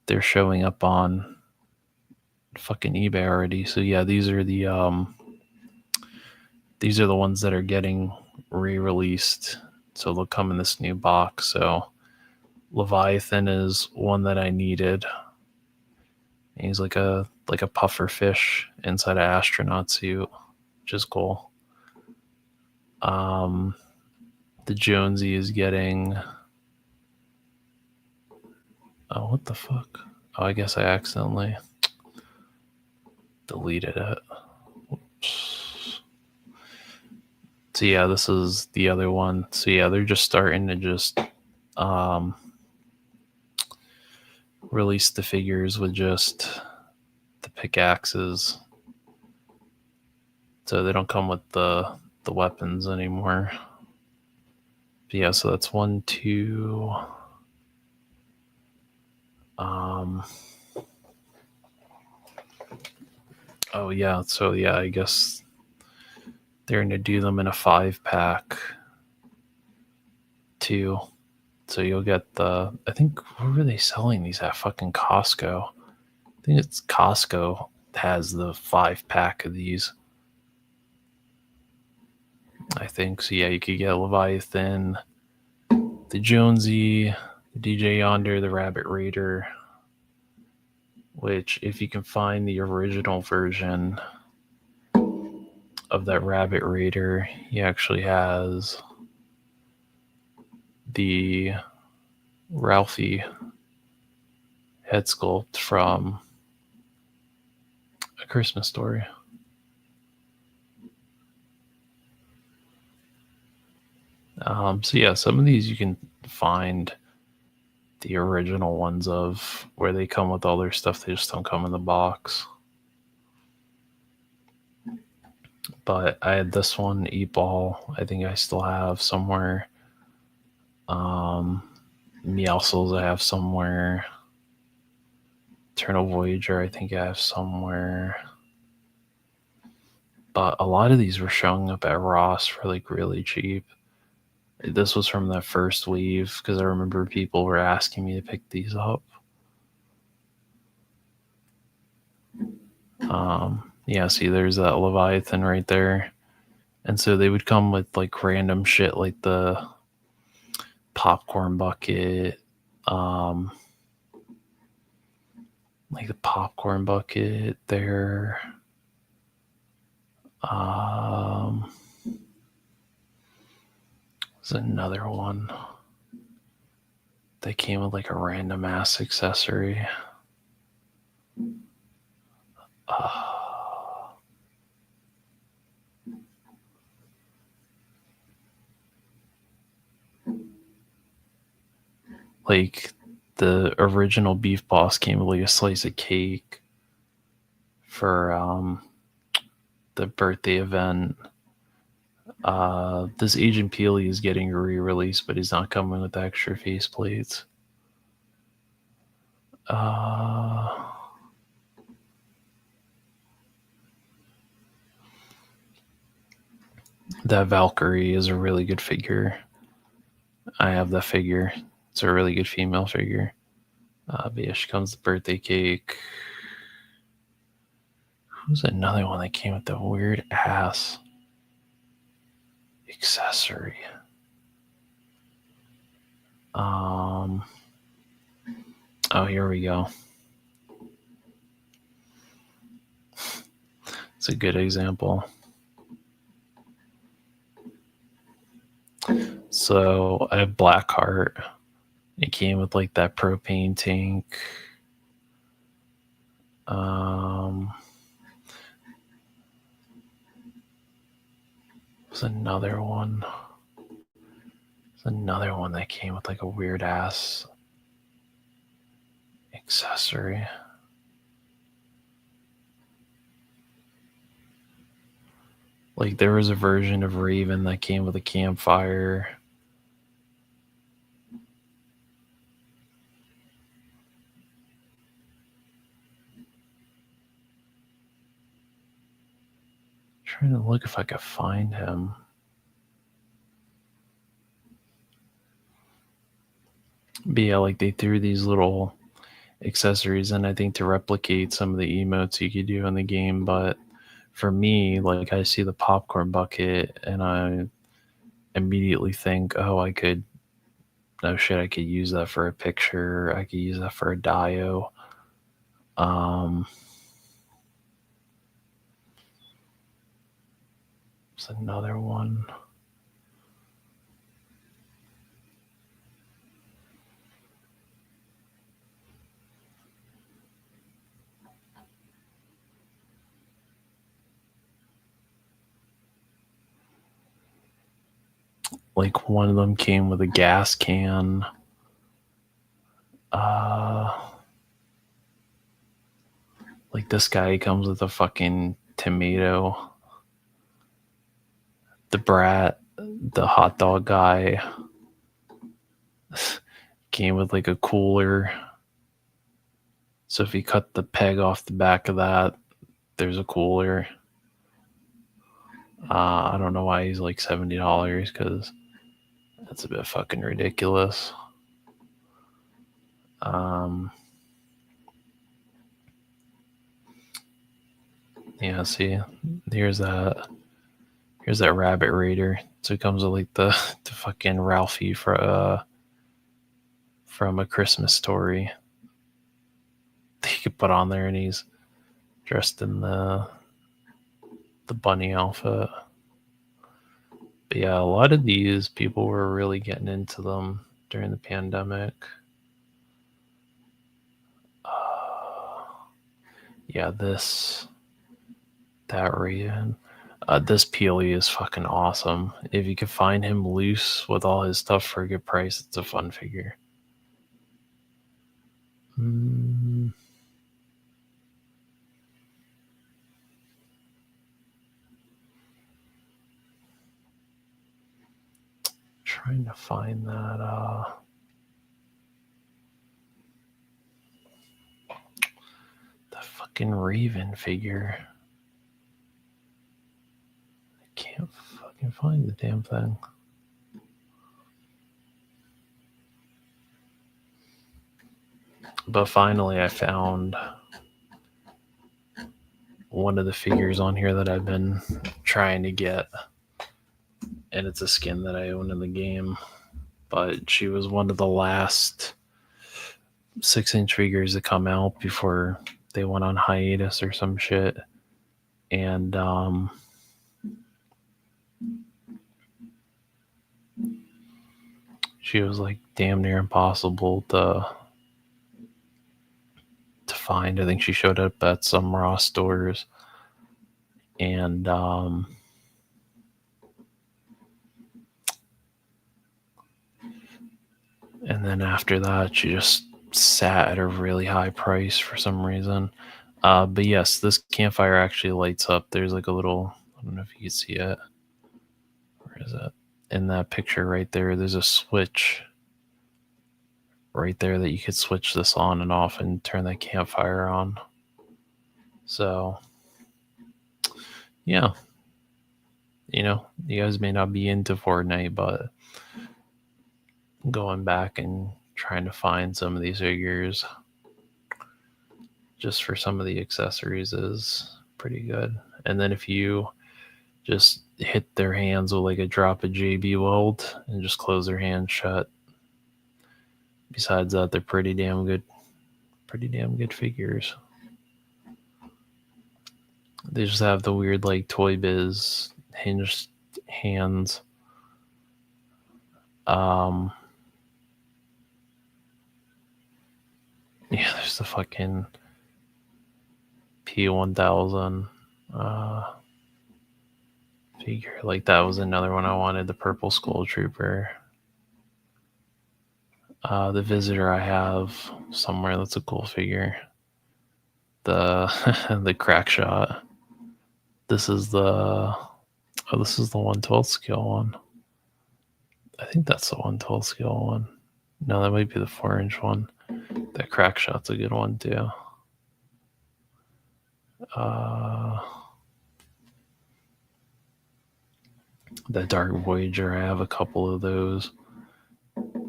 they're showing up on fucking eBay already. So yeah, these are the ones that are getting re-released. So they'll come in this new box. So Leviathan is one that I needed. He's like a puffer fish inside an astronaut suit, which is cool. The Jonesy is getting. Oh, what the fuck? Oh, I guess I accidentally deleted it. Oops. So yeah, this is the other one. So yeah, they're just starting to just release the figures with just the pickaxes. So they don't come with the weapons anymore. But yeah, so that's 1, 2. Oh yeah, so yeah, I guess they're gonna do them in a 5-pack too. So you'll get the. I think where were they selling these at? Fucking Costco. I think it's Costco has the 5-pack of these. I think so. Yeah, you could get Leviathan, the Jonesy, the DJ Yonder, the Rabbit Raider. Which, if you can find the original version of that Rabbit Raider, he actually has the Ralphie head sculpt from A Christmas Story. So yeah, some of these you can find the original ones of where they come with all their stuff. They just don't come in the box. But I had this one, Eat Ball. I think I still have somewhere. Meowscles I have somewhere. Eternal Voyager I think I have somewhere. But a lot of these were showing up at Ross for like really cheap. This was from the first wave because I remember people were asking me to pick these up. Yeah, see, there's that Leviathan right there. And so they would come with like random shit like the popcorn bucket, like the popcorn bucket there. There's another one. They came with like a random ass accessory. Like the original Beef Boss came with like a slice of cake for the birthday event. This Agent Peely is getting re-released, but he's not coming with extra faceplates. That Valkyrie is a really good figure. I have that figure. It's a really good female figure. But yeah, she comes with birthday cake. Who's another one that came with the weird ass accessory? Oh, here we go. It's a good example. So I have Blackheart. It came with like that propane tank. There's another one. There's another one that came with like a weird ass accessory. Like there was a version of Raven that came with a campfire. Trying to look if I could find him. But yeah, like they threw these little accessories in, I think, to replicate some of the emotes you could do in the game. But for me, like I see the popcorn bucket and I immediately think, oh, I could Oh shit, I could use that for a picture. I could use that for a dio. There's another one. Like one of them came with a gas can. Like this guy comes with a fucking tomato. The brat, the hot dog guy, came with like a cooler. So if you cut the peg off the back of that, there's a cooler. I don't know why he's like $70 because that's a bit fucking ridiculous. Yeah, see, here's that rabbit raider. So it comes with like the fucking Ralphie from A Christmas Story. He could put on there, and he's dressed in the bunny outfit. But yeah, a lot of these people were really getting into them during the pandemic. Yeah, that Raven. This Peely is fucking awesome. If you could find him loose with all his stuff for a good price, it's a fun figure. Trying to find that fucking Raven figure. I can't fucking find the damn thing. But finally I found one of the figures on here that I've been trying to get, and it's a skin that I own in the game, but she was one of the last 6-inch figures to come out before they went on hiatus or some shit. And she was like damn near impossible to find. I think she showed up at some Ross stores, and then after that she just sat at a really high price for some reason. But yes, this campfire actually lights up. There's like a little, I don't know if you can see it. Where is it? In that picture right there, there's a switch right there that you could switch this on and off and turn that campfire on. So yeah, you know, you guys may not be into Fortnite, but going back and trying to find some of these figures just for some of the accessories is pretty good. And then if you just hit their hands with like a drop of JB Weld and just close their hands shut, besides that, they're pretty damn good figures. They just have the weird like Toy Biz hinged hands. Yeah, there's the fucking P1000 figure. Like that was another one I wanted, the purple Skull Trooper. The Visitor I have somewhere, that's a cool figure. The Crack Shot. This is the 1/12 scale one. I think that's the 1/12 scale one. No, that might be the 4-inch one. That Crack Shot's a good one too. The Dark Voyager, I have a couple of those.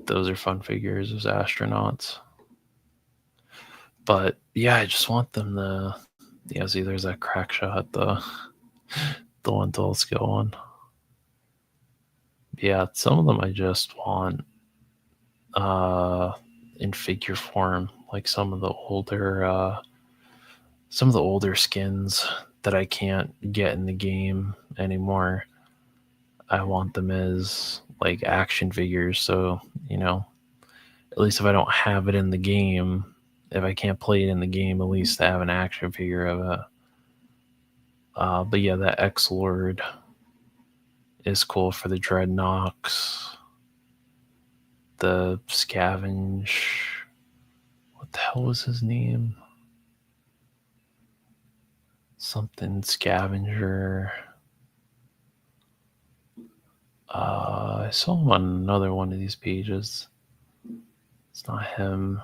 Those are fun figures as astronauts. But yeah, I just want them to. Yeah, see, there's that Crack Shot, the 1/12 scale one. Yeah, some of them I just want in figure form, like some of the older skins that I can't get in the game anymore. I want them as like action figures, so at least if I don't have it in the game, if I can't play it in the game, at least I have an action figure of it. But yeah, that X Lord is cool for the Dreadnoks. The Scavenge. What the hell was his name? Something Scavenger. I saw him on another one of these pages. It's not him.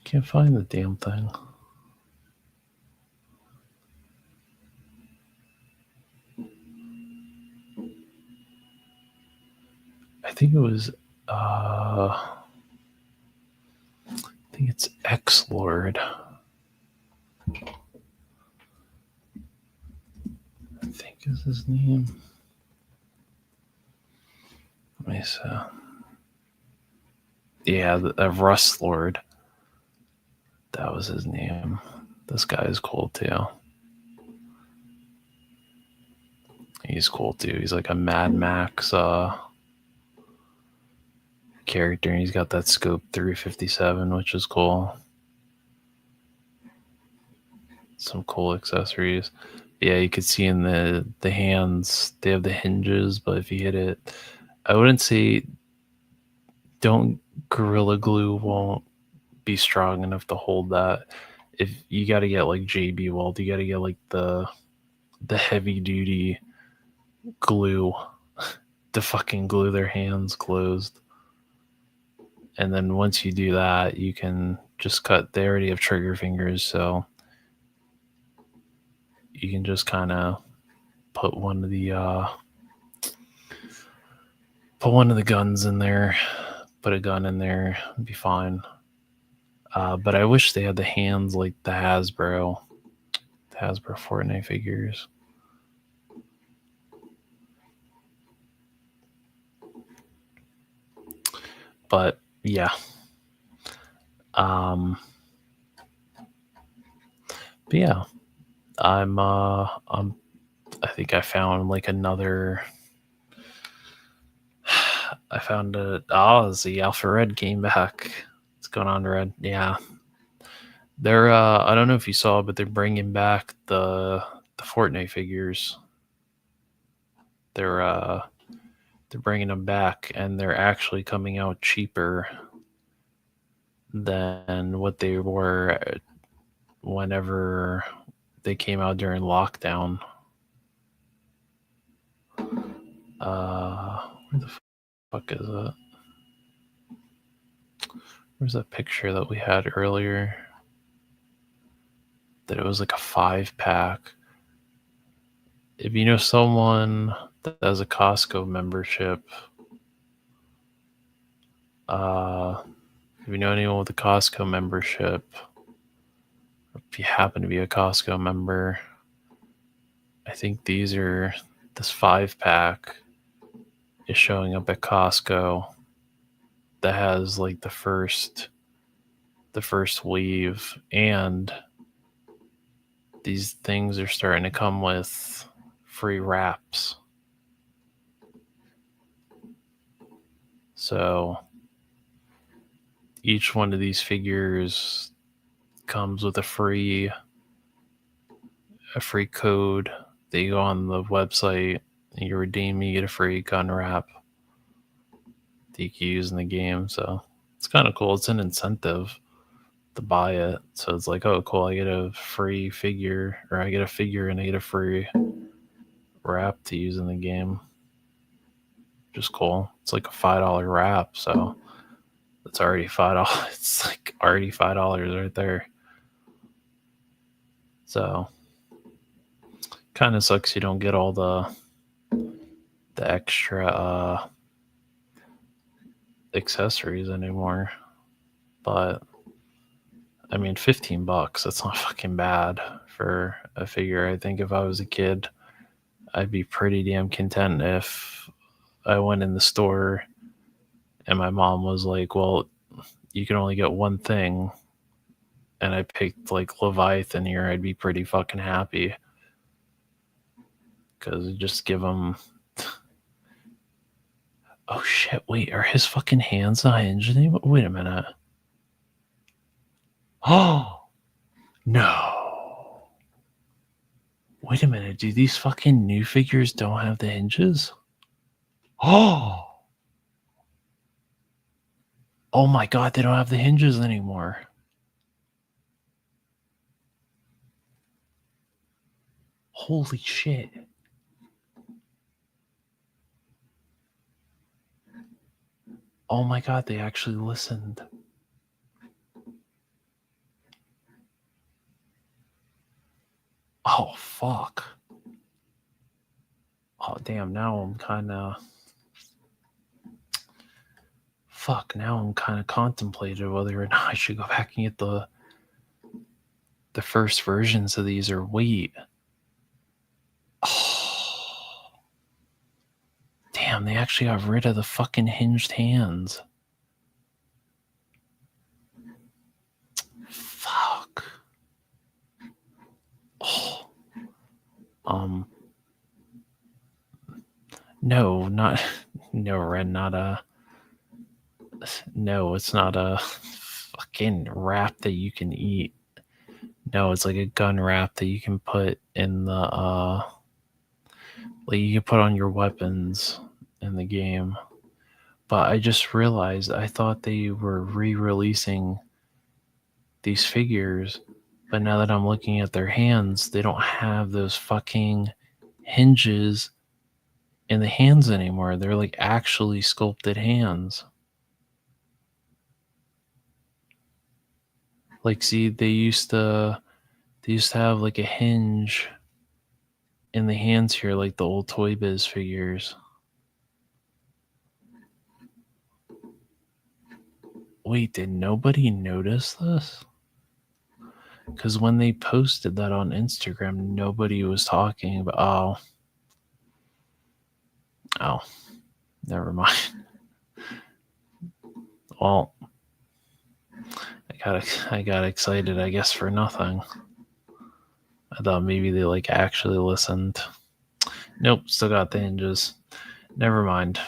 Can't find the damn thing. I think it was I think it's X Lord. I think is his name. Let me see. Yeah, the Rust Lord. That was his name. This guy is cool too. He's cool too. He's like a Mad Max character, and he's got that scope 357, which is cool. Some cool accessories. Yeah, you could see in the hands, they have the hinges, but if you hit it, I wouldn't say Gorilla Glue won't be strong enough to hold that. If you got to get like JB Weld, you got to get like the heavy duty glue to fucking glue their hands closed. And then once you do that, you can just cut. They already have trigger fingers, so you can just kind of put one of the guns in there. Put a gun in there, it'd be fine. But I wish they had the hands like the Hasbro Fortnite figures. But yeah. But yeah, I think I found like another. I found it. It's the Alpha Red came back. What's going on, Red? Yeah, they're. I don't know if you saw, but they're bringing back the Fortnite figures. They're bringing them back, and they're actually coming out cheaper than what they were whenever they came out during lockdown. Where the fuck is it? Where's that picture that we had earlier? That it was like a 5-pack. If you know someone that has a Costco membership, if you know anyone with a Costco membership, if you happen to be a Costco member, I think this 5-pack is showing up at Costco that has like the first wave, and these things are starting to come with free wraps. So each one of these figures comes with a free code that you go on the website and you redeem, you get a free gun wrap that you can use in the game. So it's kind of cool. It's an incentive to buy it. So it's like, oh, cool, I get a free figure, or I get a figure and I get a free wrap to use in the game. Just cool. It's like a $5 wrap, so it's already $5. It's like already $5 right there. So kind of sucks you don't get all the extra accessories anymore. But I mean, $15, that's not fucking bad for a figure. I think if I was a kid, I'd be pretty damn content if I went in the store and my mom was like, well, you can only get one thing, and I picked like Leviathan here, I'd be pretty fucking happy. Because just give him. Oh shit, wait, are his fucking hands not hinged anymore? Wait a minute. Oh, no. Wait a minute, do these fucking new figures don't have the hinges? Oh. Oh my god, they don't have the hinges anymore. Holy shit. Oh my god, they actually listened. Oh fuck. Oh damn, now I'm kinda contemplating whether or not I should go back and get the first versions of these or wait. Oh. Damn, they actually got rid of the fucking hinged hands. Fuck. Oh. No, not no, Ren, not a. No, it's not a fucking wrap that you can eat. No, it's like a gun wrap that you can put in the like you can put on your weapons in the game. But I just realized I thought they were re-releasing these figures, but now that I'm looking at their hands, they don't have those fucking hinges in the hands anymore. They're like actually sculpted hands. Like, see, they used to have like a hinge in the hands here, like the old Toy Biz figures. Wait, did nobody notice this? Because when they posted that on Instagram, nobody was talking about. Oh, never mind. Well, I got excited, I guess, for nothing. I thought maybe they like actually listened. Nope, still got the hinges. Never mind.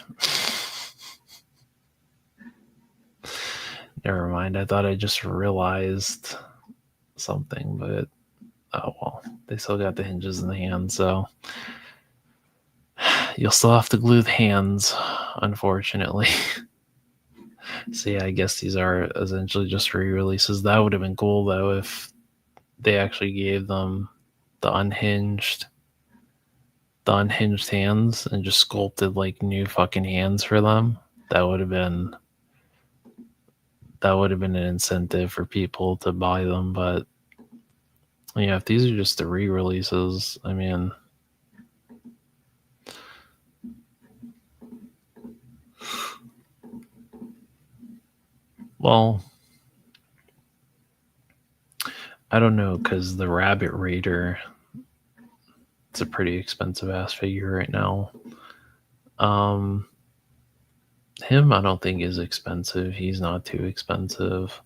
Never mind. I thought I just realized something, but oh well. They still got the hinges in the hand, so you'll still have to glue the hands, unfortunately. So yeah, I guess these are essentially just re-releases. That would have been cool though if they actually gave them the unhinged hands and just sculpted like new fucking hands for them. That would have been an incentive for people to buy them. But yeah, if these are just the re-releases, I mean, well, I don't know, because the Rabbit Raider, it's a pretty expensive ass figure right now. Him, I don't think is expensive. He's not too expensive.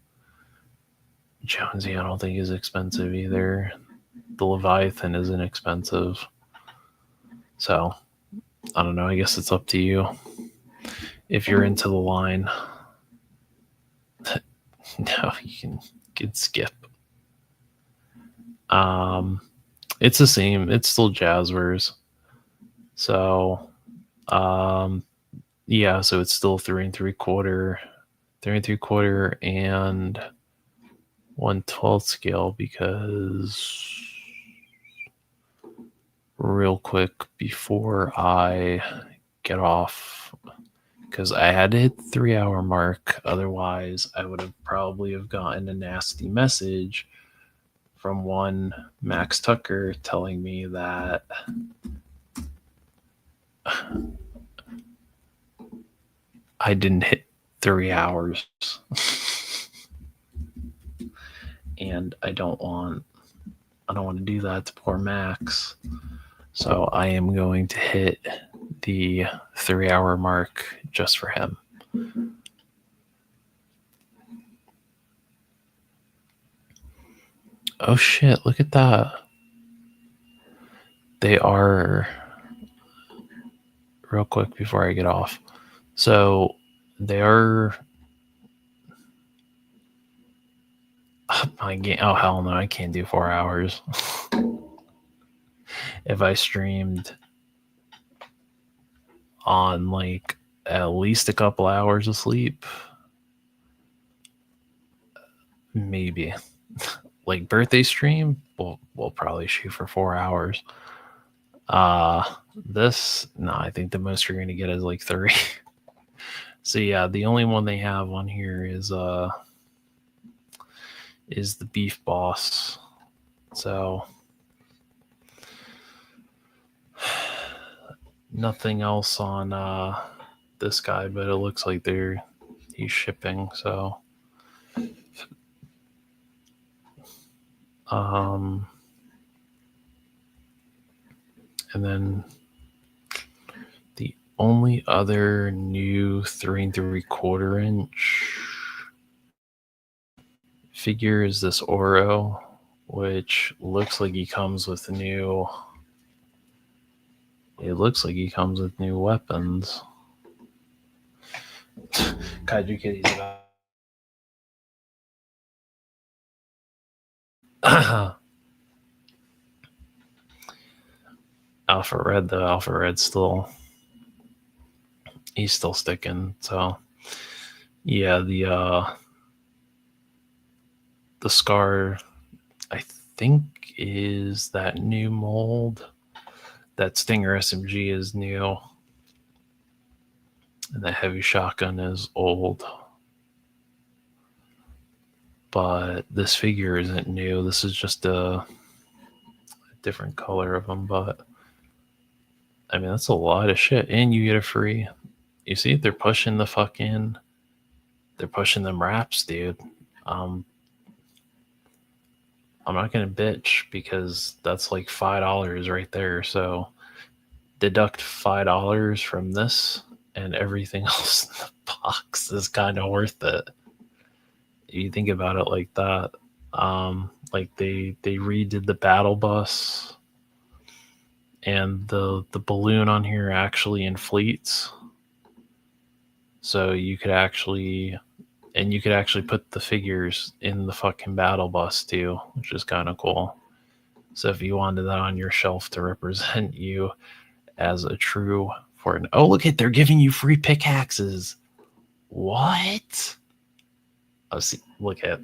Jonesy, I don't think is expensive either. The Leviathan isn't expensive. So, I don't know. I guess it's up to you. If you're into the line, no, you can skip. It's the same. It's still Jazzwares. So, yeah. So it's still 3 3/4, 3 3/4, and 1/12 scale. Because real quick before I get off, because I had to hit the 3-hour mark, otherwise I would have probably have gotten a nasty message from one Max Tucker telling me that I didn't hit 3 hours. And I don't want to do that to poor Max. So I am going to hit the 3-hour mark just for him. Oh shit, look at that. They are, real quick before I get off. So they are, my game. Oh hell no, I can't do 4 hours. If I streamed on like at least a couple hours of sleep, maybe. Like birthday stream, we'll probably shoot for 4 hours. This, no, I think the most you're gonna get is like 3. So yeah, the only one they have on here is the Beef Boss. So nothing else on this guy, but it looks like he's shipping. So and then the only other new 3 3/4 inch figure is this Oro, which looks like he comes with new. It looks like he comes with new weapons. Kaiju Kitty's about. Alpha Red, though. Alpha Red's still. He's still sticking. So, yeah, the Scar, I think, is that new mold. That Stinger SMG is new. And the Heavy Shotgun is old. But this figure isn't new. This is just a different color of them. But, I mean, that's a lot of shit. And you get a free. You see, they're pushing they're pushing them wraps, dude. I'm not gonna bitch because that's like $5 right there. So deduct $5 from this, and everything else in the box is kind of worth it. You think about it like that. Like they redid the battle bus, and the balloon on here actually inflates, so you could actually put the figures in the fucking battle bus too, which is kind of cool. So if you wanted that on your shelf to represent you as a true Fortnite. Oh, look at, they're giving you free pickaxes. What? Oh, see, look at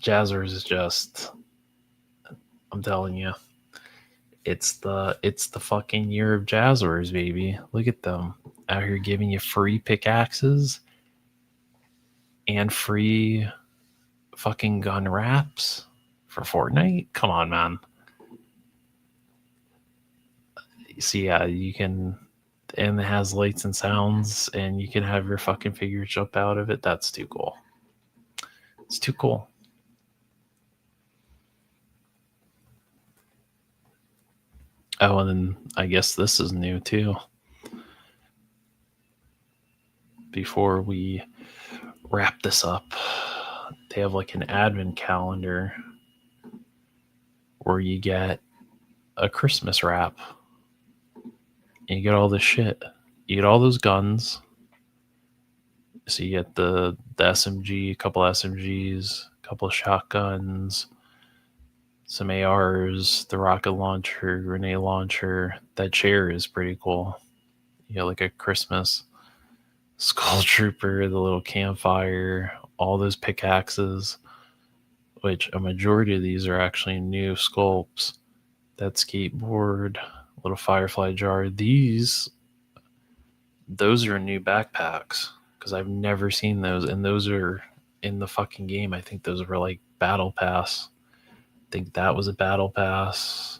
Jazzers is just. I'm telling you, it's the fucking year of Jazzers, baby. Look at them out here giving you free pickaxes and free fucking gun wraps for Fortnite. Come on, man. See, yeah, you can, and it has lights and sounds, and you can have your fucking figure jump out of it. That's too cool. It's too cool. Oh, and then I guess this is new too. Before we wrap this up, they have like an advent calendar where you get a Christmas wrap. And you get all this shit. You get all those guns. So you get the SMG, a couple SMGs, a couple of shotguns, some ARs, the rocket launcher, grenade launcher. That chair is pretty cool. You get like a Christmas skull trooper, the little campfire, all those pickaxes, which a majority of these are actually new sculpts. That skateboard, little firefly jar. Those are new backpacks because I've never seen those, and those are in the fucking game. I think those were like battle pass. I think that was a battle pass.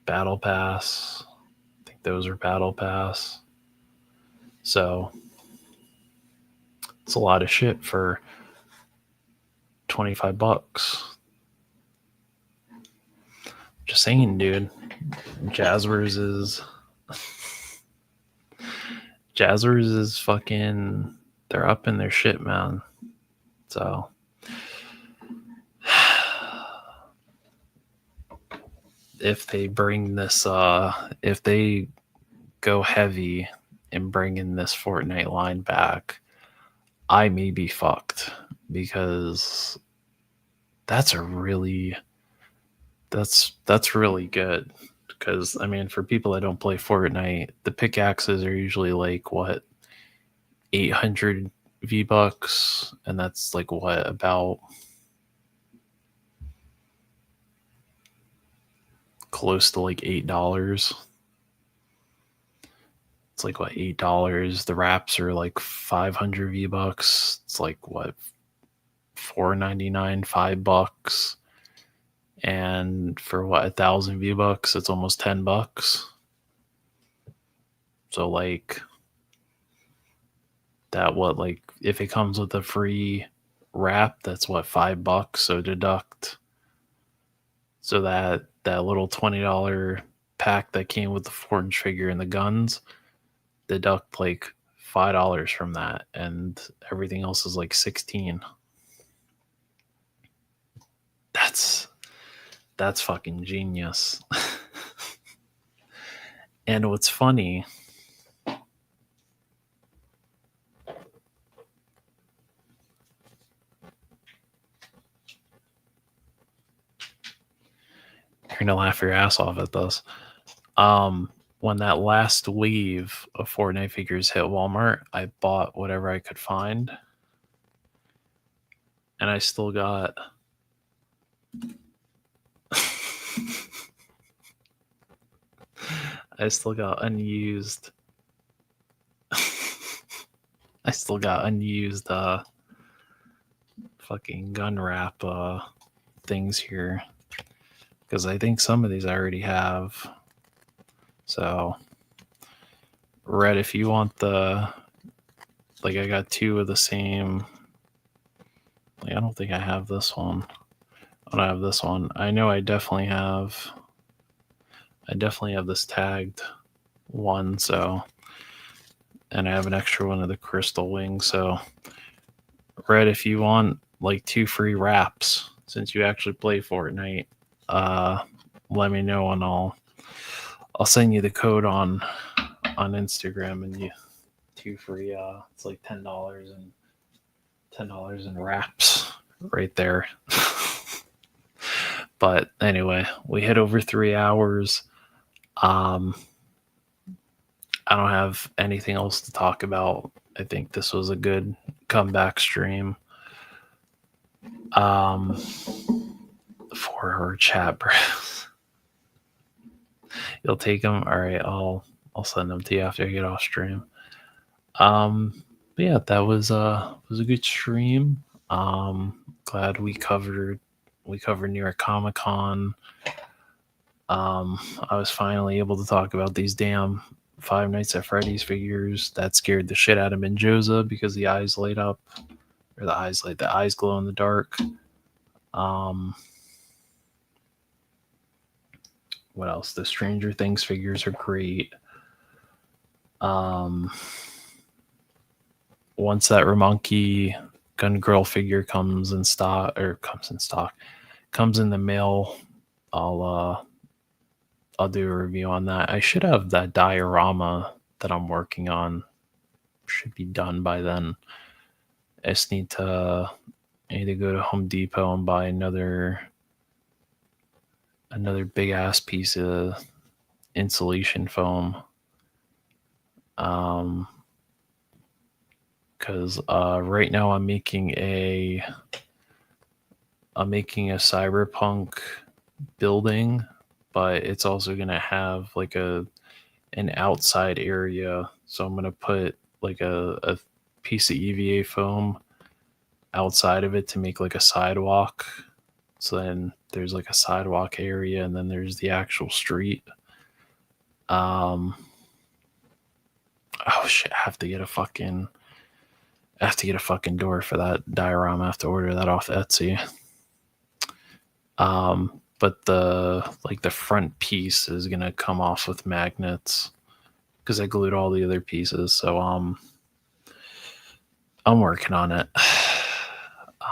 Battle pass. I think those are battle pass. So It's a lot of shit for $25. Just saying, dude. Jazzwares is fucking. They're up in their shit, man. So. If they bring this, if they go heavy and bring in this Fortnite line back, I may be fucked, because that's really good. Because I mean, for people that don't play Fortnite, the pickaxes are usually like what, 800 V-bucks, and that's like what, about close to like $8. It's like what, $8. The wraps are like 500 V-bucks. It's like what, $4.99, $5. And for what, 1,000 V-bucks, it's almost $10. So like that, what, like if it comes with a free wrap, that's what, $5. So deduct, so that little $20 pack that came with the 4-inch figure and the guns, deduct like $5 from that, and everything else is like 16. That's fucking genius. And what's funny, you're gonna laugh your ass off at this. When that last wave of Fortnite figures hit Walmart, I bought whatever I could find, and I still got I still got unused I still got unused fucking gun wrap things here, because I think some of these I already have. So Red, if you want the, like, I got 2 of the same, like, I don't think I have this one. I don't have this one. I know I definitely have this tagged one, so, and I have an extra one of the Crystal Wing. So Red, if you want like 2 free wraps, since you actually play Fortnite, let me know, and I'll send you the code on Instagram, and you 2 free, it's like $10 in wraps right there. But anyway, we hit over 3 hours. I don't have anything else to talk about. I think this was a good comeback stream. 4-hour chat, bro. You'll take them? All right, I'll send them to you after I get off stream. But yeah, that was a good stream. Glad we covered New York Comic Con. I was finally able to talk about these damn Five Nights at Freddy's figures that scared the shit out of Menjoza, because the eyes light up, or the eyes glow in the dark. What else? The Stranger Things figures are great. Once that Ramonkey Gun Girl figure comes in the mail, I'll do a review on that. I should have that diorama that I'm working on, should be done by then. I just need to go to Home Depot and buy another big ass piece of insulation foam. Because right now I'm making a cyberpunk building, but it's also gonna have like an outside area. So I'm gonna put like a piece of EVA foam outside of it to make like a sidewalk. So then there's like a sidewalk area, and then there's the actual street. Oh shit, I have to get a fucking I have to get a fucking door for that diorama. I have to order that off Etsy. But the front piece is gonna come off with magnets because I glued all the other pieces. So I'm working on it.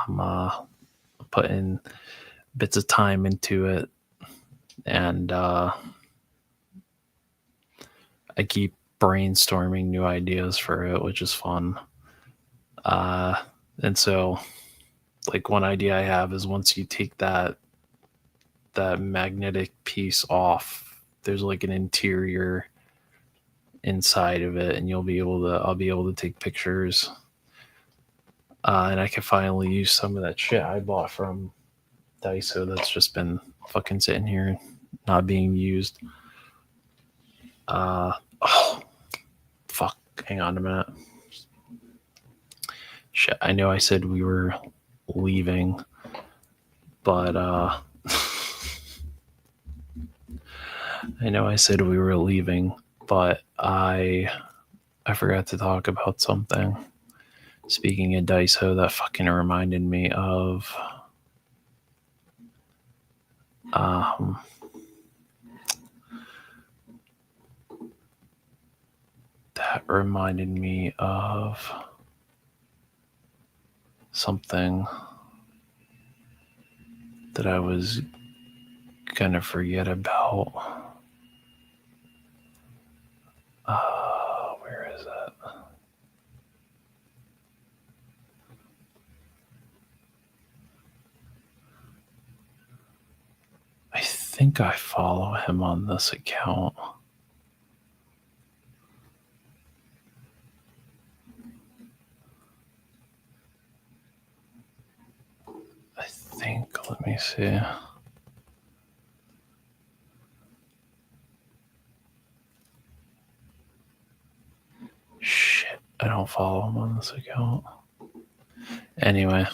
I'm putting bits of time into it, and I keep brainstorming new ideas for it, which is fun. And so, like, one idea I have is once you take that magnetic piece off, there's like an interior inside of it, and I'll be able to take pictures. And I can finally use some of that shit I bought from Daiso that's just been fucking sitting here not being used. Oh, fuck. Hang on a minute. Shit, I know I said we were leaving, but I know I said we were leaving, but I forgot to talk about something. Speaking of Daiso, that fucking reminded me of something that I was gonna forget about. Where is it? I think I follow him on this account. I think, let me see. Shit, I don't follow him on this account. Anyway.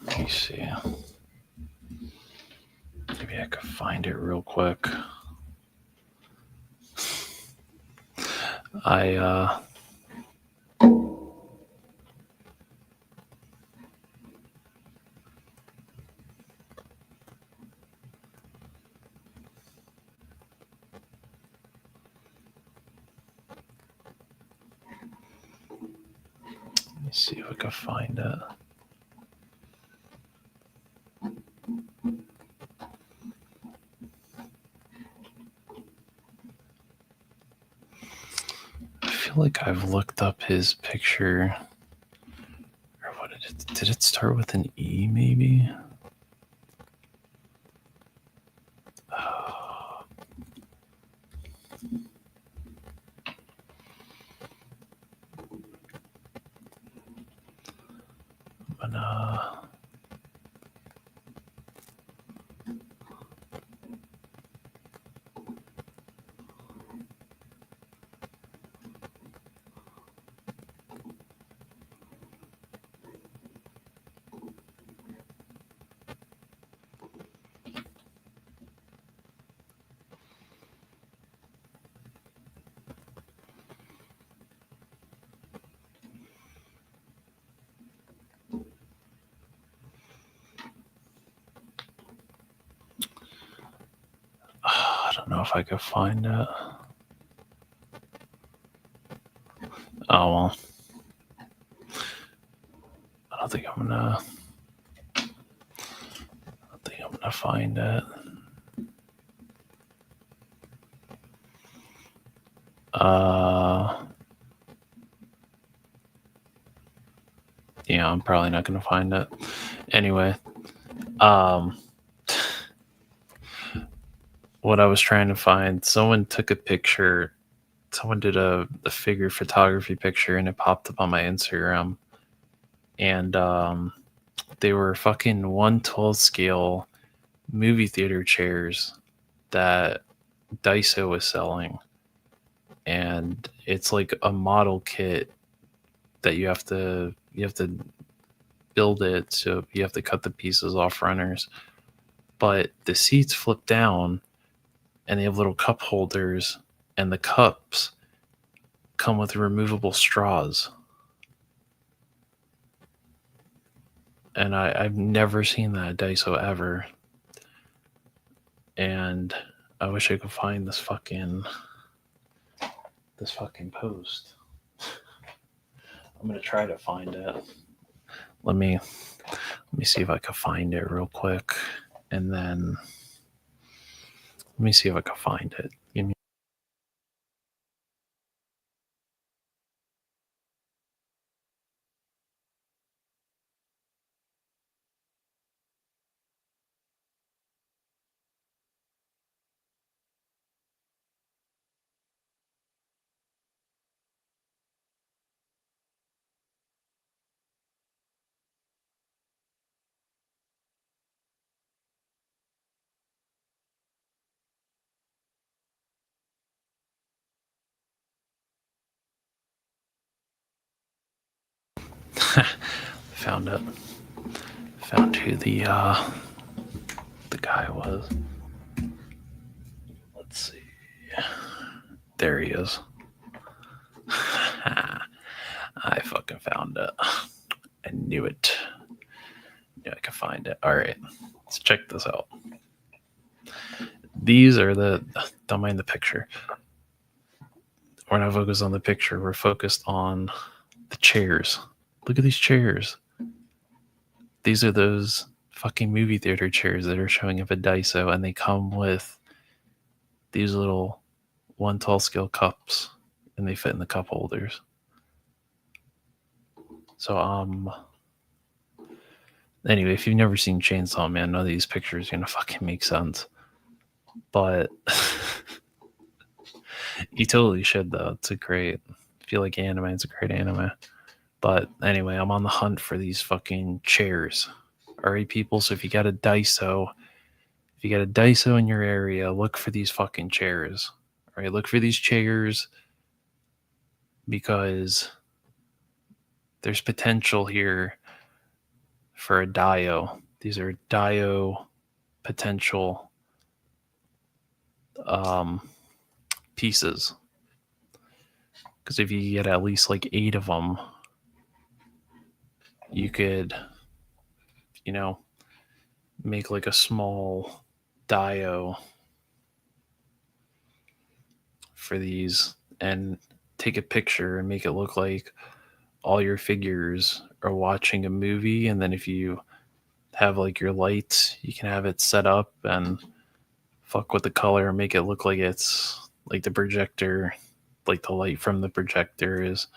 Let me see. Maybe I could find it real quick. Let me see if I can find it. I feel like I've looked up his picture. Or what did it start with an E maybe? I don't know if I could find it. Oh well. I don't think I'm gonna find it. Yeah, I'm probably not gonna find it. Anyway, what I was trying to find, someone took a picture. Someone did a figure photography picture, and it popped up on my Instagram. And they were fucking 1/12 scale movie theater chairs that Daiso was selling. And it's like a model kit that you have to build it, so you have to cut the pieces off runners. But the seats flip down, and they have little cup holders, and the cups come with removable straws. And I've never seen that at Daiso ever. And I wish I could find this fucking post. I'm gonna try to find it. Let me see if I can find it real quick, and then let me see if I can find it. Give me. Found it. Found who the guy was. Let's see. There he is. I fucking found it. I knew it. Yeah, I could find it. All right, let's check this out. These are don't mind the picture. We're not focused on the picture. We're focused on the chairs. Look at these chairs. These are those fucking movie theater chairs that are showing up at Daiso, and they come with these little 1/12 scale cups, and they fit in the cup holders. So anyway, if you've never seen Chainsaw Man, none of these pictures are gonna fucking make sense. But you totally should, though. It's a great, if you like anime, it's a great anime. But anyway, I'm on the hunt for these fucking chairs. All right, people. So if you got a Daiso in your area, look for these fucking chairs. All right, look for these chairs because there's potential here for a Dio. These are Dio potential pieces. Because if you get at least like 8 of them, you could, make like a small Dio for these and take a picture and make it look like all your figures are watching a movie. And then if you have like your lights, you can have it set up and fuck with the color and make it look like it's like the projector, like the light from the projector is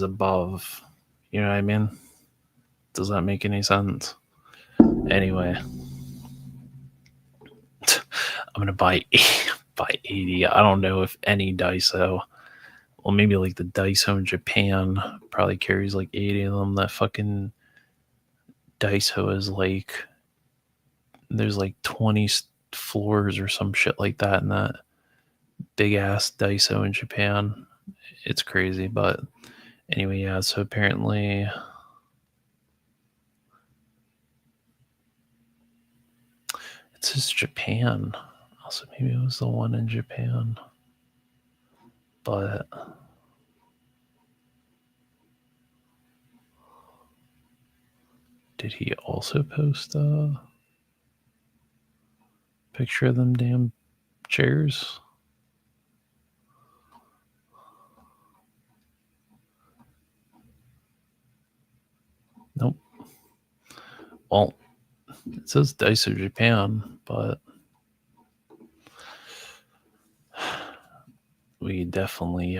above. You know what I mean? Does that make any sense? Anyway, I'm gonna buy 80. I don't know if any Daiso, well, maybe like the Daiso in Japan probably carries like 80 of them. That fucking Daiso is like, there's like 20 floors or some shit like that in that big ass Daiso in Japan. It's crazy, but anyway, yeah. So apparently, it says Japan. Also, maybe it was the one in Japan, but did he also post a picture of them damn chairs? Nope. Well, it says Daiso Japan, but we could definitely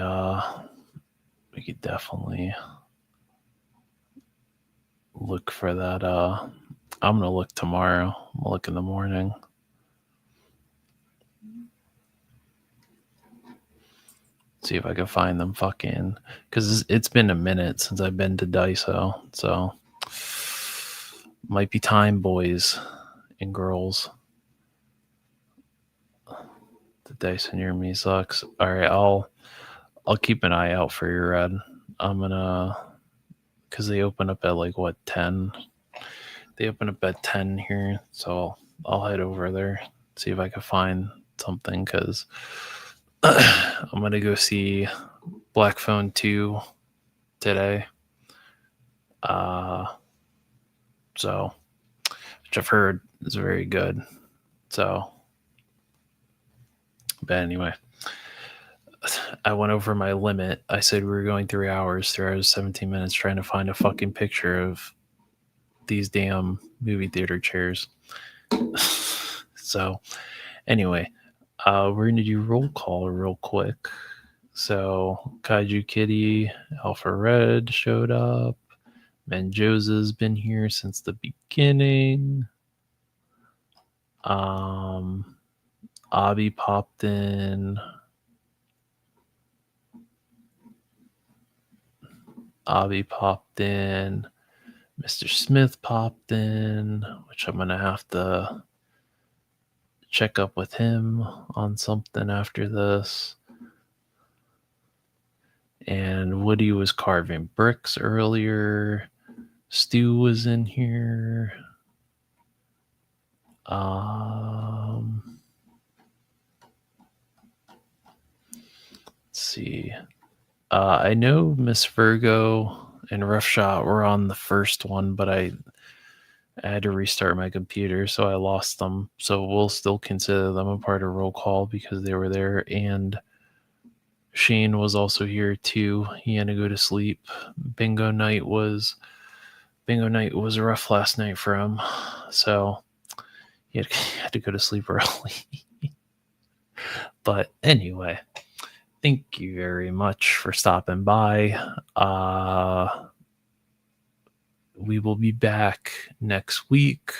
look for that. I'm gonna look tomorrow. I'm gonna look in the morning. See if I can find them fucking, because it's been a minute since I've been to Daiso, so might be time, boys and girls. The Daiso near me sucks. All right, I'll keep an eye out for your Red. I'm gonna, because they open up at like what 10. They open up at 10 here, so I'll head over there, see if I can find something because I'm going to go see Black Phone 2 today. So, which I've heard is very good. So, but anyway, I went over my limit. I said we were going 3 hours, 3 hours, 17 minutes trying to find a fucking picture of these damn movie theater chairs. So, anyway, we're going to do roll call real quick. So, Kaiju Kitty, Alpha Red showed up. Menjoza's been here since the beginning. Abby popped in. Mr. Smith popped in, which I'm going to have to check up with him on something after this. And Woody was carving bricks earlier. Stu was in here. Let's see. I know Miss Virgo and Rough Shot were on the first one, but I had to restart my computer, so I lost them. So we'll still consider them a part of roll call because they were there. And Shane was also here too. He had to go to sleep. Bingo night was rough last night for him, so he had to go to sleep early. But anyway, thank you very much for stopping by. We will be back next week,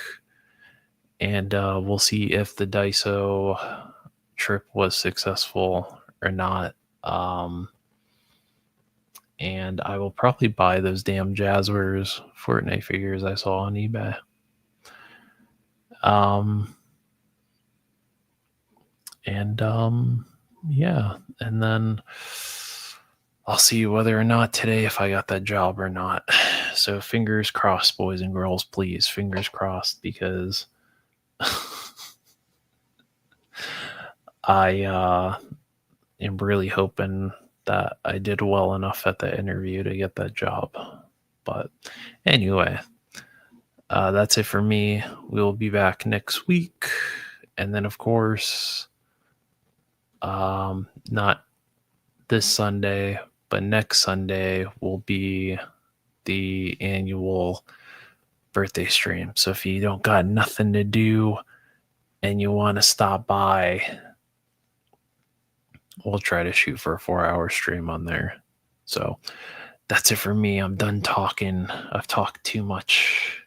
and we'll see if the Daiso trip was successful or not. And I will probably buy those damn Jazzwares Fortnite figures I saw on eBay. Yeah, and then I'll see whether or not today if I got that job or not. So fingers crossed, boys and girls, please. Fingers crossed, because I am really hoping that I did well enough at the interview to get that job. But anyway, that's it for me. We'll be back next week. And then, of course, not this Sunday, but next Sunday will be the annual birthday stream. So if you don't got nothing to do and you want to stop by, we'll try to shoot for a 4-hour stream on there. So that's it for me. I'm done talking. I've talked too much.